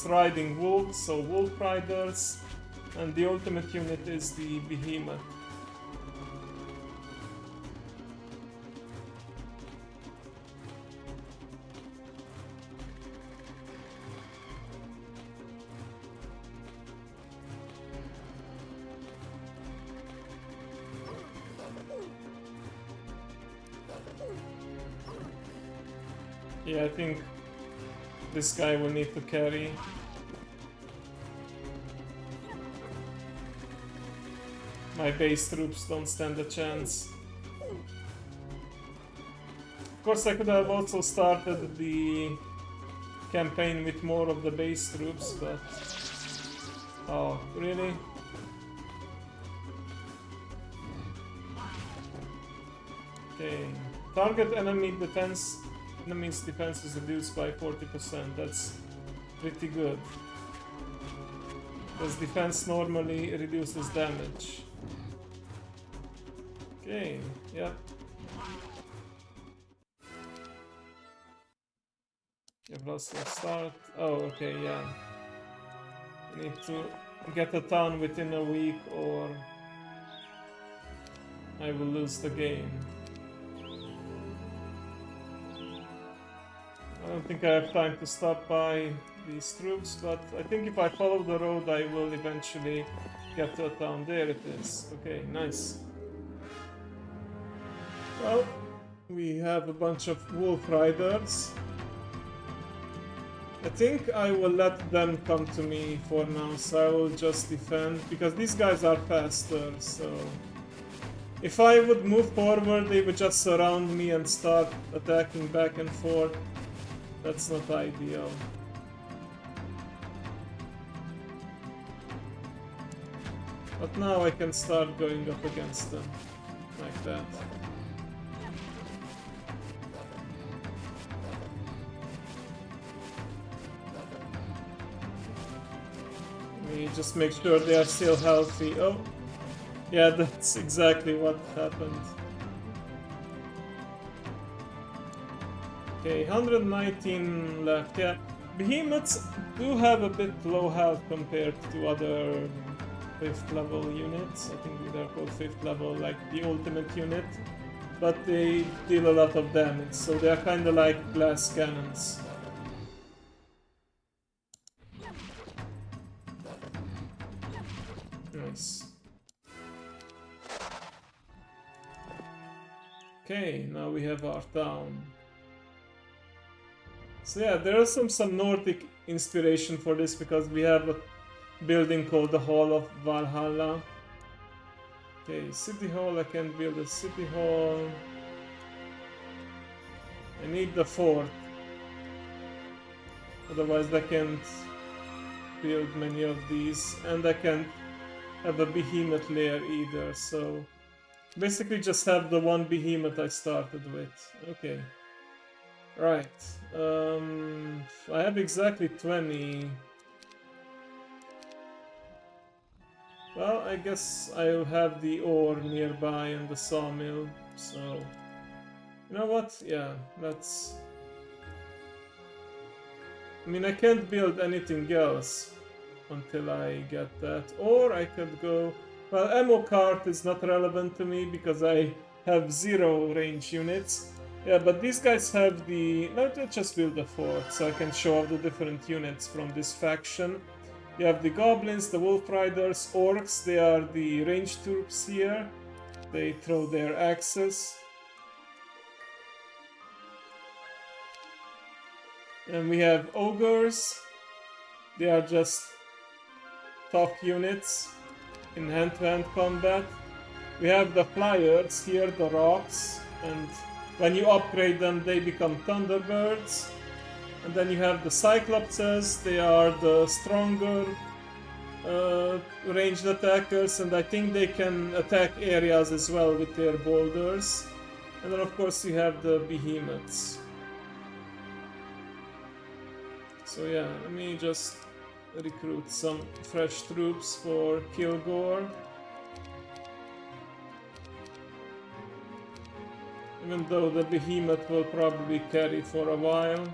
Speaker 1: riding wolves, so wolf riders, and the ultimate unit is the behemoth. Yeah, I think this guy will need to carry. My base troops don't stand a chance. Of course, I could have also started the campaign with more of the base troops, but... Oh, really? Okay. Target enemy's defense is reduced by 40%. That's pretty good. Because defense normally reduces damage. Okay, yeah. Russell start. Oh, okay, yeah. I need to get a town within a week or I will lose the game. I don't think I have time to stop by these troops, but I think if I follow the road I will eventually get to a town. There it is. Okay, nice. Well, we have a bunch of wolf riders. I think I will let them come to me for now, so I will just defend, because these guys are faster, so... If I would move forward, they would just surround me and start attacking back and forth. That's not ideal. But now I can start going up against them, like that. Let me just make sure they are still healthy. Oh, yeah, that's exactly what happened. Okay, 119 left. Yeah, behemoths do have a bit low health compared to other 5th level units. I think they're called 5th level, like the ultimate unit. But they deal a lot of damage, so they're kinda like glass cannons. Nice. Okay, now we have our town. So yeah, there is some Nordic inspiration for this because we have a building called the Hall of Valhalla. Okay, City Hall, I can build a City Hall. I need the fort. Otherwise I can't build many of these. And I can't have a behemoth lair either, so... Basically just have the one behemoth I started with. Okay. Right. I have exactly 20. Well, I guess I'll have the ore nearby and the sawmill, so... You know what? Yeah, that's... I mean, I can't build anything else until I get that. Or I could go... Well, ammo cart is not relevant to me because I have 0 range units. Yeah, but these guys have the... Let's just build a fort so I can show off the different units from this faction. You have the goblins, the wolf riders, orcs, they are the ranged troops here. They throw their axes. And we have ogres. They are just tough units in hand-to-hand combat. We have the flyers here, the rocks, and when you upgrade them they become thunderbirds. And then you have the cyclopses, they are the stronger ranged attackers, and I think they can attack areas as well with their boulders. And then of course you have the behemoths. So yeah, let me just recruit some fresh troops for Kilgore. Even though the behemoth will probably carry for a while.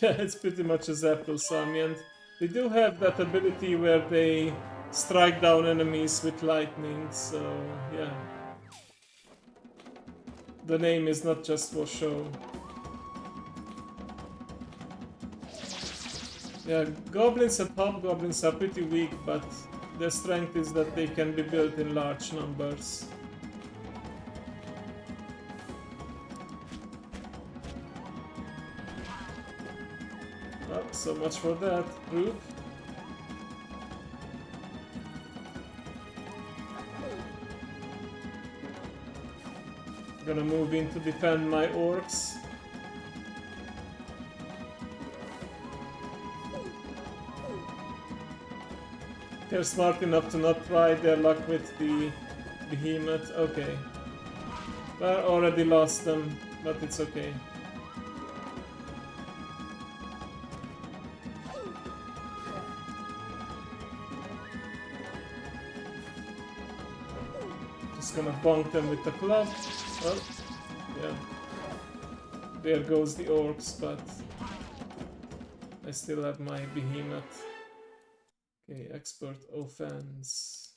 Speaker 1: Yeah, it's pretty much a Zapdos Sami, and they do have that ability where they strike down enemies with lightning, so yeah. The name is not just for show. Yeah, goblins and hobgoblins are pretty weak, but their strength is that they can be built in large numbers. Well, so much for that group. Gonna move in to defend my orcs. They're smart enough to not try their luck with the behemoth. Okay. I already lost them, but it's okay. Just gonna bonk them with the club. Oh, yeah. There goes the orcs, but I still have my behemoth. Okay, expert offense.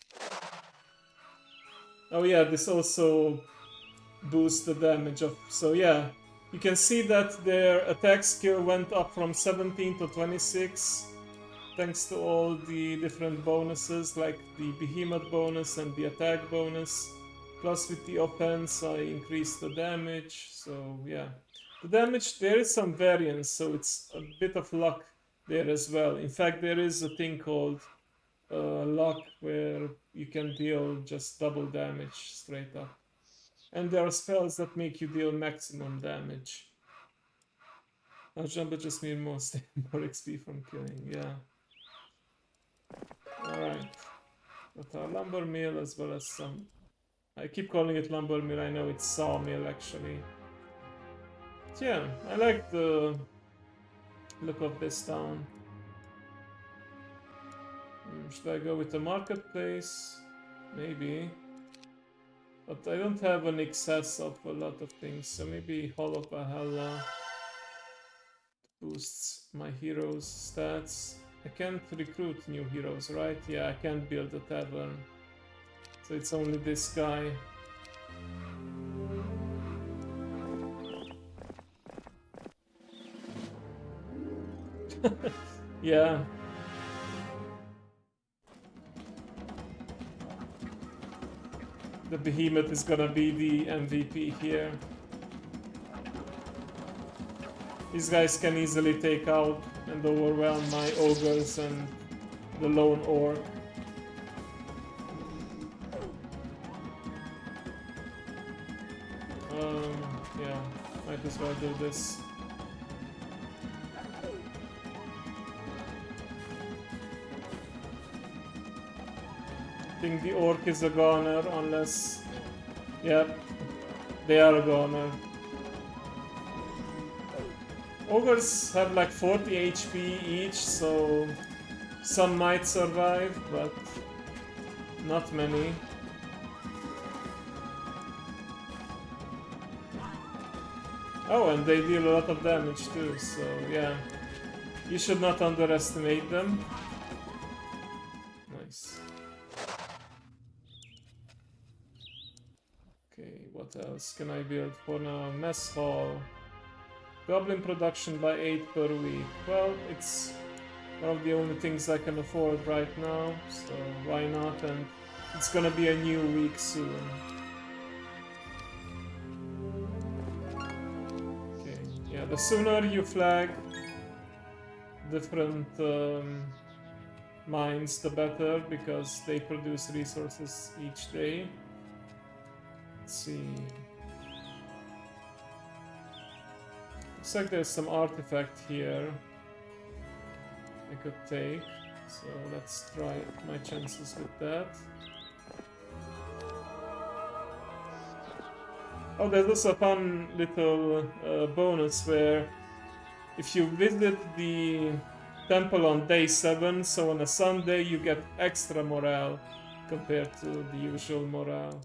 Speaker 1: Oh yeah, this also boosts the damage of... So yeah, you can see that their attack skill went up from 17 to 26. Thanks to all the different bonuses, like the behemoth bonus and the attack bonus. Plus with the offense, I increased the damage, so yeah. The damage, there is some variance, so it's a bit of luck there as well. In fact, there is a thing called luck where you can deal just double damage straight up. And there are spells that make you deal maximum damage. Now jump just mean more XP from killing, yeah. Alright. Got our lumber mill as well as some... I keep calling it lumber mill, I know it's sawmill actually. But yeah, I like the look of this town. Should I go with the marketplace? Maybe. But I don't have an excess of a lot of things, so maybe Hall of Valhalla boosts my heroes' stats. I can't recruit new heroes, right? Yeah, I can't build a tavern. So it's only this guy. Yeah. The behemoth is gonna be the MVP here. These guys can easily take out and overwhelm my ogres and the lone orc. Yeah, might as well do this. I think the orc is a goner unless... Yep, they are a goner. Ogres have like 40 HP each, so some might survive, but not many. Oh, and they deal a lot of damage too, so yeah. You should not underestimate them. Nice. Okay, what else can I build for now? Mess hall. Goblin production by 8 per week. Well, it's one of the only things I can afford right now, so why not? And it's gonna be a new week soon. Okay, yeah, the sooner you flag different mines, the better, because they produce resources each day. Let's see. Looks like there's some artifact here I could take, so let's try my chances with that. Oh, there's also a fun little bonus where if you visit the temple on day 7, so on a Sunday, you get extra morale compared to the usual morale.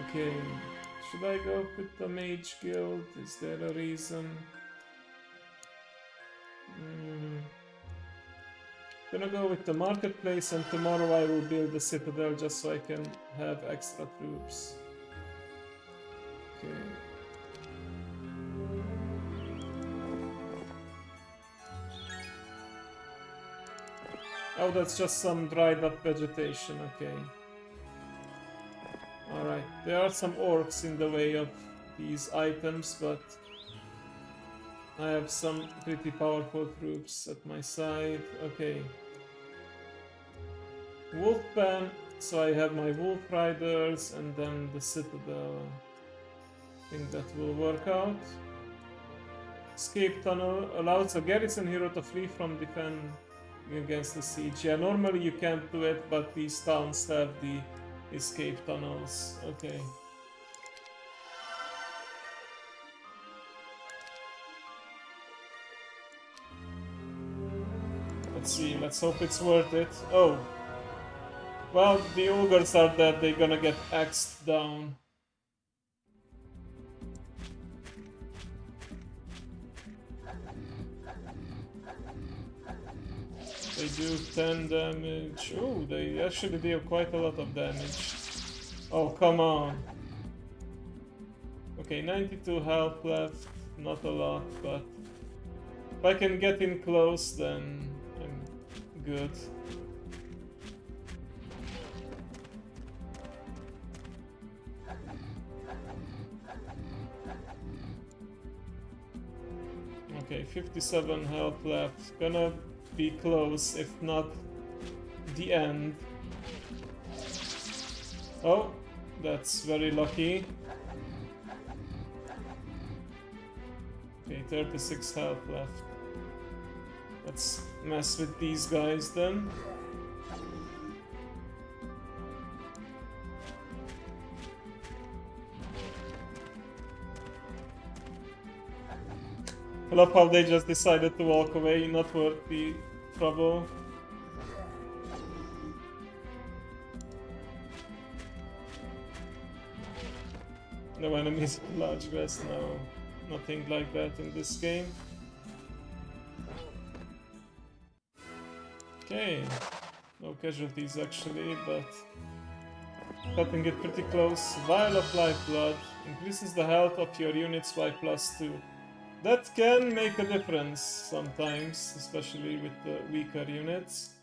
Speaker 1: Okay. Should I go with the Mage Guild? Is there a reason? Gonna go with the marketplace, and tomorrow I will build the citadel just so I can have extra troops. Okay. Oh, that's just some dried up vegetation, okay. Alright, there are some orcs in the way of these items, but I have some pretty powerful troops at my side. Okay. Wolf band, so I have my wolf riders and then the citadel. I think that will work out. Escape tunnel allows a garrison hero to flee from defending against the siege. Yeah, normally you can't do it, but these towns have the escape tunnels. Okay. Let's see, let's hope it's worth it. Oh! Well, the ogres are dead, they're gonna get axed down. They do 10 damage. Oh, they actually deal quite a lot of damage. Oh, come on. Okay, 92 health left. Not a lot, but if I can get in close, then I'm good. Okay, 57 health left. Gonna be close, if not the end. Oh, that's very lucky. Okay, 36 health left. Let's mess with these guys then. I love how they just decided to walk away, not worth the trouble. No enemies with large grass, no. Nothing like that in this game. Okay. No casualties actually, but cutting it pretty close. Vial of Lifeblood increases the health of your units by +2. That can make a difference sometimes, especially with the weaker units.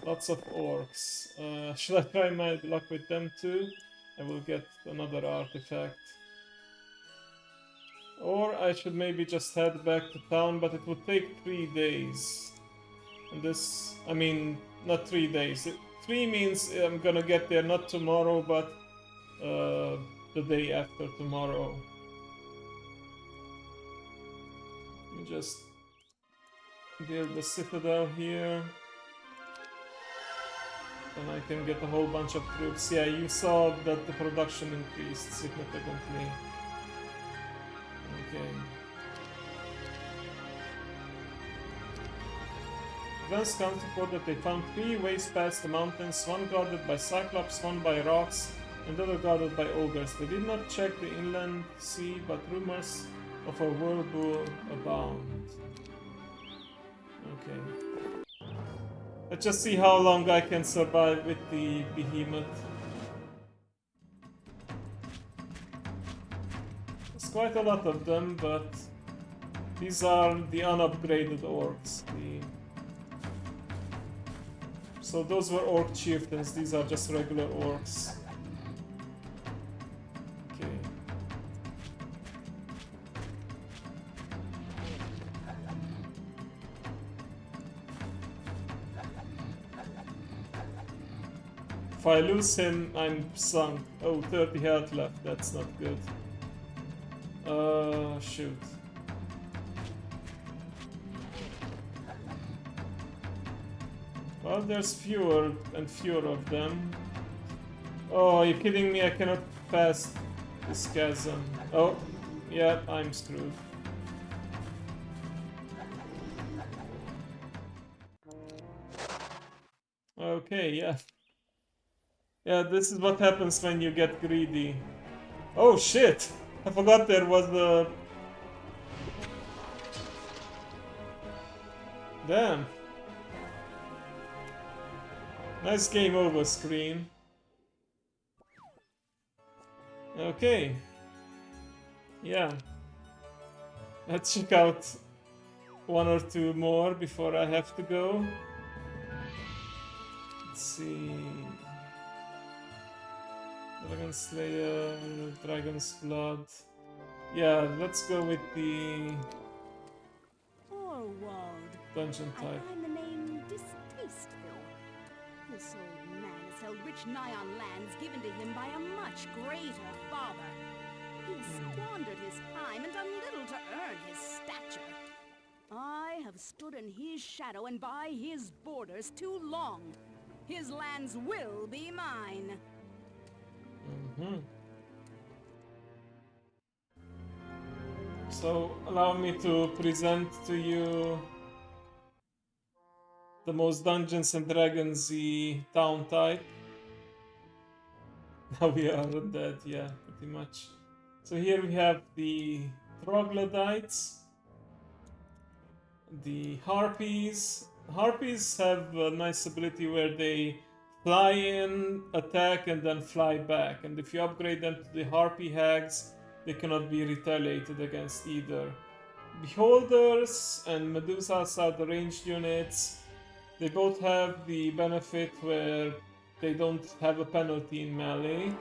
Speaker 1: Lots of orcs. Should I try my luck with them too? I will get another artifact. Or I should maybe just head back to town, but it would take 3 days. And this, I mean, not 3 days. 3 means I'm gonna get there not tomorrow, but the day after tomorrow. Let me just build the citadel here. And I can get a whole bunch of troops. Yeah, you saw that the production increased significantly. Okay. Advanced scouts report that they found 3 ways past the mountains, one guarded by Cyclops, one by rocks, and the other guarded by ogres. They did not check the inland sea, but rumors of a whirlpool abound. Okay. Let's just see how long I can survive with the behemoth. There's quite a lot of them, but these are the unupgraded orcs. So those were orc chieftains, these are just regular orcs. Okay. If I lose him, I'm sunk. Oh, 30 health left, that's not good. Shoot. Well, there's fewer and fewer of them. Oh, are you kidding me? I cannot pass this chasm. Oh, yeah, I'm screwed. Okay, yeah. Yeah, this is what happens when you get greedy. Oh shit! I forgot there was the... Damn. Nice game over screen. Okay. Yeah. Let's check out 1 or 2 more before I have to go. Let's see... Dragon Slayer, Dragon's Blood. Yeah, let's go with the
Speaker 2: Orwald.
Speaker 1: dungeon
Speaker 2: I
Speaker 1: type.
Speaker 2: find the name distasteful. This old man has held rich Nyan lands given to him by a much greater father. He squandered his time and done little to earn his stature. I have stood in his shadow and by his borders too long. His lands will be mine. So allow me to present to you
Speaker 1: the most Dungeons and Dragons-y town type. Now we are undead, yeah, pretty much. So here we have the troglodytes, the harpies. Harpies have a nice ability where they fly in, attack, and then fly back. And if you upgrade them to the harpy hags, they cannot be retaliated against either. Beholders and Medusas are the ranged units. They both have the benefit where they don't have a penalty in melee.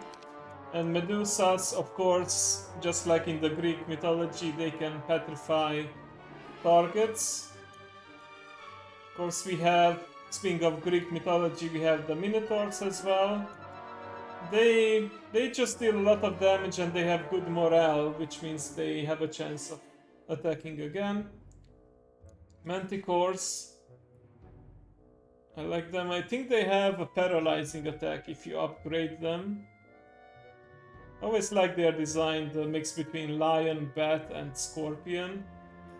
Speaker 1: And Medusas, of course, just like in the Greek mythology, they can petrify targets. Of course, we have, speaking of Greek mythology, we have the Minotaurs as well. They just deal a lot of damage and they have good morale, which means they have a chance of attacking again. Manticores, I like them. I think they have a paralyzing attack if you upgrade them. I always like their design, the mix between lion, bat, and scorpion.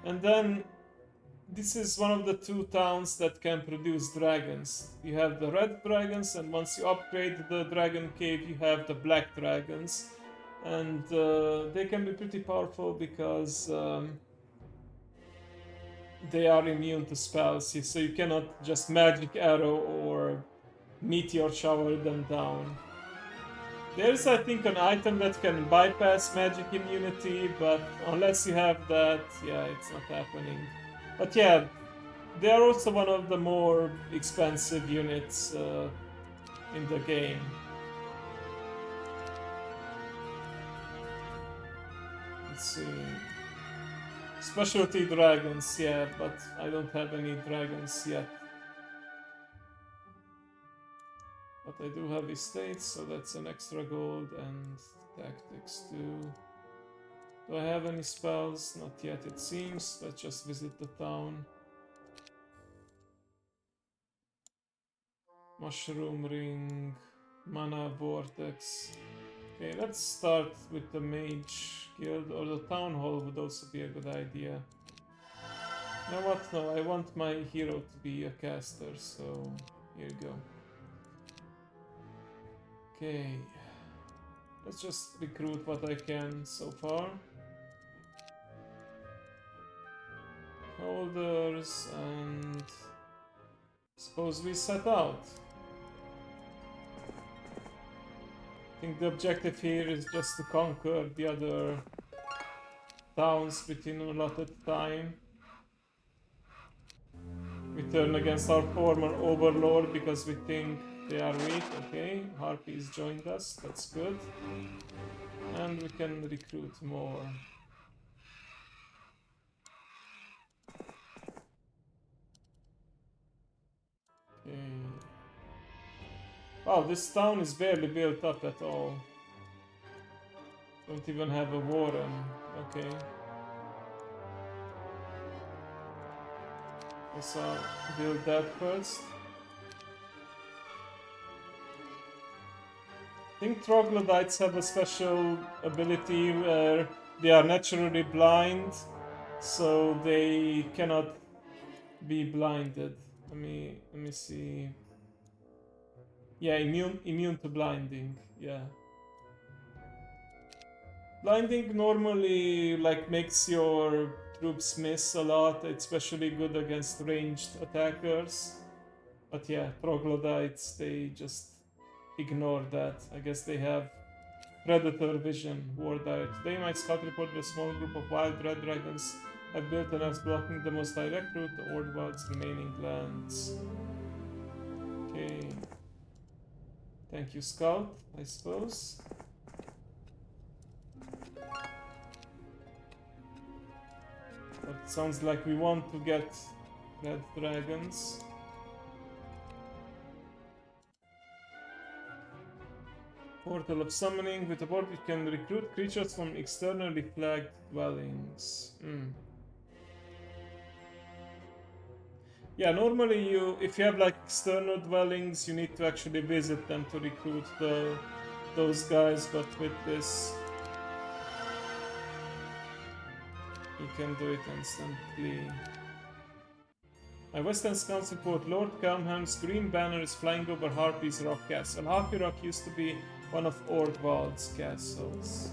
Speaker 1: And then this is one of the 2 towns that can produce dragons. You have the red dragons, and once you upgrade the dragon cave, you have the black dragons. And they can be pretty powerful because they are immune to spells, so you cannot just magic arrow or meteor shower them down. There's, I think, an item that can bypass magic immunity, but unless you have that, yeah, it's not happening. But yeah, they are also one of the more expensive units in the game. Let's see. Specialty dragons, yeah, but I don't have any dragons yet. But I do have estates, so that's an extra gold, and tactics too. Do I have any spells? Not yet, it seems. Let's just visit the town. Mushroom ring, mana vortex. Okay, let's start with the mage guild, or the town hall would also be a good idea. You know what? No, I want my hero to be a caster, so here you go. Okay, let's just recruit what I can so far. Holders, and suppose we set out. I think the objective here is just to conquer the other towns within an allotted time. We turn against our former overlord because we think they are weak. Okay, Harpies joined us, that's good. And we can recruit more. Okay. Wow, this town is barely built up at all. Don't even have a warren. Okay. Let's build that first. I think troglodytes have a special ability where they are naturally blind, so they cannot be blinded. Let me see. Yeah, immune to blinding. Yeah. Blinding normally like makes your troops miss a lot, especially good against ranged attackers. But yeah, troglodytes, they just ignore that. I guess they have predator vision. War diet. Today my scout reported a small group of wild red dragons have built an nest blocking the most direct route to Ordwald's remaining lands. Okay. Thank you, Scout, I suppose. But it sounds like we want to get red dragons. Portal of Summoning. With the portal you can recruit creatures from externally flagged dwellings. Yeah, normally if you have like external dwellings, you need to actually visit them to recruit those guys, but with this you can do it instantly. My western scouts report Lord Calmham's green banner is flying over Harpy's rock castle. Harpy Rock used to be one of Orgvald's castles.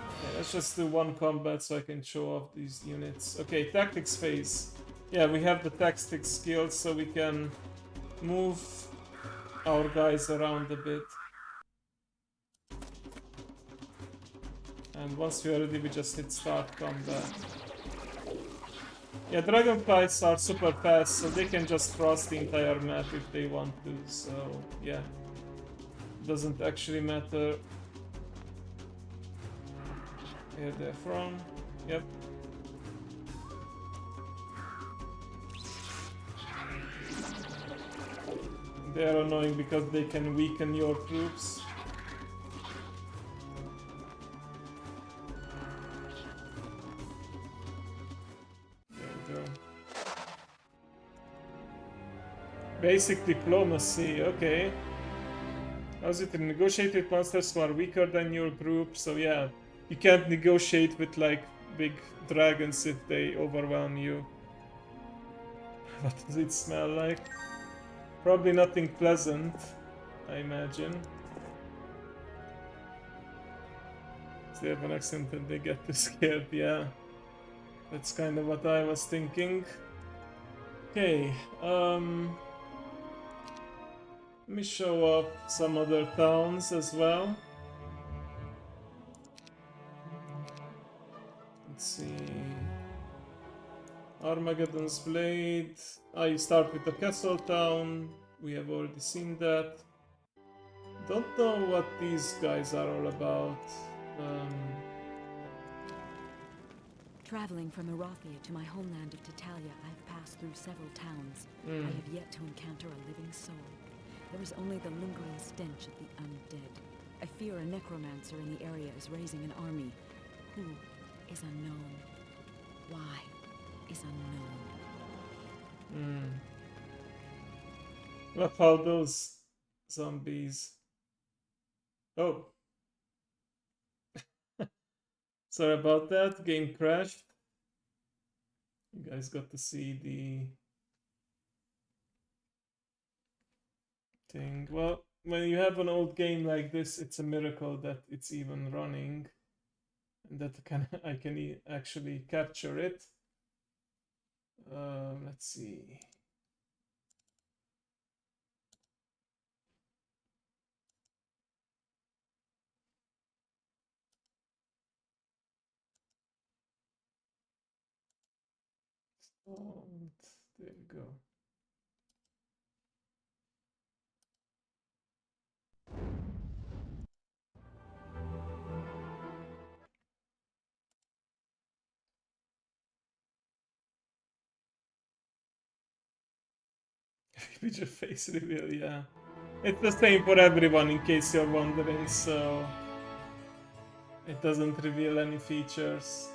Speaker 1: Okay, let's just do one combat so I can show off these units. Okay, tactics phase. Yeah, we have the tactics skills so we can move our guys around a bit. And once we are ready, we just hit start combat. Yeah, dragonflies are super fast, so they can just cross the entire map if they want to, so yeah. Doesn't actually matter where they're from. Yep. They are annoying because they can weaken your troops. Basic diplomacy, okay. How's it to negotiate with monsters who are weaker than your group? So yeah, you can't negotiate with like big dragons if they overwhelm you. What does it smell like? Probably nothing pleasant, I imagine. If they have an accent and they get too scared, yeah. That's kind of what I was thinking. Okay, let me show off some other towns as well. Let's see. Armageddon's Blade. You start with the castle town. We have already seen that. Don't know what these guys are all about.
Speaker 5: Traveling from Erathia to my homeland of Titalia, I've passed through several towns. I have yet to encounter a living soul. There is only the lingering stench of the undead. I fear a necromancer in the area is raising an army. Who is unknown? Why is unknown?
Speaker 1: What about those zombies? Oh. Sorry about that, game crashed. You guys got to see the thing. Well, when you have an old game like this, it's a miracle that it's even running. And that I can actually capture it. Let's see. And there we go. With your face reveal, yeah. It's the same for everyone in case you're wondering, so it doesn't reveal any features.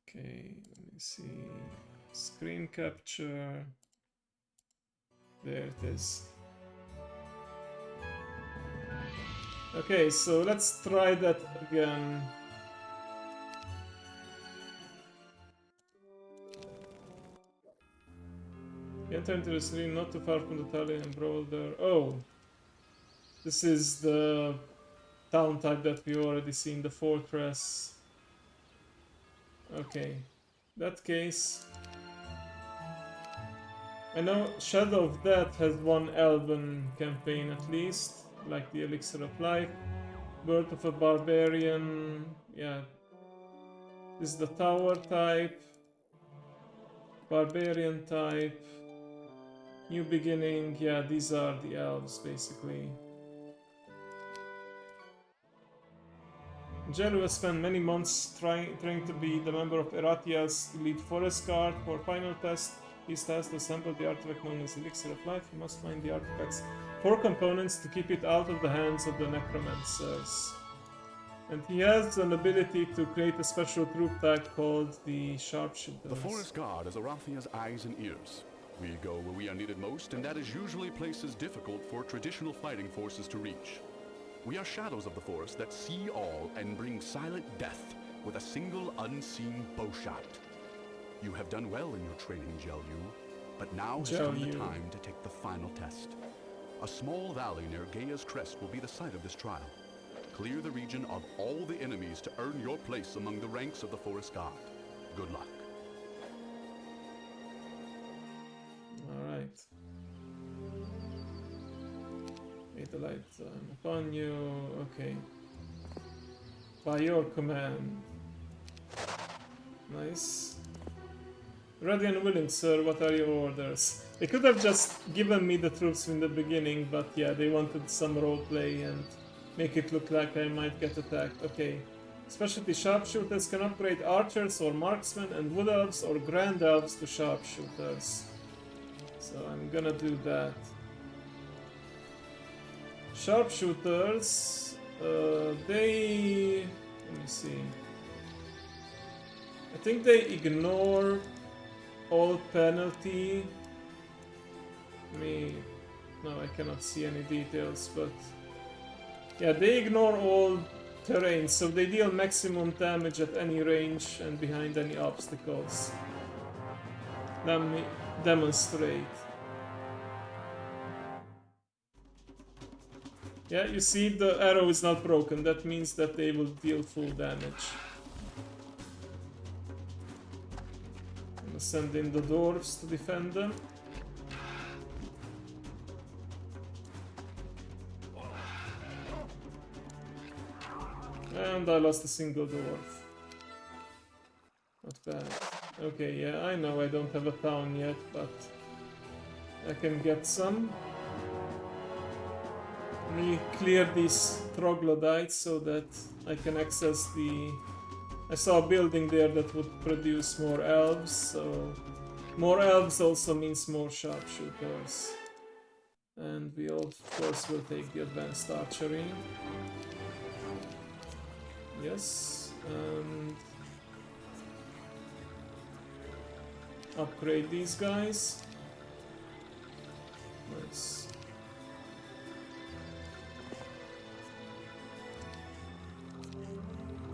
Speaker 1: Okay, let me see. Screen capture. There it is. Okay, so let's try that again. You enter into the city not too far from the Italian and brawl there. Oh! This is the town type that we already seen, the fortress. Okay. That case. I know Shadow of Death has one Elven campaign at least, like the Elixir of Life. Birth of a Barbarian, yeah. This is the Tower type. Barbarian type. New Beginning, yeah, these are the elves basically. Jello has spent many months trying to be the member of Erathia's elite forest guard. For final test, he's tasked to assemble the artifact known as Elixir of Life. He must find the artifact's 4 components to keep it out of the hands of the necromancers. And he has an ability to create a special troop type called the Sharpshooters.
Speaker 4: The forest guard is Erathia's eyes and ears. We go where we are needed most, and that is usually places difficult for traditional fighting forces to reach. We are shadows of the forest that see all and bring silent death with a single unseen bowshot. You have done well in your training, Jelyu, but now has come the time to take the final test. A small valley near Gaia's Crest will be the site of this trial. Clear the region of all the enemies to earn your place among the ranks of the Forest God. Good luck.
Speaker 1: Alright. Made the light upon you. Okay. By your command. Nice. Ready and willing, sir. What are your orders? They could have just given me the troops in the beginning, but yeah, they wanted some roleplay and make it look like I might get attacked. Okay. Specialty sharpshooters can upgrade archers or marksmen, and wood elves or grand elves to sharpshooters. So I'm gonna do that. Sharpshooters, they... let me see. I think they ignore all penalty. No, I cannot see any details, but... yeah, they ignore all terrain, so they deal maximum damage at any range and behind any obstacles. Let me demonstrate. Yeah, you see the arrow is not broken. That means that they will deal full damage. I'm gonna send in the dwarves to defend them. And I lost a single dwarf. Not bad. Okay, yeah, I know I don't have a town yet, but I can get some. Let me clear these troglodytes so that I can access the... I saw a building there that would produce more elves, so... more elves also means more sharpshooters. And we of course will take the advanced archery. Yes, and... upgrade these guys. Nice.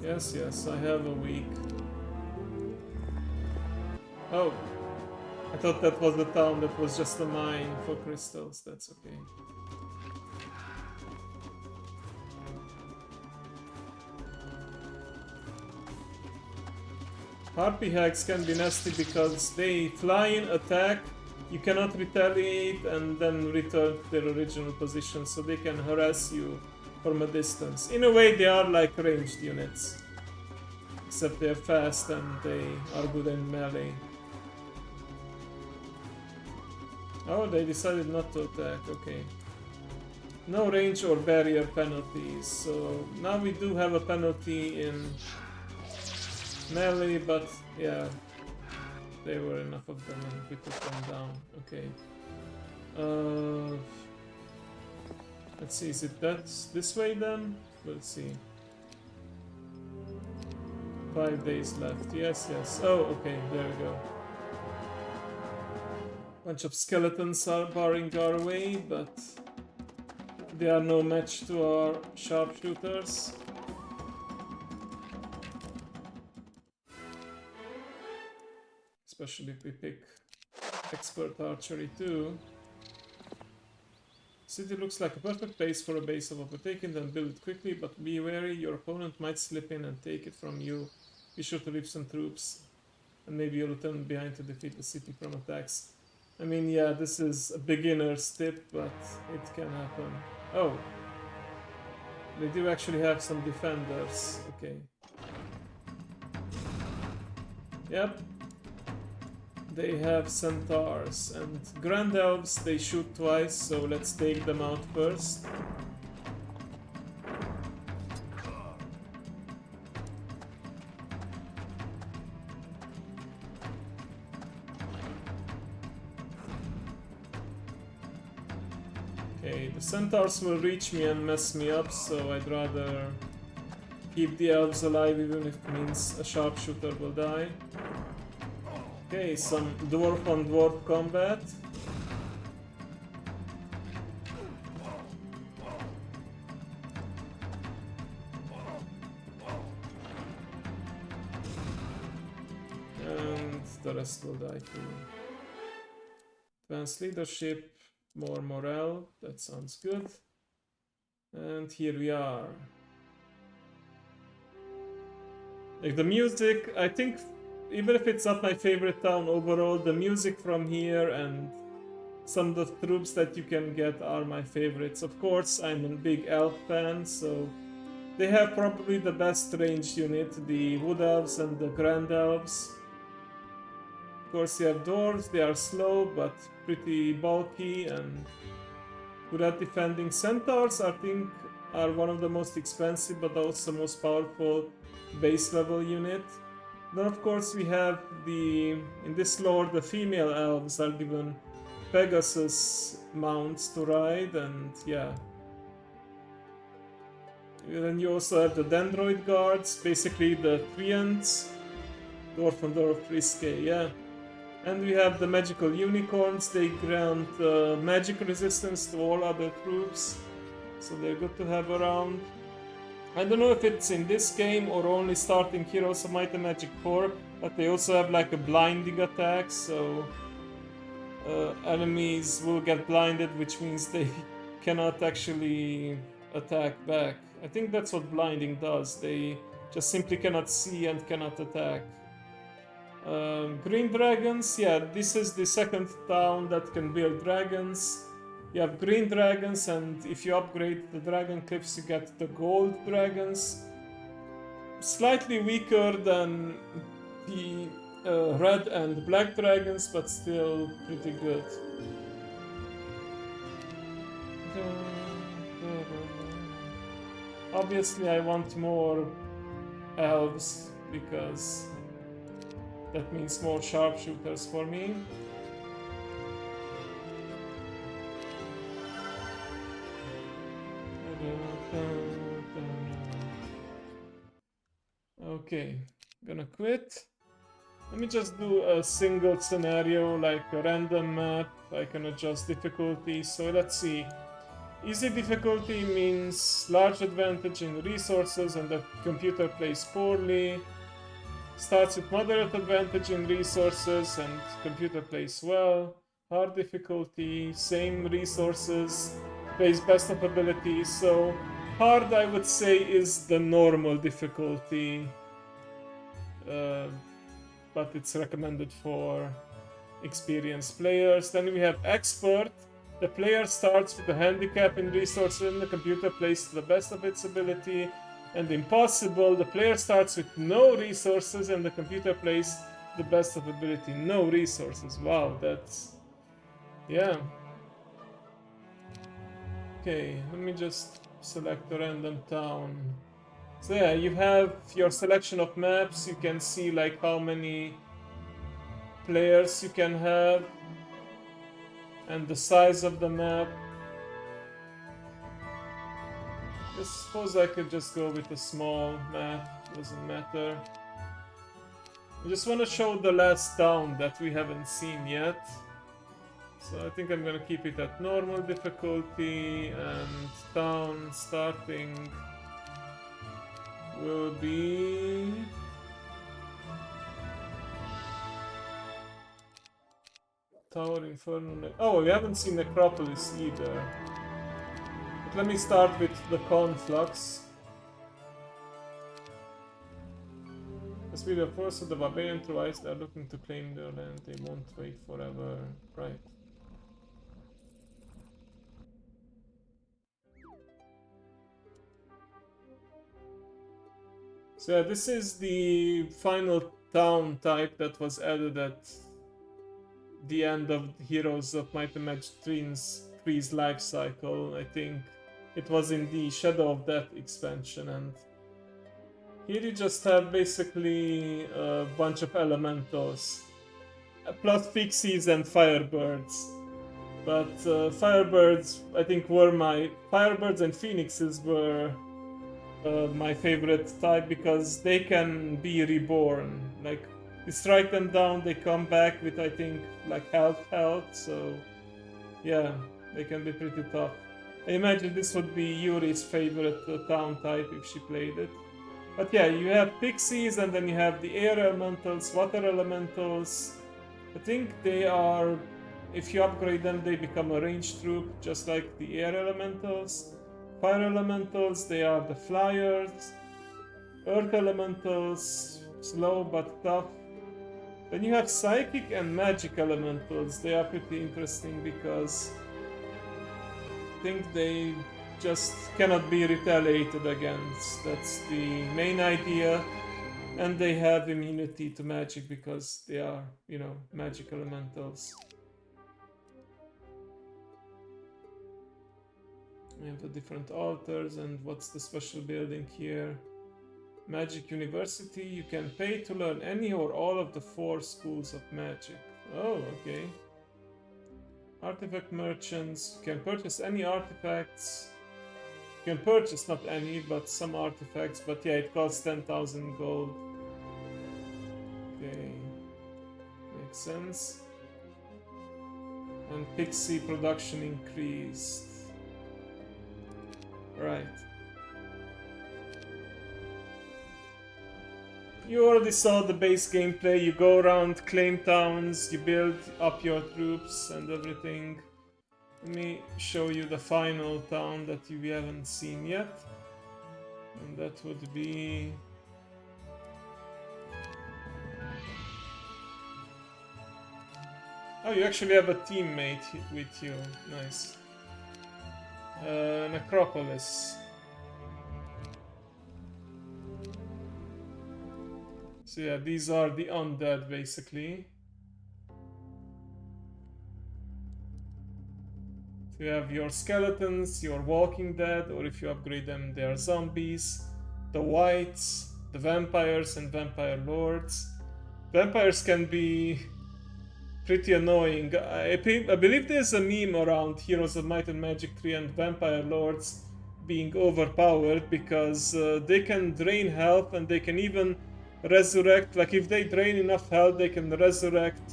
Speaker 1: Yes, I have a week. Oh, I thought that was the town that was just a mine for crystals. That's okay. Harpy hags can be nasty because they fly in, attack, you cannot retaliate and then return to their original position, so they can harass you from a distance. In a way they are like ranged units, except they're fast and they are good in melee. Oh, they decided not to attack, okay. No range or barrier penalties, so now we do have a penalty in melee, but yeah, there were enough of them and we took them down. Okay. Let's see, is it this way then? We'll see. 5 days left. Yes. Oh, okay, there we go. Bunch of skeletons are barring our way, but they are no match to our sharpshooters. Especially if we pick expert archery too. City looks like a perfect place for a base of overtaking, then build it quickly, but be wary, your opponent might slip in and take it from you. Be sure to leave some troops and maybe a lieutenant behind to defeat the city from attacks. I mean, yeah, this is a beginner's tip, but it can happen. Oh, they do actually have some defenders. Okay. Yep. They have centaurs and grand elves. They shoot twice, so let's take them out first. Okay, the centaurs will reach me and mess me up, so I'd rather keep the elves alive, even if it means a sharpshooter will die. Okay, some dwarf on dwarf combat. And the rest will die too. Advanced leadership, more morale, that sounds good. And here we are. Like the music, I think, even if it's not my favorite town overall, the music from here and some of the troops that you can get are my favorites. Of course, I'm a big elf fan, so they have probably the best ranged unit, the wood elves and the grand elves. Of course, you have dwarves, they are slow but pretty bulky and good at defending. Centaurs, I think, are one of the most expensive but also most powerful base level unit. Then of course we have in this lore, the female elves are given Pegasus mounts to ride, and yeah. Then you also have the Dendroid guards, basically the Treants, dwarf and dwarf risque, yeah. And we have the magical unicorns, they grant magic resistance to all other troops, so they're good to have around. I don't know if it's in this game or only starting Heroes of Might and Magic 4, but they also have like a blinding attack, so enemies will get blinded, which means they cannot actually attack back. I think that's what blinding does, they just simply cannot see and cannot attack. Green dragons, yeah, this is the second town that can build dragons. You have green dragons, and if you upgrade the dragon cliffs, you get the gold dragons. Slightly weaker than the red and black dragons, but still pretty good. Obviously, I want more elves because that means more sharpshooters for me. Okay, gonna quit. Let me just do a single scenario, like a random map. I can adjust difficulty. So let's see. Easy difficulty means large advantage in resources and the computer plays poorly. Starts with moderate advantage in resources and computer plays well. Hard difficulty, same resources, plays best of ability. So hard, I would say, is the normal difficulty, but it's recommended for experienced players. Then we have expert. The player starts with a handicap in resources and the computer plays to the best of its ability. And impossible, the player starts with no resources and the computer plays to the best of ability. No resources. Wow, that's... yeah. Okay, let me just select a random town. So yeah, you have your selection of maps. You can see like how many players you can have and the size of the map. I suppose I could just go with a small map, doesn't matter. I just want to show the last town that we haven't seen yet. So I think I'm gonna keep it at normal difficulty, and town starting will be... Tower Inferno... Oh, we haven't seen Necropolis either. But let me start with the Conflux. As with the force of the barbarian twice, they are looking to claim their land. They won't wait forever. Right. So yeah, this is the final town type that was added at the end of Heroes of Might and Magic 3's life cycle. I think it was in the Shadow of Death expansion, and here you just have basically a bunch of elementals, plus pixies and firebirds. But firebirds, I think, firebirds and phoenixes were my favorite type because they can be reborn. Like You strike them down, they come back with, I think, like health, so yeah, they can be pretty tough. I imagine this would be Yuri's favorite town type if she played it. But yeah, you have pixies, and then you have the air elementals, water elementals. I think they are, if you upgrade them, they become a ranged troop, just like the air elementals. Fire elementals, they are the flyers. Earth elementals, slow but tough. Then you have psychic and magic elementals. They are pretty interesting because I think they just cannot be retaliated against. That's the main idea. And they have immunity to magic because they are, you know, magic elementals. We have the different altars, and what's the special building here? Magic University. You can pay to learn any or all of the 4 schools of magic. Oh, okay. Artifact merchants. You can purchase any artifacts. You can purchase not any, but some artifacts. But yeah, it costs 10,000 gold. Okay. Makes sense. And pixie production increased. Right. You already saw the base gameplay. You go around, claim towns, you build up your troops and everything. Let me show you the final town that we haven't seen yet. And that would be... Oh, you actually have a teammate with you. Nice. Necropolis. So yeah, these are the undead, basically. So you have your skeletons, your walking dead, or if you upgrade them, they are zombies. The wights, the vampires, and vampire lords. Vampires can be pretty annoying. I believe there's a meme around Heroes of Might and Magic 3 and vampire lords being overpowered because they can drain health, and they can even resurrect. Like if they drain enough health, they can resurrect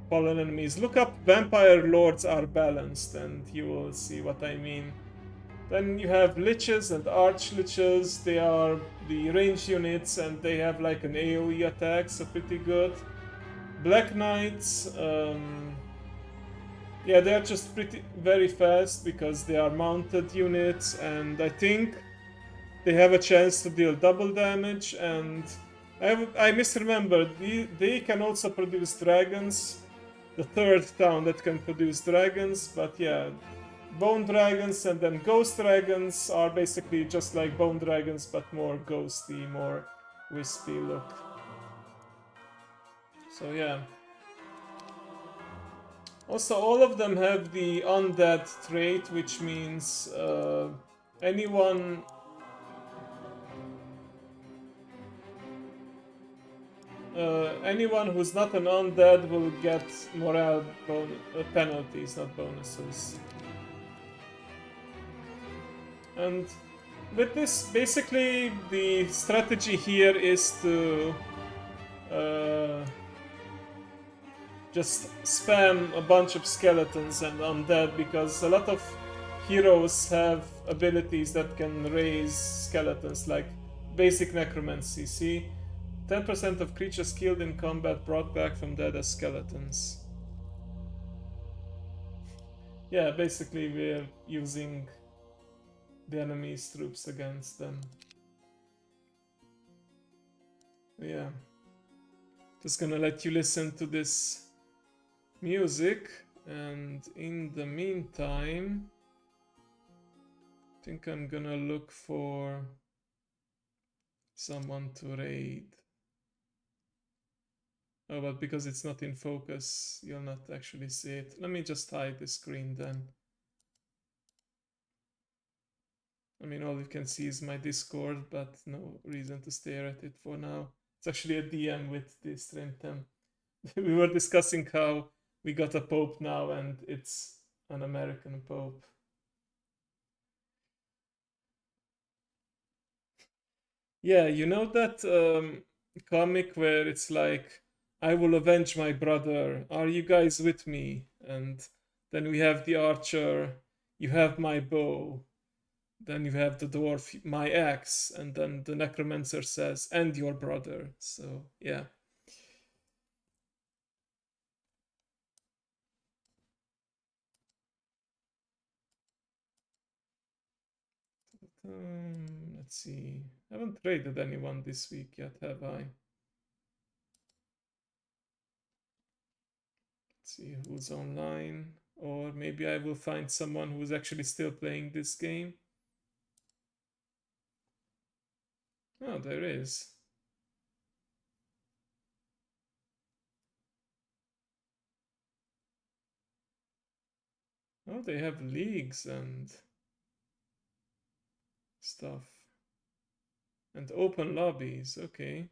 Speaker 1: fallen enemies. Look up vampire lords are balanced and you will see what I mean. Then you have liches and arch liches. They are the range units and they have like an AoE attack, so pretty good. Black knights, yeah, they're just very fast because they are mounted units, and I think they have a chance to deal double damage. And I misremembered, they can also produce dragons. The 3rd town that can produce dragons, but yeah, bone dragons and then ghost dragons are basically just like bone dragons, but more ghosty, more wispy look. So yeah. Also, all of them have the undead trait, which means anyone who's not an undead will get morale penalties, not bonuses. And with this, basically, the strategy here is to just spam a bunch of skeletons and undead, because a lot of heroes have abilities that can raise skeletons, like basic necromancy. See? 10% of creatures killed in combat brought back from dead as skeletons. Yeah, basically we're using the enemy's troops against them. Yeah. Just gonna let you listen to this music, and in the meantime, I think I'm gonna look for someone to raid. Oh, but because it's not in focus, you'll not actually see it. Let me just hide the screen then. I mean, all you can see is my Discord, but no reason to stare at it for now. It's actually a DM with the stream temp. We were discussing how we got a pope now, and it's an American pope. Yeah, you know that comic where it's like, I will avenge my brother. Are you guys with me? And then we have the archer, you have my bow. Then you have the dwarf, my axe. And then the necromancer says, and your brother. So, yeah. Let's see. I haven't traded anyone this week yet, have I? Let's see who's online. Or maybe I will find someone who's actually still playing this game. Oh, there is. Oh, they have leagues and stuff. And open lobbies, okay.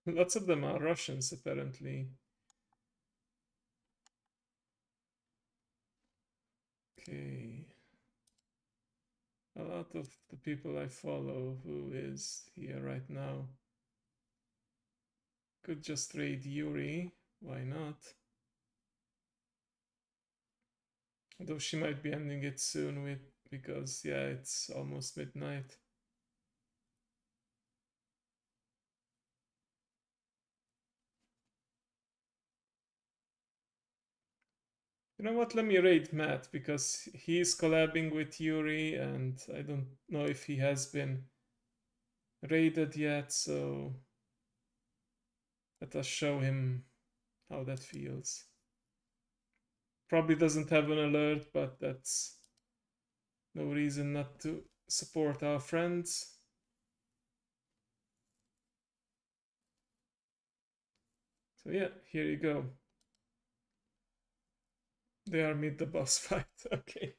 Speaker 1: Lots of them are Russians, apparently. Okay. A lot of the people I follow who is here right now. Could just trade Yuri. Why not? Although she might be ending it soon with, because yeah, it's almost midnight. You know what? Let me raid Matt because he's collabing with Yuri and I don't know if he has been raided yet, so let us show him how that feels. Probably doesn't have an alert, but that's no reason not to support our friends. So yeah, here you go. They are mid the boss fight. Okay.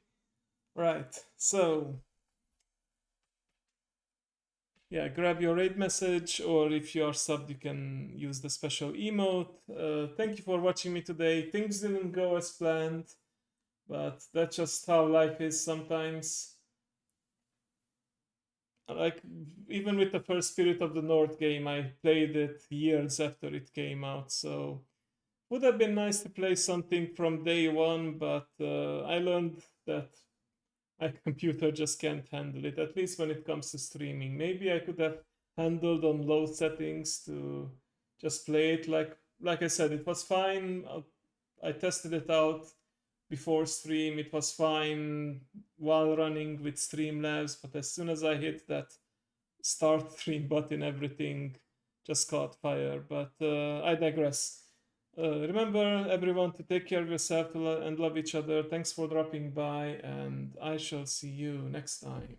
Speaker 1: Right. So yeah, grab your raid message, or if you are subbed, you can use the special emote. Thank you for watching me today. Things didn't go as planned, but that's just how life is sometimes. Like, even with the first Spirit of the North game, I played it years after it came out, so would have been nice to play something from day one, but I learned that my computer just can't handle it, at least when it comes to streaming. Maybe I could have handled on low settings to just play it. Like I said, it was fine. I tested it out before stream. It was fine while running with Streamlabs, but as soon as I hit that start stream button, everything just caught fire. But I digress. Remember, everyone, to take care of yourself and love each other. Thanks for dropping by, and I shall see you next time.